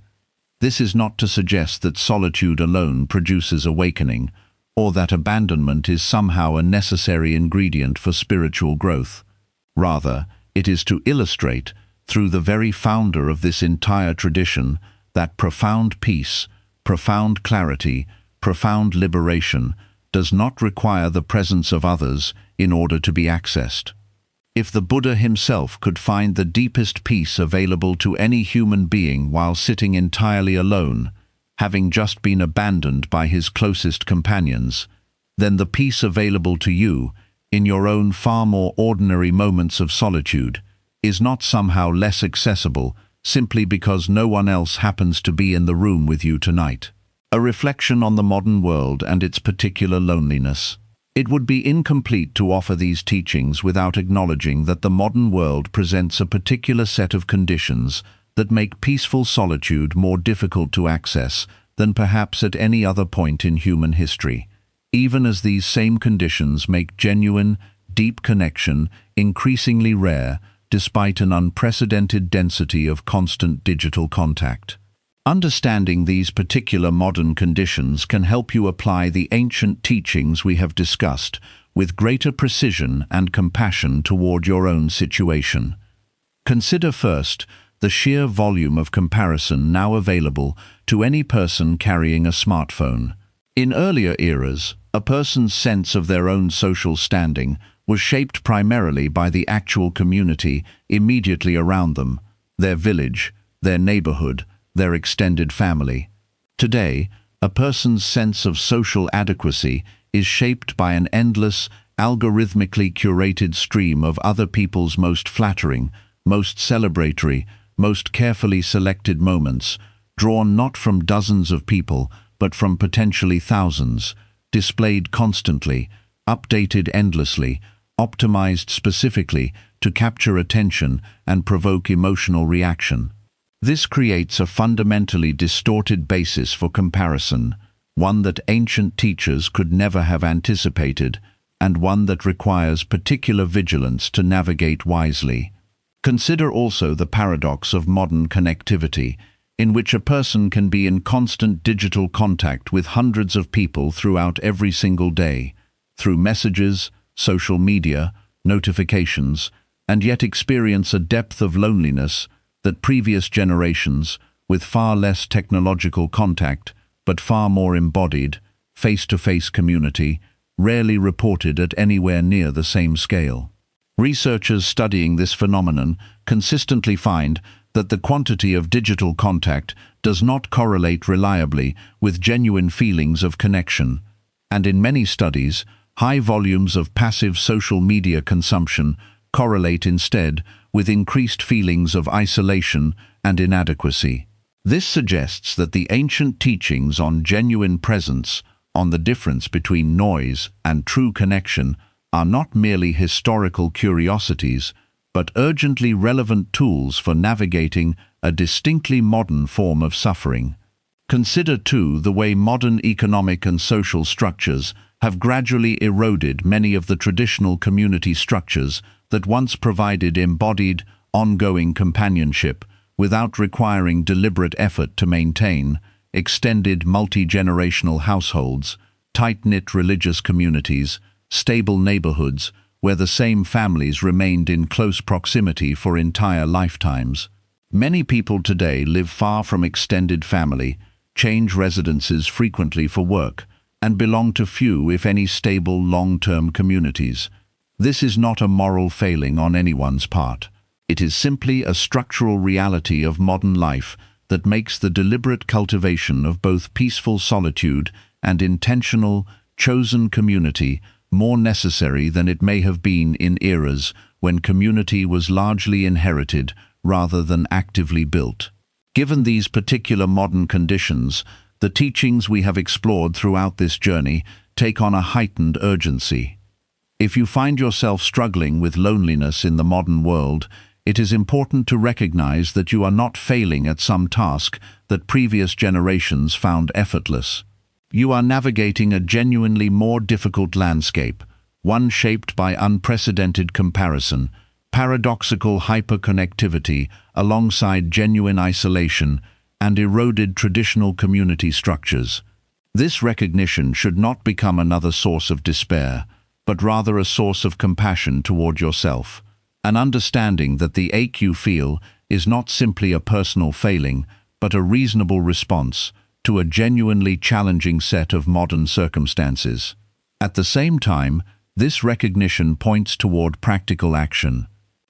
This is not to suggest that solitude alone produces awakening, or that abandonment is somehow a necessary ingredient for spiritual growth. Rather, it is to illustrate, through the very founder of this entire tradition, that profound peace, profound clarity, profound liberation does not require the presence of others in order to be accessed. If the Buddha himself could find the deepest peace available to any human being while sitting entirely alone, having just been abandoned by his closest companions, then the peace available to you, in your own far more ordinary moments of solitude, is not somehow less accessible simply because no one else happens to be in the room with you tonight. A reflection on the modern world and its particular loneliness. It would be incomplete to offer these teachings without acknowledging that the modern world presents a particular set of conditions that make peaceful solitude more difficult to access than perhaps at any other point in human history, even as these same conditions make genuine, deep connection increasingly rare despite an unprecedented density of constant digital contact. Understanding these particular modern conditions can help you apply the ancient teachings we have discussed with greater precision and compassion toward your own situation. Consider first the sheer volume of comparison now available to any person carrying a smartphone. In earlier eras, a person's sense of their own social standing was shaped primarily by the actual community immediately around them, their village, their neighborhood, their extended family. Today, a person's sense of social adequacy is shaped by an endless, algorithmically curated stream of other people's most flattering, most celebratory, most carefully selected moments, drawn not from dozens of people, but from potentially thousands, displayed constantly, updated endlessly, optimized specifically to capture attention and provoke emotional reaction. This creates a fundamentally distorted basis for comparison, one that ancient teachers could never have anticipated, and one that requires particular vigilance to navigate wisely. Consider also the paradox of modern connectivity, in which a person can be in constant digital contact with hundreds of people throughout every single day, through messages, social media, notifications, and yet experience a depth of loneliness that previous generations, with far less technological contact, but far more embodied, face-to-face community, rarely reported at anywhere near the same scale. Researchers studying this phenomenon consistently find that the quantity of digital contact does not correlate reliably with genuine feelings of connection, and in many studies, high volumes of passive social media consumption correlate instead with increased feelings of isolation and inadequacy. This suggests that the ancient teachings on genuine presence, on the difference between noise and true connection, are not merely historical curiosities, but urgently relevant tools for navigating a distinctly modern form of suffering. Consider, too, the way modern economic and social structures have gradually eroded many of the traditional community structures that once provided embodied, ongoing companionship without requiring deliberate effort to maintain, extended multi-generational households, tight-knit religious communities, stable neighborhoods where the same families remained in close proximity for entire lifetimes. Many people today live far from extended family, change residences frequently for work, and belong to few, if any, stable long-term communities. This is not a moral failing on anyone's part. It is simply a structural reality of modern life that makes the deliberate cultivation of both peaceful solitude and intentional, chosen community more necessary than it may have been in eras when community was largely inherited rather than actively built. Given these particular modern conditions, the teachings we have explored throughout this journey take on a heightened urgency. If you find yourself struggling with loneliness in the modern world, it is important to recognize that you are not failing at some task that previous generations found effortless. You are navigating a genuinely more difficult landscape, one shaped by unprecedented comparison, paradoxical hyperconnectivity alongside genuine isolation, and eroded traditional community structures. This recognition should not become another source of despair, but rather a source of compassion toward yourself, an understanding that the ache you feel is not simply a personal failing, but a reasonable response to a genuinely challenging set of modern circumstances. At the same time, this recognition points toward practical action.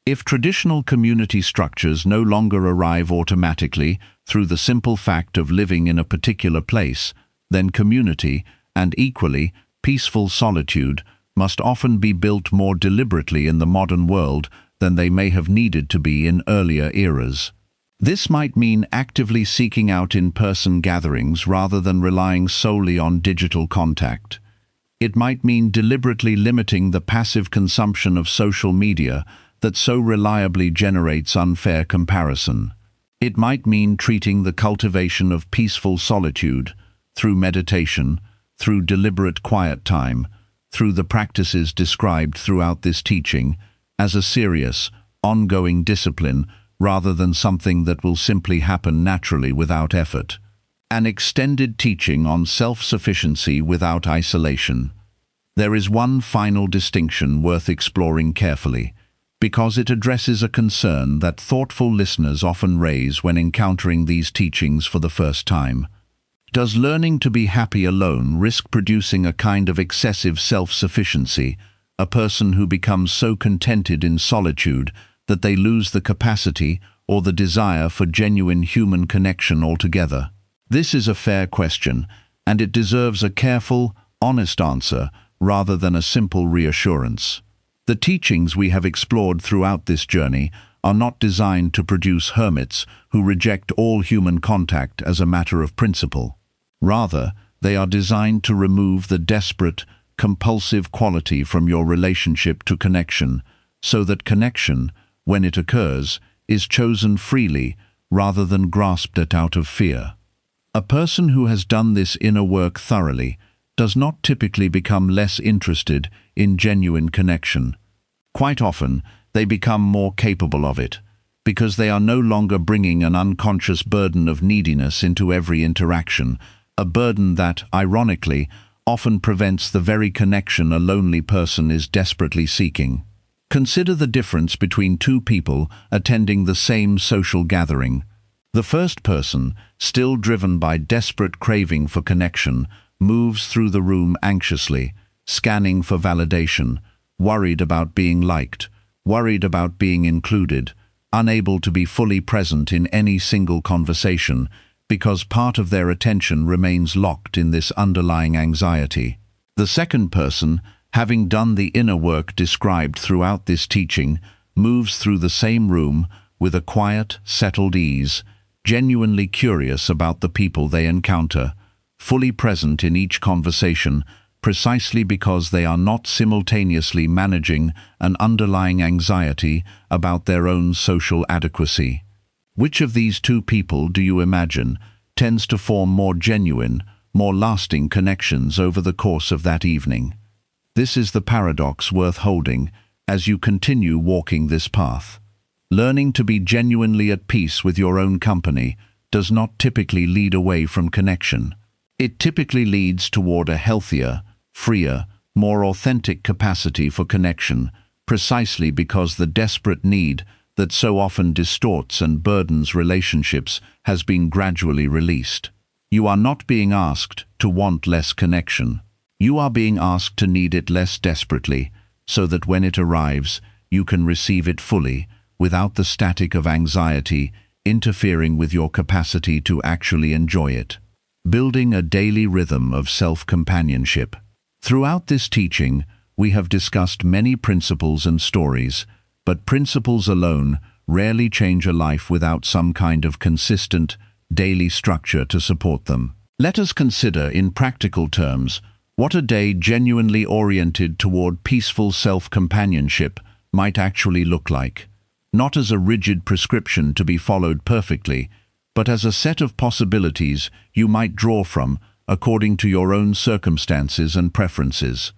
If traditional community structures no longer arrive automatically through the simple fact of living in a particular place, then community, and equally, peaceful solitude, must often be built more deliberately in the modern world than they may have needed to be in earlier eras. This might mean actively seeking out in-person gatherings rather than relying solely on digital contact. It might mean deliberately limiting the passive consumption of social media that so reliably generates unfair comparison. It might mean treating the cultivation of peaceful solitude through meditation, through deliberate quiet time, through the practices described throughout this teaching, as a serious, ongoing discipline rather than something that will simply happen naturally without effort. An extended teaching on self-sufficiency without isolation. There is one final distinction worth exploring carefully, because it addresses a concern that thoughtful listeners often raise when encountering these teachings for the first time. Does learning to be happy alone risk producing a kind of excessive self-sufficiency, a person who becomes so contented in solitude that they lose the capacity or the desire for genuine human connection altogether? This is a fair question, and it deserves a careful, honest answer rather than a simple reassurance. The teachings we have explored throughout this journey are not designed to produce hermits who reject all human contact as a matter of principle. Rather, they are designed to remove the desperate, compulsive quality from your relationship to connection, so that connection, when it occurs, is chosen freely rather than grasped at out of fear. A person who has done this inner work thoroughly does not typically become less interested in genuine connection. Quite often, they become more capable of it, because they are no longer bringing an unconscious burden of neediness into every interaction, a burden that, ironically, often prevents the very connection a lonely person is desperately seeking. Consider the difference between two people attending the same social gathering. The first person, still driven by desperate craving for connection, moves through the room anxiously, scanning for validation, worried about being liked, worried about being included, unable to be fully present in any single conversation because part of their attention remains locked in this underlying anxiety. The second person, having done the inner work described throughout this teaching, moves through the same room with a quiet, settled ease, genuinely curious about the people they encounter, fully present in each conversation, precisely because they are not simultaneously managing an underlying anxiety about their own social adequacy. Which of these two people, do you imagine, tends to form more genuine, more lasting connections over the course of that evening? This is the paradox worth holding as you continue walking this path. Learning to be genuinely at peace with your own company does not typically lead away from connection. It typically leads toward a healthier, freer, more authentic capacity for connection, precisely because the desperate need that so often distorts and burdens relationships has been gradually released. You are not being asked to want less connection. You are being asked to need it less desperately, so that when it arrives, you can receive it fully, without the static of anxiety interfering with your capacity to actually enjoy it. Building a daily rhythm of self-companionship. Throughout this teaching, we have discussed many principles and stories, but principles alone rarely change a life without some kind of consistent, daily structure to support them. Let us consider, in practical terms, what a day genuinely oriented toward peaceful self-companionship might actually look like. Not as a rigid prescription to be followed perfectly, but as a set of possibilities you might draw from according to your own circumstances and preferences.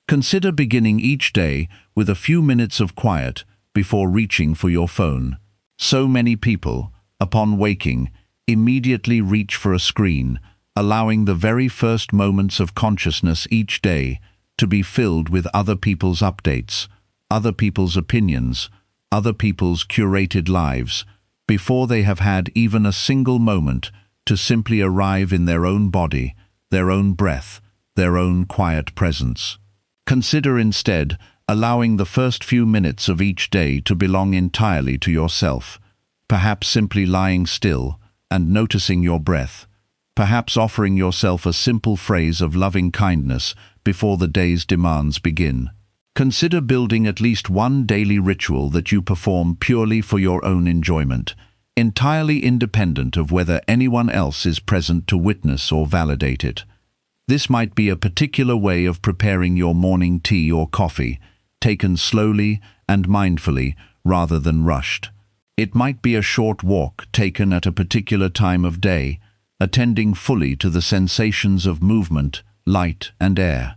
Consider beginning each day with a few minutes of quiet before reaching for your phone. So many people, upon waking, immediately reach for a screen, allowing the very first moments of consciousness each day to be filled with other people's updates, other people's opinions, other people's curated lives, before they have had even a single moment to simply arrive in their own body, their own breath, their own quiet presence. Consider instead allowing the first few minutes of each day to belong entirely to yourself, perhaps simply lying still and noticing your breath, perhaps offering yourself a simple phrase of loving kindness before the day's demands begin. Consider building at least one daily ritual that you perform purely for your own enjoyment, entirely independent of whether anyone else is present to witness or validate it. This might be a particular way of preparing your morning tea or coffee, taken slowly and mindfully rather than rushed. It might be a short walk taken at a particular time of day, attending fully to the sensations of movement, light, and air.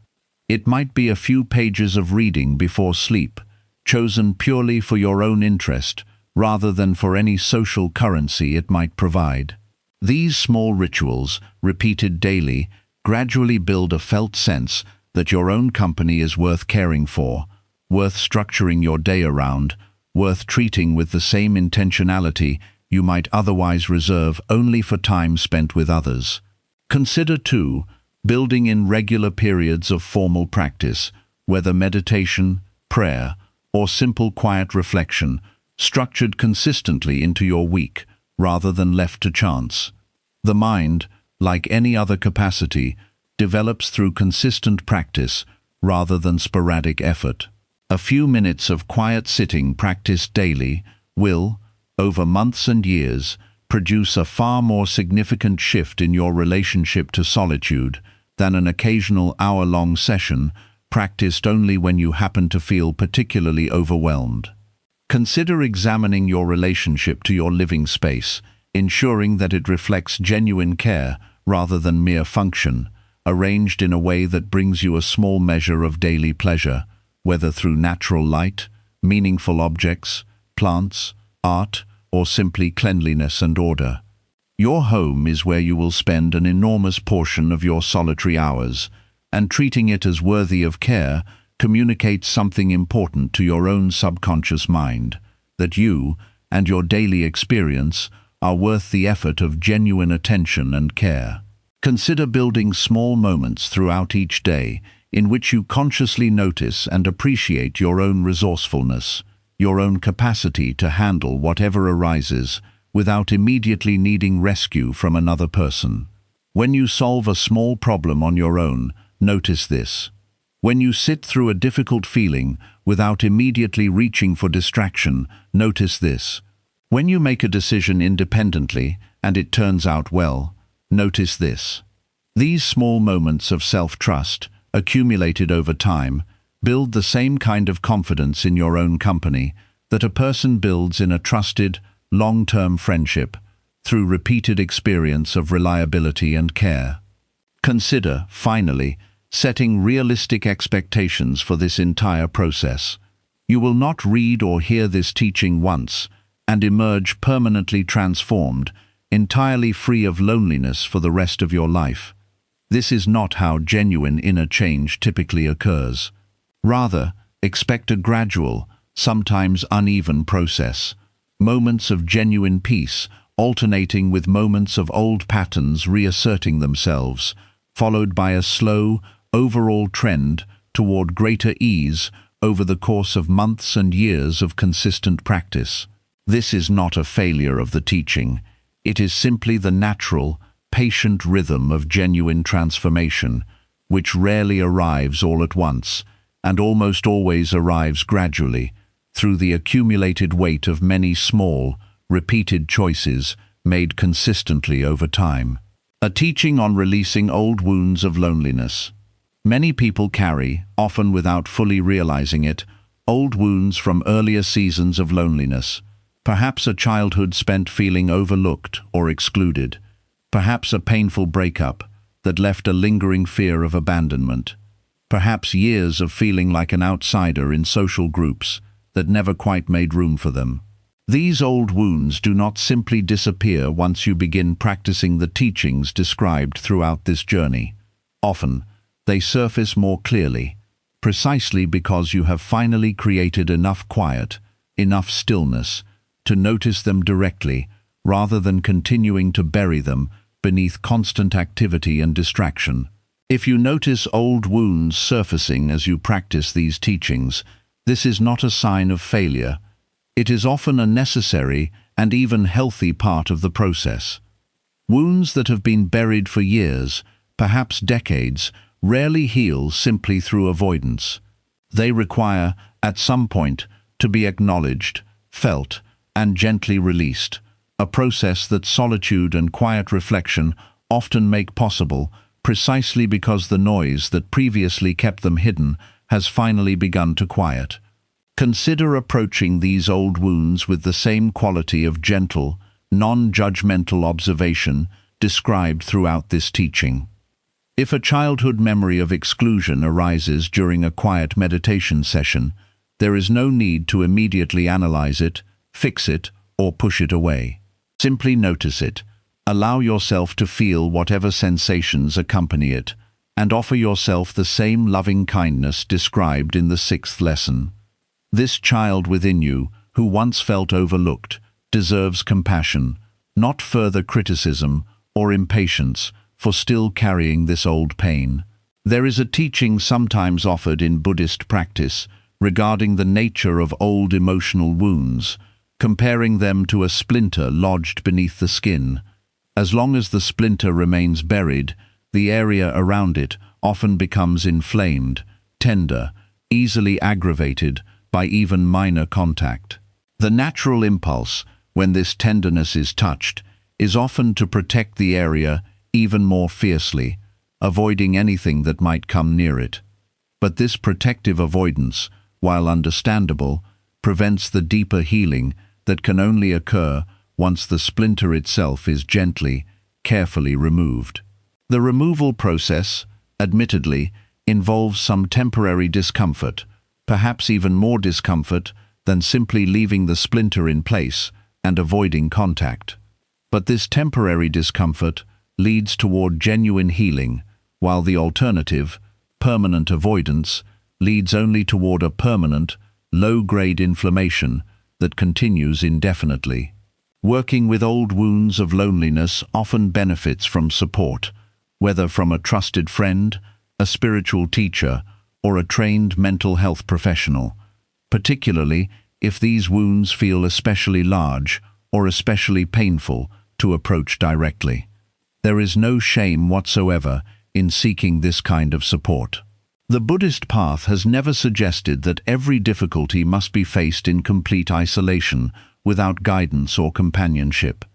It might be a few pages of reading before sleep, chosen purely for your own interest, rather than for any social currency it might provide. These small rituals, repeated daily, gradually build a felt sense that your own company is worth caring for, worth structuring your day around, worth treating with the same intentionality you might otherwise reserve only for time spent with others. Consider, too, building in regular periods of formal practice, whether meditation, prayer, or simple quiet reflection, structured consistently into your week, rather than left to chance. The mind, like any other capacity, develops through consistent practice rather than sporadic effort. A few minutes of quiet sitting practiced daily will, over months and years, produce a far more significant shift in your relationship to solitude than an occasional hour-long session practiced only when you happen to feel particularly overwhelmed. Consider examining your relationship to your living space, ensuring that it reflects genuine care rather than mere function, arranged in a way that brings you a small measure of daily pleasure, whether through natural light, meaningful objects, plants, art, or simply cleanliness and order. Your home is where you will spend an enormous portion of your solitary hours, and treating it as worthy of care communicates something important to your own subconscious mind, that you and your daily experience are worth the effort of genuine attention and care. Consider building small moments throughout each day in which you consciously notice and appreciate your own resourcefulness, your own capacity to handle whatever arises without immediately needing rescue from another person. When you solve a small problem on your own, notice this. When you sit through a difficult feeling without immediately reaching for distraction, notice this. When you make a decision independently and it turns out well, notice this. These small moments of self-trust, accumulated over time, build the same kind of confidence in your own company that a person builds in a trusted, long-term friendship through repeated experience of reliability and care. Consider, finally, setting realistic expectations for this entire process. You will not read or hear this teaching once and emerge permanently transformed, entirely free of loneliness for the rest of your life. This is not how genuine inner change typically occurs. Rather, expect a gradual, sometimes uneven process. Moments of genuine peace, alternating with moments of old patterns reasserting themselves, followed by a slow, overall trend toward greater ease over the course of months and years of consistent practice. This is not a failure of the teaching. It is simply the natural, patient rhythm of genuine transformation, which rarely arrives all at once, and almost always arrives gradually, through the accumulated weight of many small, repeated choices made consistently over time. A teaching on releasing old wounds of loneliness. Many people carry, often without fully realizing it, old wounds from earlier seasons of loneliness. Perhaps a childhood spent feeling overlooked or excluded. Perhaps a painful breakup that left a lingering fear of abandonment. Perhaps years of feeling like an outsider in social groups that never quite made room for them. These old wounds do not simply disappear once you begin practicing the teachings described throughout this journey. Often, they surface more clearly, precisely because you have finally created enough quiet, enough stillness, to notice them directly, rather than continuing to bury them beneath constant activity and distraction. If you notice old wounds surfacing as you practice these teachings, this is not a sign of failure. It is often a necessary and even healthy part of the process. Wounds that have been buried for years, perhaps decades, rarely heal simply through avoidance. They require, at some point, to be acknowledged, felt, and gently released, a process that solitude and quiet reflection often make possible precisely because the noise that previously kept them hidden has finally begun to quiet. Consider approaching these old wounds with the same quality of gentle, non-judgmental observation described throughout this teaching. If a childhood memory of exclusion arises during a quiet meditation session, there is no need to immediately analyze it, fix it, or push it away. Simply notice it, allow yourself to feel whatever sensations accompany it, and offer yourself the same loving kindness described in the 6th lesson. This child within you, who once felt overlooked, deserves compassion, not further criticism or impatience for still carrying this old pain. There is a teaching sometimes offered in Buddhist practice regarding the nature of old emotional wounds, comparing them to a splinter lodged beneath the skin. As long as the splinter remains buried, the area around it often becomes inflamed, tender, easily aggravated by even minor contact. The natural impulse, when this tenderness is touched, is often to protect the area even more fiercely, avoiding anything that might come near it. But this protective avoidance, while understandable, prevents the deeper healing that can only occur once the splinter itself is gently, carefully removed. The removal process, admittedly, involves some temporary discomfort, perhaps even more discomfort than simply leaving the splinter in place and avoiding contact. But this temporary discomfort leads toward genuine healing, while the alternative, permanent avoidance, leads only toward a permanent, low-grade inflammation that continues indefinitely. Working with old wounds of loneliness often benefits from support, whether from a trusted friend, a spiritual teacher, or a trained mental health professional, particularly if these wounds feel especially large or especially painful to approach directly. There is no shame whatsoever in seeking this kind of support. The Buddhist path has never suggested that every difficulty must be faced in complete isolation, without guidance or companionship.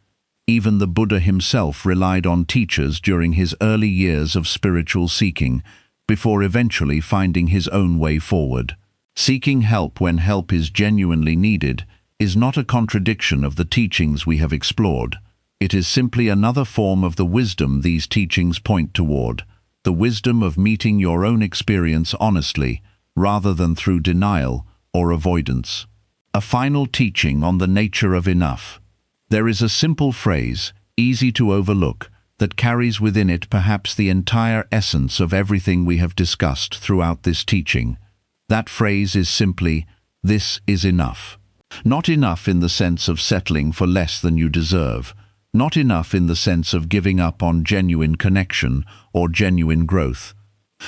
Even the Buddha himself relied on teachers during his early years of spiritual seeking, before eventually finding his own way forward. Seeking help when help is genuinely needed is not a contradiction of the teachings we have explored. It is simply another form of the wisdom these teachings point toward, the wisdom of meeting your own experience honestly, rather than through denial or avoidance. A final teaching on the nature of enough. There is a simple phrase, easy to overlook, that carries within it perhaps the entire essence of everything we have discussed throughout this teaching. That phrase is simply, "This is enough." Not enough in the sense of settling for less than you deserve, not enough in the sense of giving up on genuine connection or genuine growth,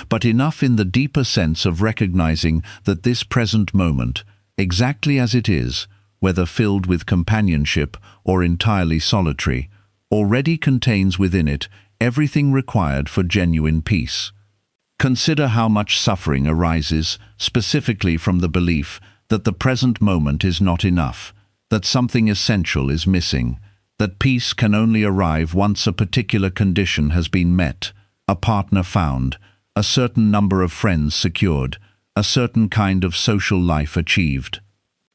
but enough in the deeper sense of recognizing that this present moment, exactly as it is, whether filled with companionship or entirely solitary, already contains within it everything required for genuine peace. Consider how much suffering arises specifically from the belief that the present moment is not enough, that something essential is missing, that peace can only arrive once a particular condition has been met, a partner found, a certain number of friends secured, a certain kind of social life achieved.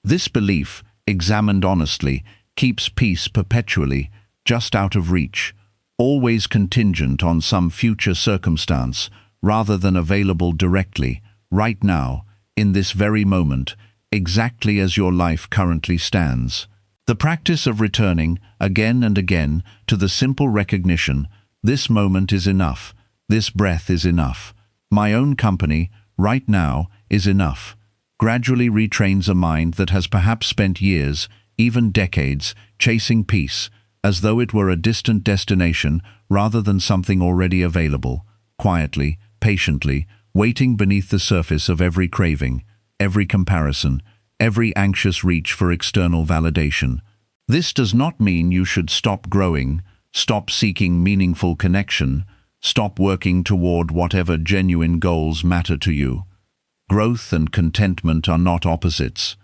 This belief, examined honestly, keeps peace perpetually just out of reach, always contingent on some future circumstance, rather than available directly, right now, in this very moment, exactly as your life currently stands. The practice of returning, again and again, to the simple recognition, this moment is enough, this breath is enough, my own company, right now, is enough, gradually retrains a mind that has perhaps spent years, even decades, chasing peace, as though it were a distant destination rather than something already available, quietly, patiently, waiting beneath the surface of every craving, every comparison, every anxious reach for external validation. This does not mean you should stop growing, stop seeking meaningful connection, stop working toward whatever genuine goals matter to you. Growth and contentment are not opposites.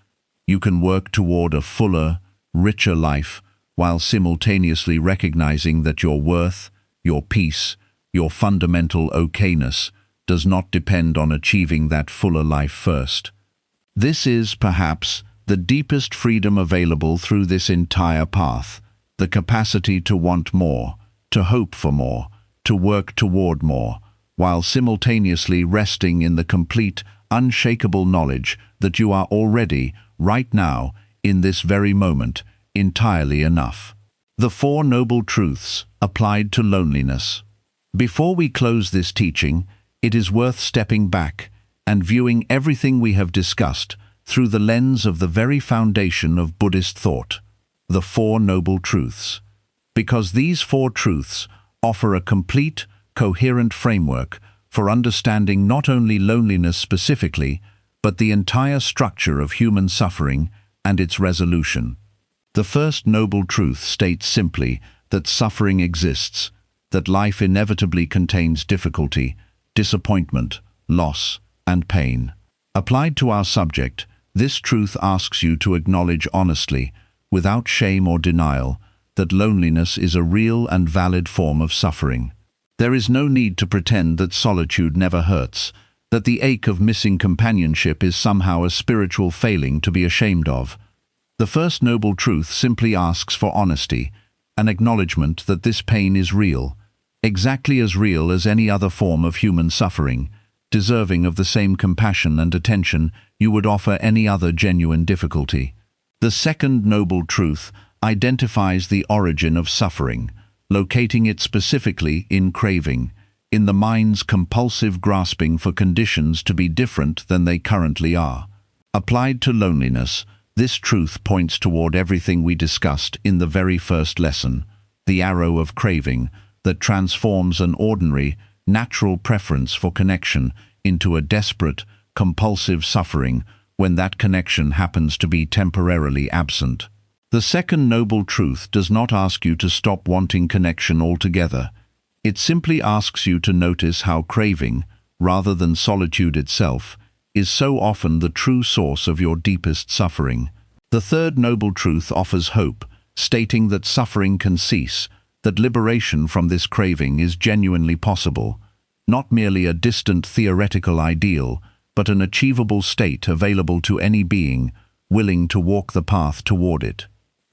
You can work toward a fuller, richer life while simultaneously recognizing that your worth, your peace, your fundamental okayness does not depend on achieving that fuller life first. This is, perhaps, the deepest freedom available through this entire path, the capacity to want more, to hope for more, to work toward more, while simultaneously resting in the complete, unshakable knowledge that you are already, right now, in this very moment, entirely enough. The Four Noble Truths applied to loneliness. Before we close this teaching, it is worth stepping back and viewing everything we have discussed through the lens of the very foundation of Buddhist thought, the Four Noble Truths. Because these four truths offer a complete, coherent framework for understanding not only loneliness specifically, but the entire structure of human suffering and its resolution. The first noble truth states simply that suffering exists, that life inevitably contains difficulty, disappointment, loss, and pain. Applied to our subject, this truth asks you to acknowledge honestly, without shame or denial, that loneliness is a real and valid form of suffering. There is no need to pretend that solitude never hurts, that the ache of missing companionship is somehow a spiritual failing to be ashamed of. The first noble truth simply asks for honesty, an acknowledgement that this pain is real, exactly as real as any other form of human suffering, deserving of the same compassion and attention you would offer any other genuine difficulty. The second noble truth identifies the origin of suffering, locating it specifically in craving, in the mind's compulsive grasping for conditions to be different than they currently are. Applied to loneliness, this truth points toward everything we discussed in the very first lesson, the arrow of craving that transforms an ordinary, natural preference for connection into a desperate, compulsive suffering when that connection happens to be temporarily absent. The second noble truth does not ask you to stop wanting connection altogether. It simply asks you to notice how craving, rather than solitude itself, is so often the true source of your deepest suffering. The third noble truth offers hope, stating that suffering can cease, that liberation from this craving is genuinely possible, not merely a distant theoretical ideal, but an achievable state available to any being willing to walk the path toward it.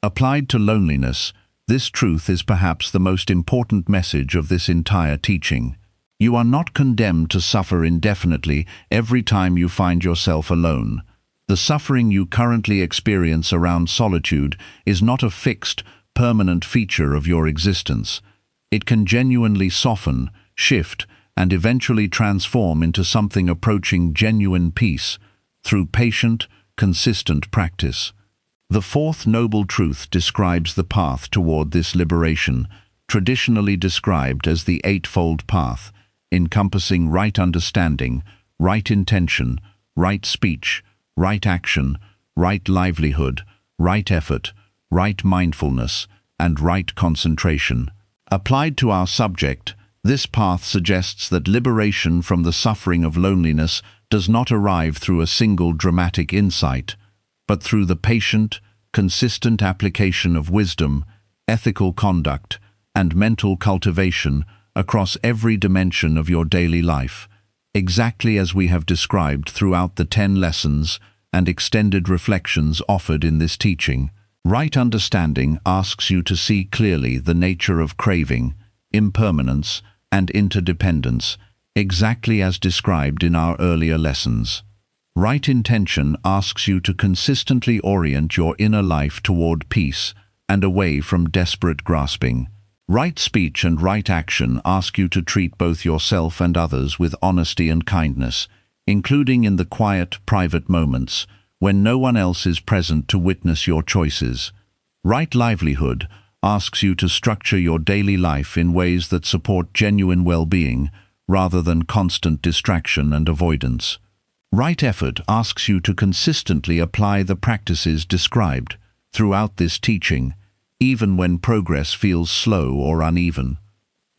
Applied to loneliness, this truth is perhaps the most important message of this entire teaching. You are not condemned to suffer indefinitely every time you find yourself alone. The suffering you currently experience around solitude is not a fixed, permanent feature of your existence. It can genuinely soften, shift, and eventually transform into something approaching genuine peace through patient, consistent practice. The fourth noble truth describes the path toward this liberation, traditionally described as the Eightfold Path, encompassing right understanding, right intention, right speech, right action, right livelihood, right effort, right mindfulness, and right concentration. Applied to our subject, this path suggests that liberation from the suffering of loneliness does not arrive through a single dramatic insight, but through the patient, consistent application of wisdom, ethical conduct, and mental cultivation across every dimension of your daily life, exactly as we have described throughout the 10 lessons and extended reflections offered in this teaching. Right understanding asks you to see clearly the nature of craving, impermanence, and interdependence, exactly as described in our earlier lessons. Right intention asks you to consistently orient your inner life toward peace and away from desperate grasping. Right speech and right action ask you to treat both yourself and others with honesty and kindness, including in the quiet, private moments when no one else is present to witness your choices. Right livelihood asks you to structure your daily life in ways that support genuine well-being rather than constant distraction and avoidance. Right effort asks you to consistently apply the practices described throughout this teaching, even when progress feels slow or uneven.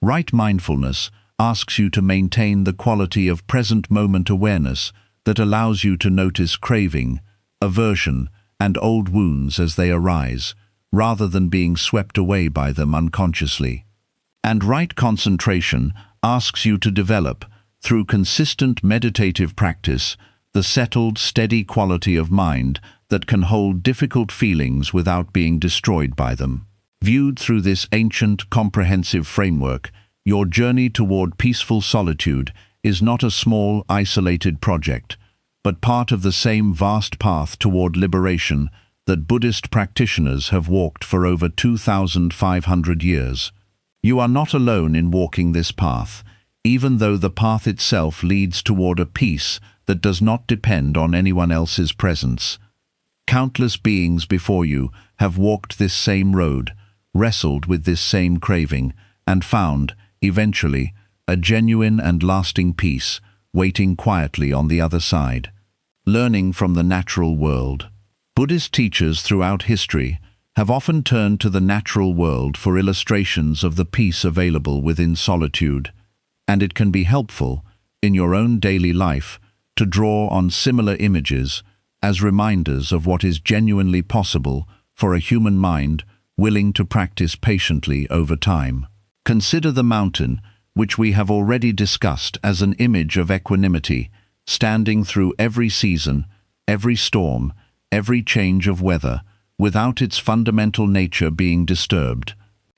Right mindfulness asks you to maintain the quality of present moment awareness that allows you to notice craving, aversion, and old wounds as they arise, rather than being swept away by them unconsciously. And right concentration asks you to develop, through consistent meditative practice, the settled, steady quality of mind that can hold difficult feelings without being destroyed by them. Viewed through this ancient, comprehensive framework, your journey toward peaceful solitude is not a small, isolated project, but part of the same vast path toward liberation that Buddhist practitioners have walked for over 2,500 years. You are not alone in walking this path, even though the path itself leads toward a peace that does not depend on anyone else's presence. Countless beings before you have walked this same road, wrestled with this same craving, and found, eventually, a genuine and lasting peace waiting quietly on the other side. Learning from the natural world. Buddhist teachers throughout history have often turned to the natural world for illustrations of the peace available within solitude, and it can be helpful, in your own daily life, to draw on similar images as reminders of what is genuinely possible for a human mind willing to practice patiently over time. Consider the mountain, which we have already discussed as an image of equanimity, standing through every season, every storm, every change of weather, without its fundamental nature being disturbed.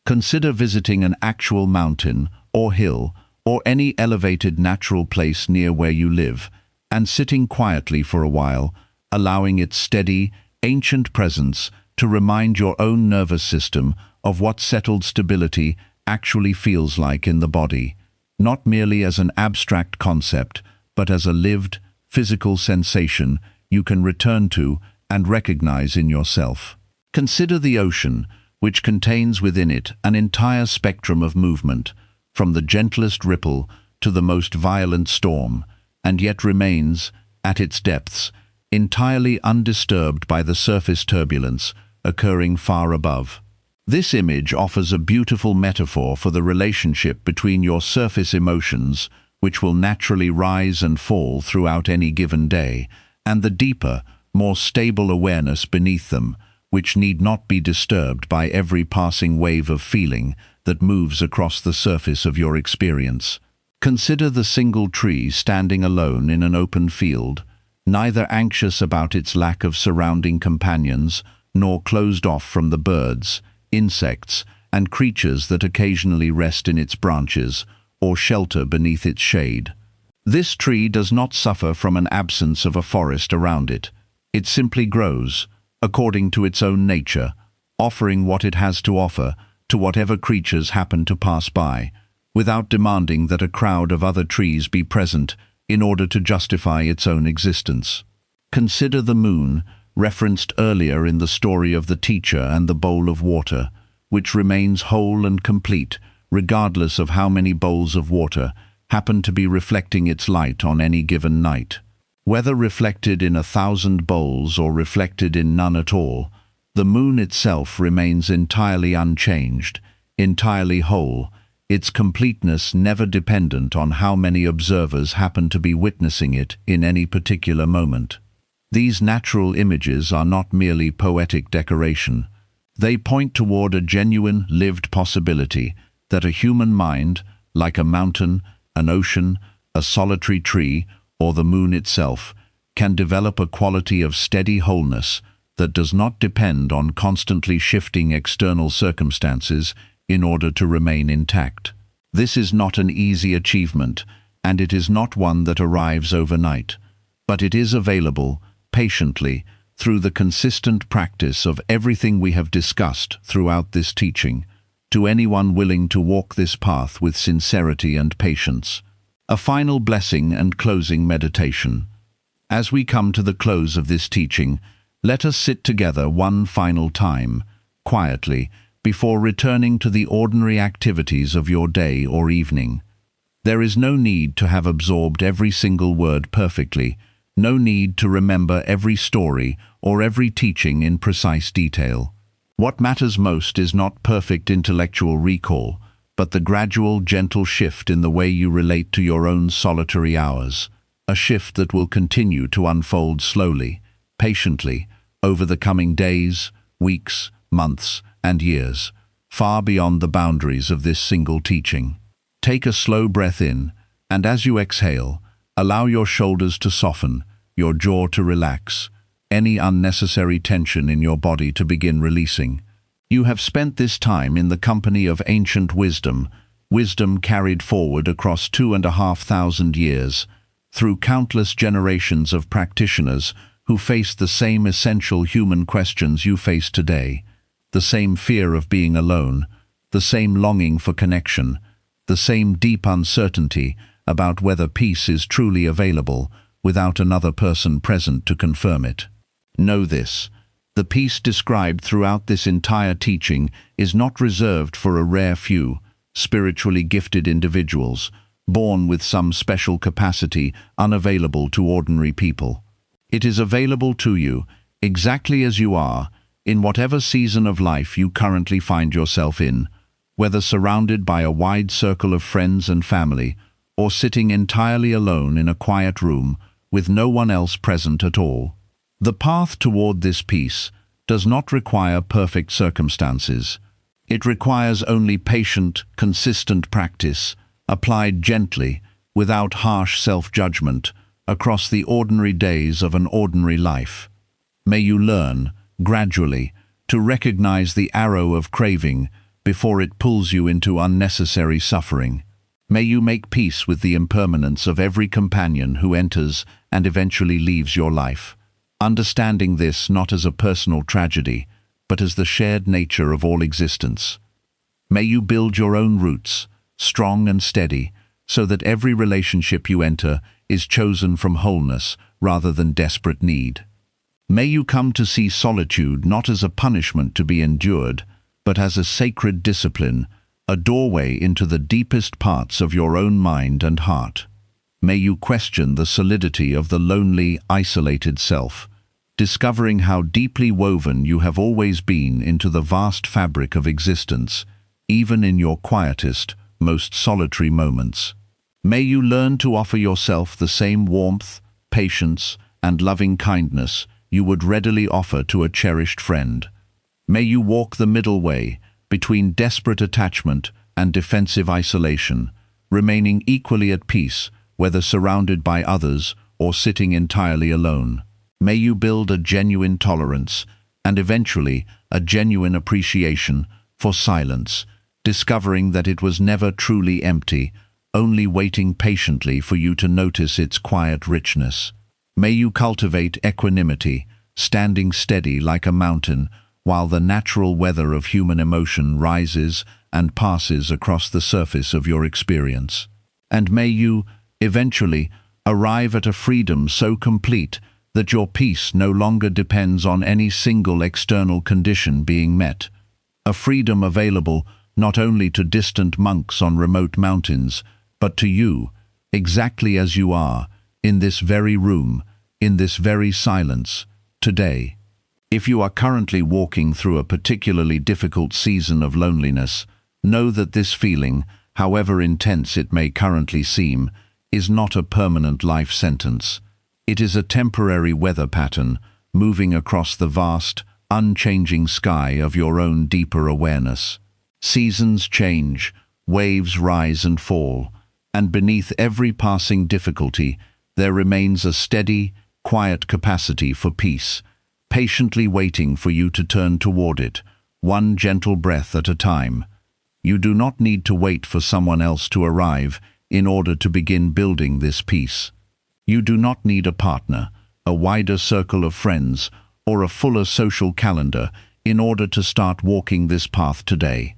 Consider visiting an actual mountain or hill or any elevated natural place near where you live, and sitting quietly for a while, allowing its steady, ancient presence to remind your own nervous system of what settled stability actually feels like in the body, not merely as an abstract concept, but as a lived, physical sensation you can return to and recognize in yourself. Consider the ocean, which contains within it an entire spectrum of movement, from the gentlest ripple to the most violent storm, and yet remains, at its depths, entirely undisturbed by the surface turbulence occurring far above. This image offers a beautiful metaphor for the relationship between your surface emotions, which will naturally rise and fall throughout any given day, and the deeper, more stable awareness beneath them, which need not be disturbed by every passing wave of feeling that moves across the surface of your experience. Consider the single tree standing alone in an open field, neither anxious about its lack of surrounding companions, nor closed off from the birds, insects, and creatures that occasionally rest in its branches or shelter beneath its shade. This tree does not suffer from an absence of a forest around it. It simply grows, according to its own nature, offering what it has to offer to whatever creatures happen to pass by, without demanding that a crowd of other trees be present in order to justify its own existence. Consider the moon, referenced earlier in the story of the teacher and the bowl of water, which remains whole and complete, regardless of how many bowls of water happen to be reflecting its light on any given night. Whether reflected in 1,000 bowls or reflected in none at all, the moon itself remains entirely unchanged, entirely whole, its completeness never dependent on how many observers happen to be witnessing it in any particular moment. These natural images are not merely poetic decoration. They point toward a genuine, lived possibility that a human mind, like a mountain, an ocean, a solitary tree, or the moon itself, can develop a quality of steady wholeness that does not depend on constantly shifting external circumstances in order to remain intact. This is not an easy achievement, and it is not one that arrives overnight, but it is available, patiently, through the consistent practice of everything we have discussed throughout this teaching, to anyone willing to walk this path with sincerity and patience. A final blessing and closing meditation. As we come to the close of this teaching, let us sit together one final time, quietly, before returning to the ordinary activities of your day or evening. There is no need to have absorbed every single word perfectly, no need to remember every story or every teaching in precise detail. What matters most is not perfect intellectual recall, but the gradual, gentle shift in the way you relate to your own solitary hours. a shift that will continue to unfold slowly, patiently, over the coming days, weeks, months, and years, far beyond the boundaries of this single teaching. Take a slow breath in, and as you exhale, allow your shoulders to soften, your jaw to relax, any unnecessary tension in your body to begin releasing. You have spent this time in the company of ancient wisdom, wisdom carried forward across 2,500 years, through countless generations of practitioners who faced the same essential human questions you face today, the same fear of being alone, the same longing for connection, the same deep uncertainty about whether peace is truly available without another person present to confirm it. Know this: the peace described throughout this entire teaching is not reserved for a rare few, spiritually gifted individuals, born with some special capacity unavailable to ordinary people. It is available to you, exactly as you are, in whatever season of life you currently find yourself in, whether surrounded by a wide circle of friends and family, or sitting entirely alone in a quiet room with no one else present at all. The path toward this peace does not require perfect circumstances. It requires only patient, consistent practice, applied gently, without harsh self-judgment, across the ordinary days of an ordinary life. May you learn, gradually, to recognize the arrow of craving before it pulls you into unnecessary suffering. May you make peace with the impermanence of every companion who enters and eventually leaves your life, understanding this not as a personal tragedy, but as the shared nature of all existence. May you build your own roots, strong and steady, so that every relationship you enter is chosen from wholeness rather than desperate need. May you come to see solitude not as a punishment to be endured, but as a sacred discipline, a doorway into the deepest parts of your own mind and heart. May you question the solidity of the lonely, isolated self, discovering how deeply woven you have always been into the vast fabric of existence, even in your quietest, most solitary moments. May you learn to offer yourself the same warmth, patience, and loving kindness you would readily offer to a cherished friend. May you walk the middle way between desperate attachment and defensive isolation, remaining equally at peace whether surrounded by others or sitting entirely alone. May you build a genuine tolerance and eventually a genuine appreciation for silence, discovering that it was never truly empty, only waiting patiently for you to notice its quiet richness. May you cultivate equanimity, standing steady like a mountain while the natural weather of human emotion rises and passes across the surface of your experience. And may you, eventually, arrive at a freedom so complete that your peace no longer depends on any single external condition being met. A freedom available not only to distant monks on remote mountains, but to you, exactly as you are, in this very room, in this very silence, today. If you are currently walking through a particularly difficult season of loneliness, know that this feeling, however intense it may currently seem, is not a permanent life sentence. It is a temporary weather pattern moving across the vast, unchanging sky of your own deeper awareness. Seasons change, waves rise and fall, and beneath every passing difficulty there remains a steady, quiet capacity for peace, patiently waiting for you to turn toward it, one gentle breath at a time. You do not need to wait for someone else to arrive in order to begin building this peace. You do not need a partner, a wider circle of friends, or a fuller social calendar in order to start walking this path today.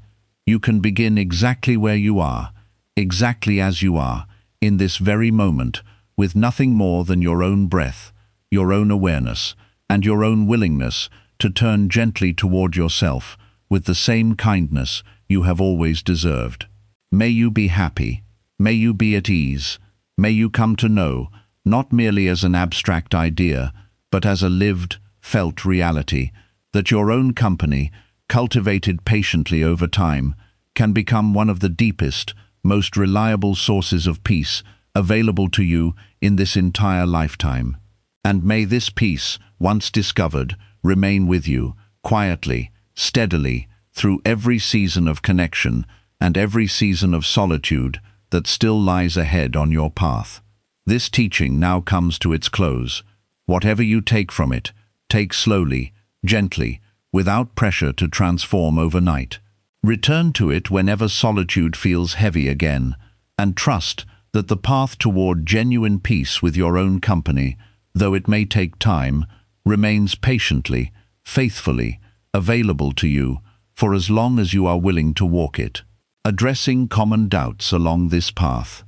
You can begin exactly where you are, exactly as you are, in this very moment, with nothing more than your own breath, your own awareness, and your own willingness to turn gently toward yourself with the same kindness you have always deserved. May you be happy. May you be at ease. May you come to know, not merely as an abstract idea, but as a lived, felt reality, that your own company, cultivated patiently over time, can become one of the deepest, most reliable sources of peace available to you in this entire lifetime. And may this peace, once discovered, remain with you, quietly, steadily, through every season of connection and every season of solitude that still lies ahead on your path. This teaching now comes to its close. Whatever you take from it, take slowly, gently, without pressure to transform overnight. Return to it whenever solitude feels heavy again, and trust that the path toward genuine peace with your own company, though it may take time, remains patiently, faithfully, available to you for as long as you are willing to walk it. Addressing common doubts along this path.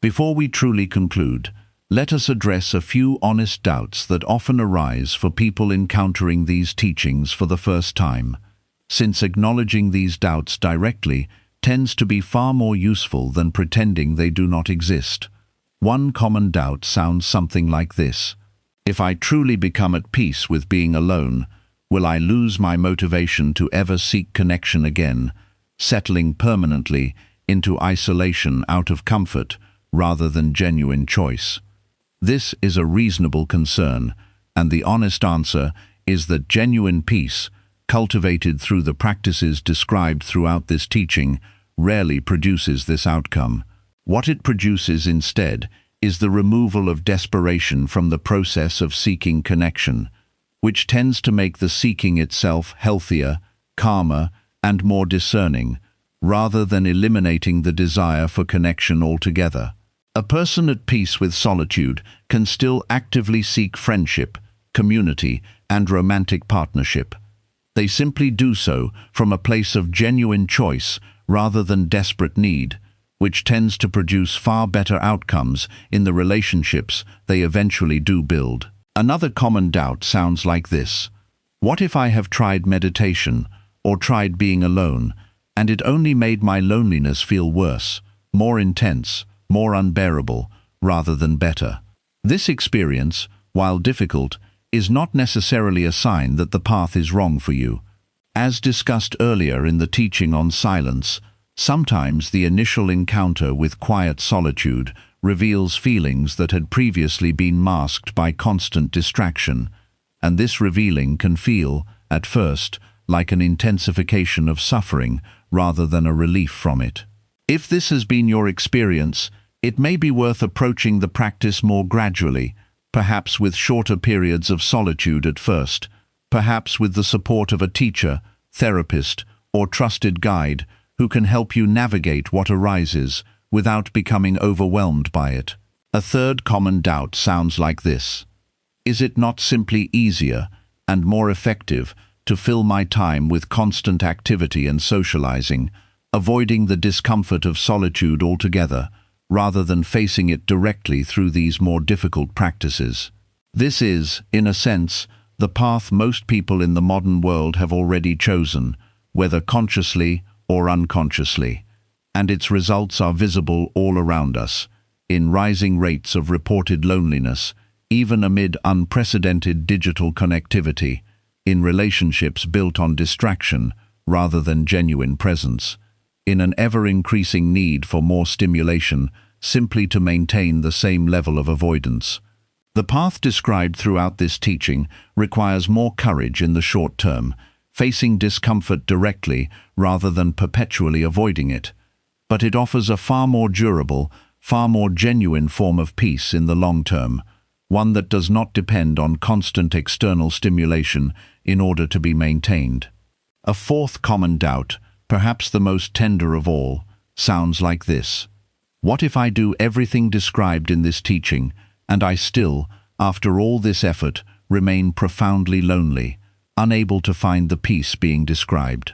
Before we truly conclude, let us address a few honest doubts that often arise for people encountering these teachings for the first time, since acknowledging these doubts directly tends to be far more useful than pretending they do not exist. One common doubt sounds something like this: if I truly become at peace with being alone, will I lose my motivation to ever seek connection again, settling permanently into isolation out of comfort rather than genuine choice? This is a reasonable concern, and the honest answer is that genuine peace, cultivated through the practices described throughout this teaching, rarely produces this outcome. What it produces instead is the removal of desperation from the process of seeking connection, which tends to make the seeking itself healthier, calmer, and more discerning, rather than eliminating the desire for connection altogether. A person at peace with solitude can still actively seek friendship, community, and romantic partnership. They simply do so from a place of genuine choice rather than desperate need, which tends to produce far better outcomes in the relationships they eventually do build. Another common doubt sounds like this: what if I have tried meditation or tried being alone, and it only made my loneliness feel worse, more intense, more unbearable, rather than better? This experience, while difficult, is not necessarily a sign that the path is wrong for you. As discussed earlier in the teaching on silence, sometimes the initial encounter with quiet solitude reveals feelings that had previously been masked by constant distraction, and this revealing can feel, at first, like an intensification of suffering rather than a relief from it. If this has been your experience, it may be worth approaching the practice more gradually, perhaps with shorter periods of solitude at first, perhaps with the support of a teacher, therapist, or trusted guide who can help you navigate what arises without becoming overwhelmed by it. A third common doubt sounds like this: is it not simply easier and more effective to fill my time with constant activity and socializing, avoiding the discomfort of solitude altogether, rather than facing it directly through these more difficult practices? This is, in a sense, the path most people in the modern world have already chosen, whether consciously or unconsciously, and its results are visible all around us, in rising rates of reported loneliness, even amid unprecedented digital connectivity, in relationships built on distraction rather than genuine presence, in an ever-increasing need for more stimulation simply to maintain the same level of avoidance. The path described throughout this teaching requires more courage in the short term, facing discomfort directly rather than perpetually avoiding it. But it offers a far more durable, far more genuine form of peace in the long term, one that does not depend on constant external stimulation in order to be maintained. A fourth common doubt, perhaps the most tender of all, sounds like this: what if I do everything described in this teaching, and I still, after all this effort, remain profoundly lonely, unable to find the peace being described?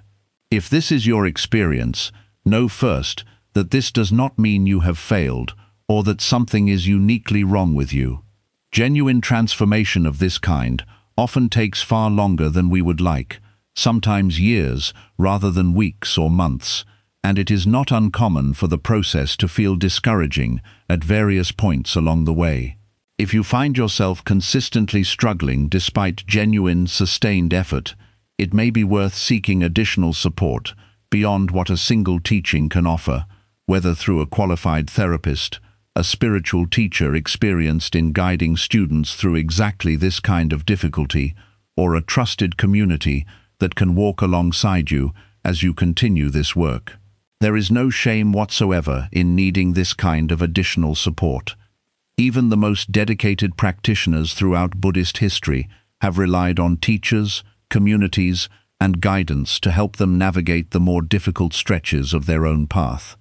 If this is your experience, know first that this does not mean you have failed or that something is uniquely wrong with you. Genuine transformation of this kind often takes far longer than we would like, sometimes years rather than weeks or months, and it is not uncommon for the process to feel discouraging at various points along the way. If you find yourself consistently struggling despite genuine, sustained effort, it may be worth seeking additional support beyond what a single teaching can offer, whether through a qualified therapist, a spiritual teacher experienced in guiding students through exactly this kind of difficulty, or a trusted community that can walk alongside you as you continue this work. There is no shame whatsoever in needing this kind of additional support. Even the most dedicated practitioners throughout Buddhist history have relied on teachers, communities, and guidance to help them navigate the more difficult stretches of their own path.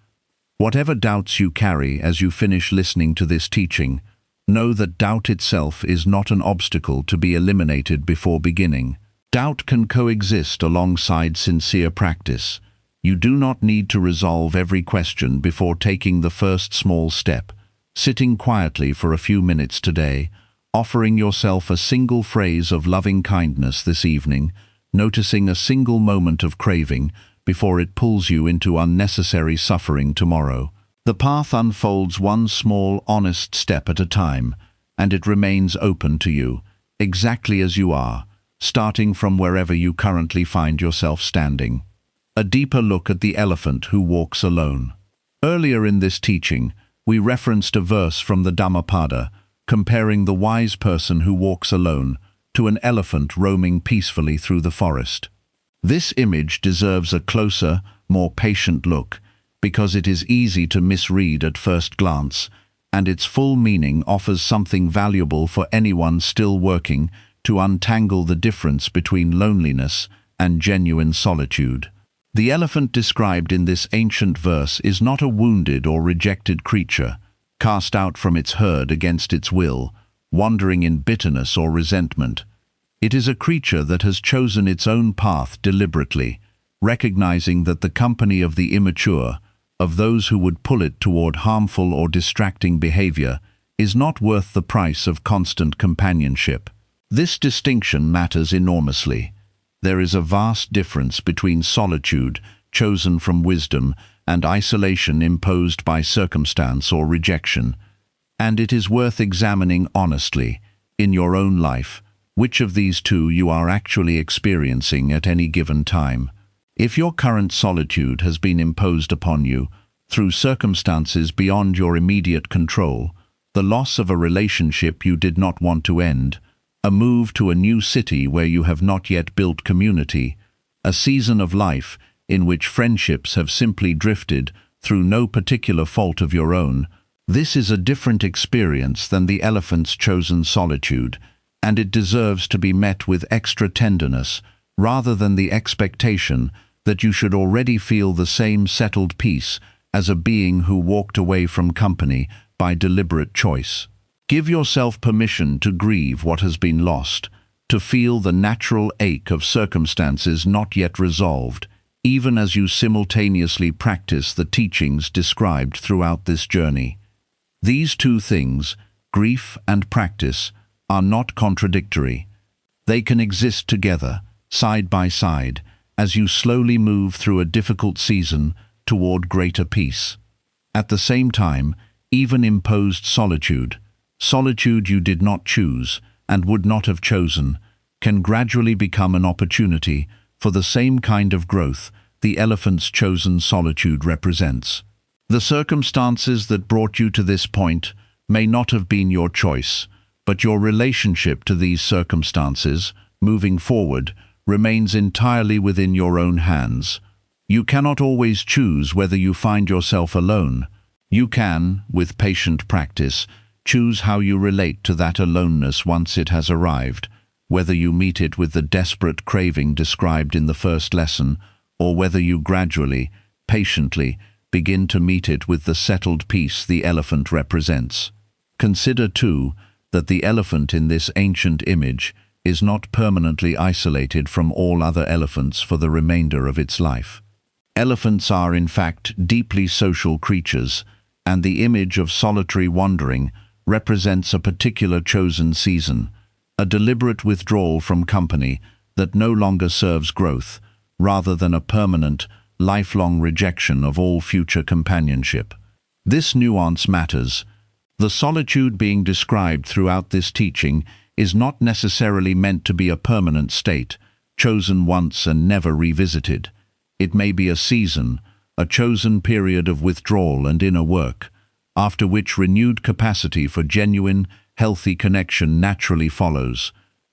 Whatever doubts you carry as you finish listening to this teaching, know that doubt itself is not an obstacle to be eliminated before beginning. Doubt can coexist alongside sincere practice. You do not need to resolve every question before taking the first small step. Sitting quietly for a few minutes today, offering yourself a single phrase of loving kindness this evening, noticing a single moment of craving before it pulls you into unnecessary suffering tomorrow. The path unfolds one small, honest step at a time, and it remains open to you, exactly as you are, starting from wherever you currently find yourself standing. A deeper look at the elephant who walks alone. Earlier in this teaching, we referenced a verse from the Dhammapada, comparing the wise person who walks alone to an elephant roaming peacefully through the forest. This image deserves a closer, more patient look, because it is easy to misread at first glance, and its full meaning offers something valuable for anyone still working to untangle the difference between loneliness and genuine solitude. The elephant described in this ancient verse is not a wounded or rejected creature, cast out from its herd against its will, wandering in bitterness or resentment. It is a creature that has chosen its own path deliberately, recognizing that the company of the immature, of those who would pull it toward harmful or distracting behavior, is not worth the price of constant companionship. This distinction matters enormously. There is a vast difference between solitude, chosen from wisdom, and isolation imposed by circumstance or rejection. And it is worth examining honestly, in your own life, which of these two you are actually experiencing at any given time. If your current solitude has been imposed upon you through circumstances beyond your immediate control, the loss of a relationship you did not want to end, a move to a new city where you have not yet built community, a season of life in which friendships have simply drifted through no particular fault of your own, this is a different experience than the elephant's chosen solitude, and it deserves to be met with extra tenderness rather than the expectation that you should already feel the same settled peace as a being who walked away from company by deliberate choice. Give yourself permission to grieve what has been lost, to feel the natural ache of circumstances not yet resolved, even as you simultaneously practice the teachings described throughout this journey. These two things, grief and practice, are not contradictory. They can exist together, side by side, as you slowly move through a difficult season toward greater peace. At the same time, even imposed solitude, solitude you did not choose and would not have chosen, can gradually become an opportunity for the same kind of growth the elephant's chosen solitude represents. The circumstances that brought you to this point may not have been your choice, but your relationship to these circumstances, moving forward, remains entirely within your own hands. You cannot always choose whether you find yourself alone. You can, with patient practice, choose how you relate to that aloneness once it has arrived, whether you meet it with the desperate craving described in the first lesson, or whether you gradually, patiently, begin to meet it with the settled peace the elephant represents. Consider, too, that the elephant in this ancient image is not permanently isolated from all other elephants for the remainder of its life. Elephants are, in fact, deeply social creatures, and the image of solitary wandering represents a particular chosen season, a deliberate withdrawal from company that no longer serves growth, rather than a permanent, lifelong rejection of all future companionship. This nuance matters. The solitude being described throughout this teaching is not necessarily meant to be a permanent state, chosen once and never revisited. It may be a season, a chosen period of withdrawal and inner work, after which renewed capacity for genuine, healthy connection naturally follows.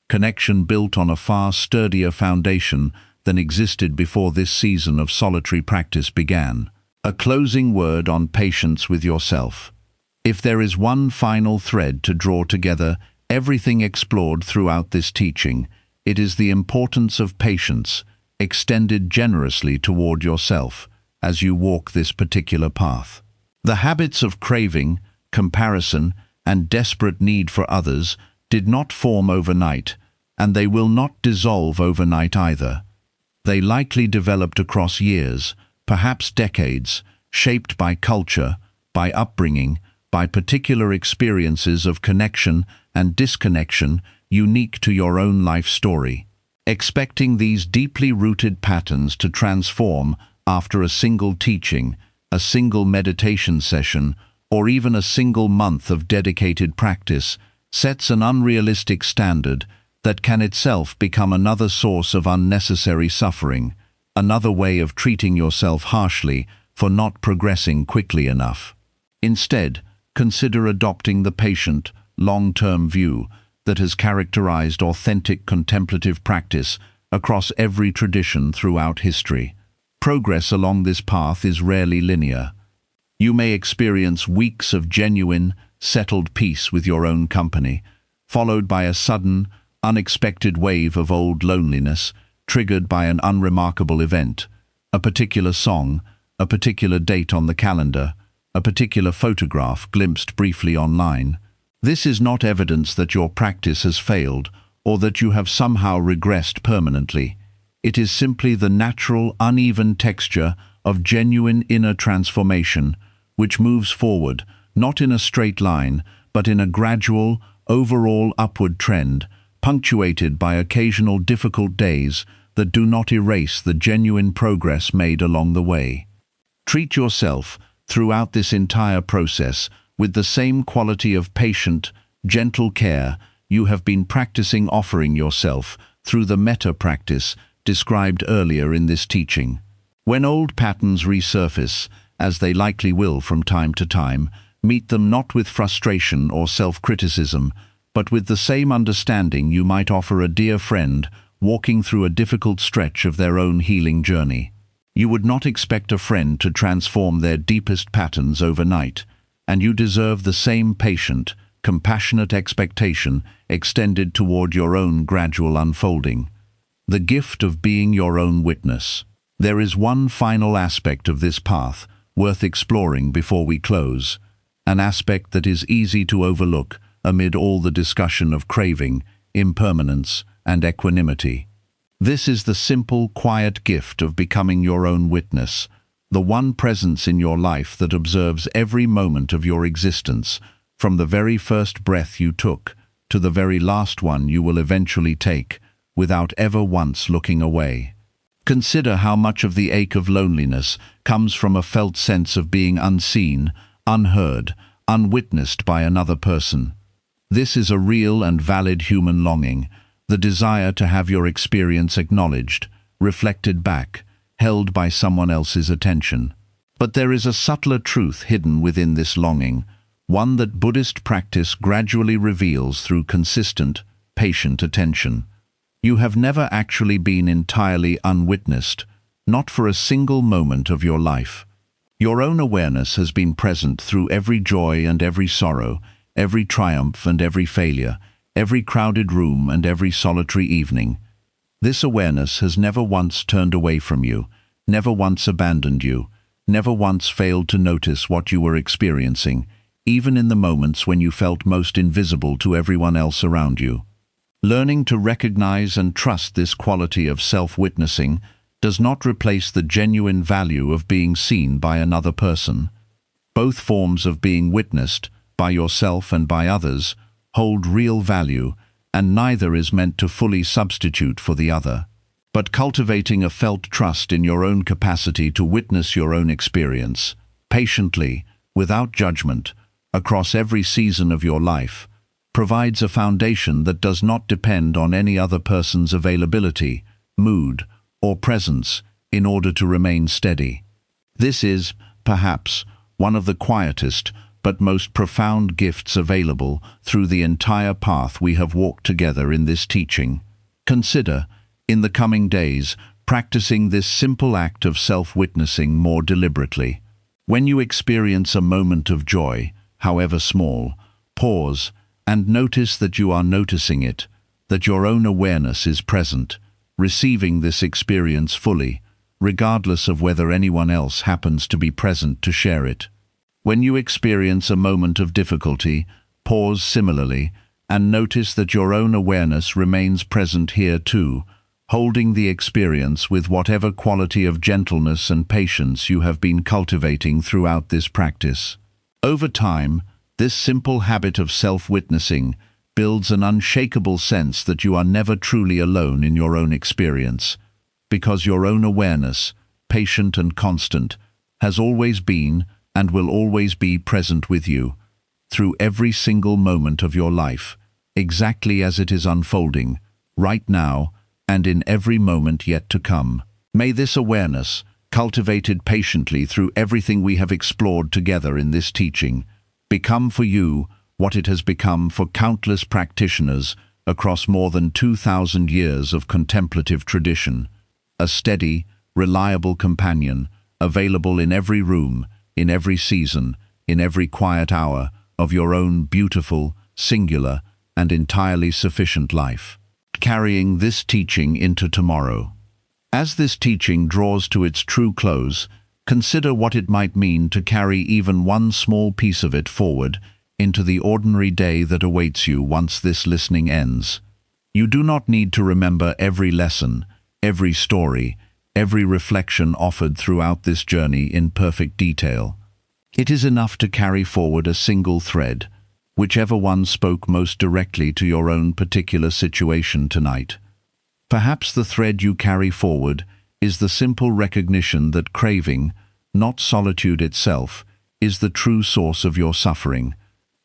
Connection built on a far sturdier foundation than existed before this season of solitary practice began. A closing word on patience with yourself. If there is one final thread to draw together everything explored throughout this teaching, it is the importance of patience, extended generously toward yourself as you walk this particular path. The habits of craving, comparison, and desperate need for others did not form overnight, and they will not dissolve overnight either. They likely developed across years, perhaps decades, shaped by culture, by upbringing, by particular experiences of connection and disconnection unique to your own life story. Expecting these deeply rooted patterns to transform after a single teaching, a single meditation session, or even a single month of dedicated practice sets an unrealistic standard that can itself become another source of unnecessary suffering, another way of treating yourself harshly for not progressing quickly enough. Instead, consider adopting the patient, long-term view that has characterized authentic contemplative practice across every tradition throughout history. Progress along this path is rarely linear. You may experience weeks of genuine, settled peace with your own company, followed by a sudden, unexpected wave of old loneliness triggered by an unremarkable event, a particular song, a particular date on the calendar, a particular photograph glimpsed briefly online. This is not evidence that your practice has failed or that you have somehow regressed permanently. It is simply the natural, uneven texture of genuine inner transformation, which moves forward, not in a straight line, but in a gradual, overall upward trend, punctuated by occasional difficult days that do not erase the genuine progress made along the way. Treat yourself, throughout this entire process, with the same quality of patient, gentle care you have been practicing offering yourself through the metta practice described earlier in this teaching. When old patterns resurface, as they likely will from time to time, meet them not with frustration or self-criticism, but with the same understanding you might offer a dear friend walking through a difficult stretch of their own healing journey. You would not expect a friend to transform their deepest patterns overnight, and you deserve the same patient, compassionate expectation extended toward your own gradual unfolding. The gift of being your own witness. There is one final aspect of this path worth exploring before we close, an aspect that is easy to overlook amid all the discussion of craving, impermanence, and equanimity. This is the simple, quiet gift of becoming your own witness, the one presence in your life that observes every moment of your existence, from the very first breath you took to the very last one you will eventually take, without ever once looking away. Consider how much of the ache of loneliness comes from a felt sense of being unseen, unheard, unwitnessed by another person. This is a real and valid human longing, the desire to have your experience acknowledged, reflected back, held by someone else's attention. But there is a subtler truth hidden within this longing, one that Buddhist practice gradually reveals through consistent, patient attention. You have never actually been entirely unwitnessed, not for a single moment of your life. Your own awareness has been present through every joy and every sorrow, every triumph and every failure, every crowded room and every solitary evening. This awareness has never once turned away from you, never once abandoned you, never once failed to notice what you were experiencing, even in the moments when you felt most invisible to everyone else around you. Learning to recognize and trust this quality of self-witnessing does not replace the genuine value of being seen by another person. Both forms of being witnessed, by yourself and by others, hold real value, and neither is meant to fully substitute for the other. But cultivating a felt trust in your own capacity to witness your own experience, patiently, without judgment, across every season of your life, provides a foundation that does not depend on any other person's availability, mood, or presence in order to remain steady. This is, perhaps, one of the quietest, but most profound gifts available through the entire path we have walked together in this teaching. Consider, in the coming days, practicing this simple act of self-witnessing more deliberately. When you experience a moment of joy, however small, pause and notice that you are noticing it, that your own awareness is present, receiving this experience fully, regardless of whether anyone else happens to be present to share it. When you experience a moment of difficulty, pause similarly and notice that your own awareness remains present here too, holding the experience with whatever quality of gentleness and patience you have been cultivating throughout this practice. Over time, this simple habit of self-witnessing builds an unshakable sense that you are never truly alone in your own experience, because your own awareness, patient and constant, has always been and will always be present with you, through every single moment of your life, exactly as it is unfolding, right now, and in every moment yet to come. May this awareness, cultivated patiently through everything we have explored together in this teaching, become for you what it has become for countless practitioners across more than 2,000 years of contemplative tradition, a steady, reliable companion, available in every room, in every season, in every quiet hour of your own beautiful, singular, and entirely sufficient life. Carrying this teaching into tomorrow. As this teaching draws to its true close, consider what it might mean to carry even one small piece of it forward into the ordinary day that awaits you once this listening ends. You do not need to remember every lesson, every story, every reflection offered throughout this journey in perfect detail. It is enough to carry forward a single thread, whichever one spoke most directly to your own particular situation tonight. Perhaps the thread you carry forward is the simple recognition that craving, not solitude itself, is the true source of your suffering,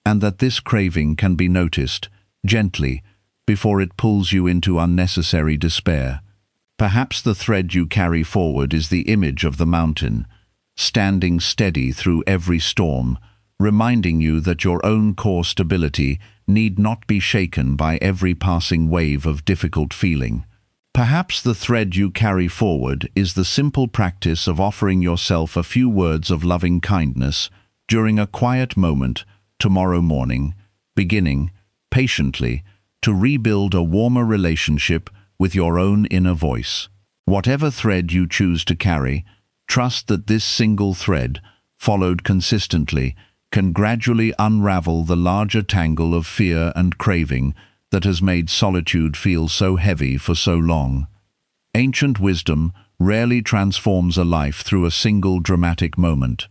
and that this craving can be noticed, gently, before it pulls you into unnecessary despair. Perhaps the thread you carry forward is the image of the mountain, standing steady through every storm, reminding you that your own core stability need not be shaken by every passing wave of difficult feeling. Perhaps the thread you carry forward is the simple practice of offering yourself a few words of loving kindness during a quiet moment tomorrow morning, beginning, patiently, to rebuild a warmer relationship with your own inner voice. Whatever thread you choose to carry, trust that this single thread, followed consistently, can gradually unravel the larger tangle of fear and craving that has made solitude feel so heavy for so long. Ancient wisdom rarely transforms a life through a single dramatic moment.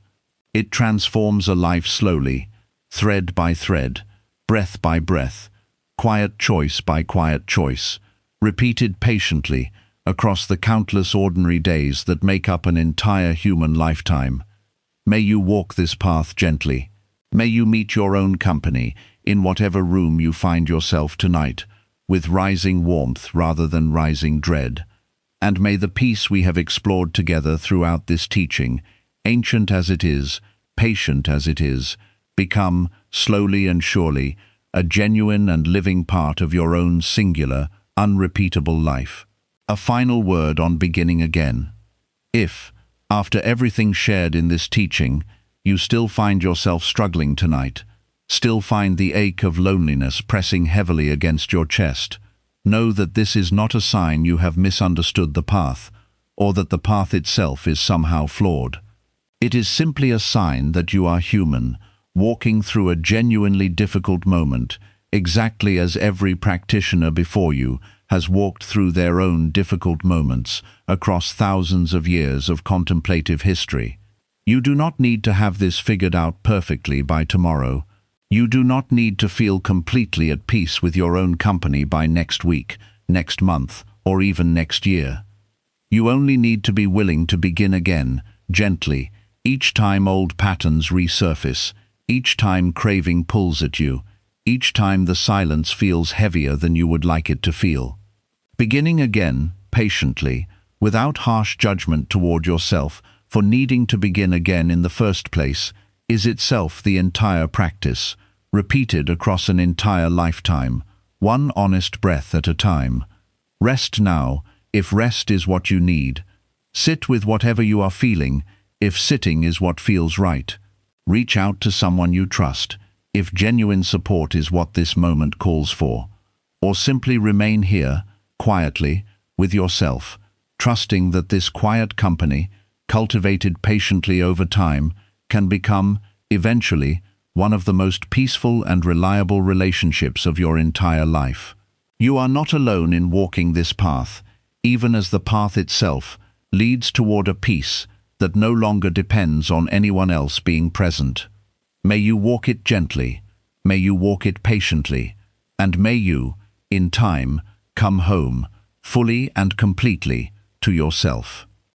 It transforms a life slowly, thread by thread, breath by breath, quiet choice by quiet choice, repeated patiently across the countless ordinary days that make up an entire human lifetime. May you walk this path gently. May you meet your own company in whatever room you find yourself tonight, with rising warmth rather than rising dread. And may the peace we have explored together throughout this teaching, ancient as it is, patient as it is, become, slowly and surely, a genuine and living part of your own singular, unrepeatable life. A final word on beginning again. If, after everything shared in this teaching, you still find yourself struggling tonight, still find the ache of loneliness pressing heavily against your chest, know that this is not a sign you have misunderstood the path, or that the path itself is somehow flawed. It is simply a sign that you are human, walking through a genuinely difficult moment, exactly as every practitioner before you has walked through their own difficult moments across thousands of years of contemplative history. You do not need to have this figured out perfectly by tomorrow. You do not need to feel completely at peace with your own company by next week, next month, or even next year. You only need to be willing to begin again, gently, each time old patterns resurface, each time craving pulls at you, each time the silence feels heavier than you would like it to feel. Beginning again, patiently, without harsh judgment toward yourself for needing to begin again in the first place, is itself the entire practice, repeated across an entire lifetime, one honest breath at a time. Rest now, if rest is what you need. Sit with whatever you are feeling, if sitting is what feels right. Reach out to someone you trust, if genuine support is what this moment calls for. Or simply remain here, quietly, with yourself, trusting that this quiet company, cultivated patiently over time, can become, eventually, one of the most peaceful and reliable relationships of your entire life. You are not alone in walking this path, even as the path itself leads toward a peace that no longer depends on anyone else being present. May you walk it gently, may you walk it patiently, and may you, in time, come home, fully and completely, to yourself.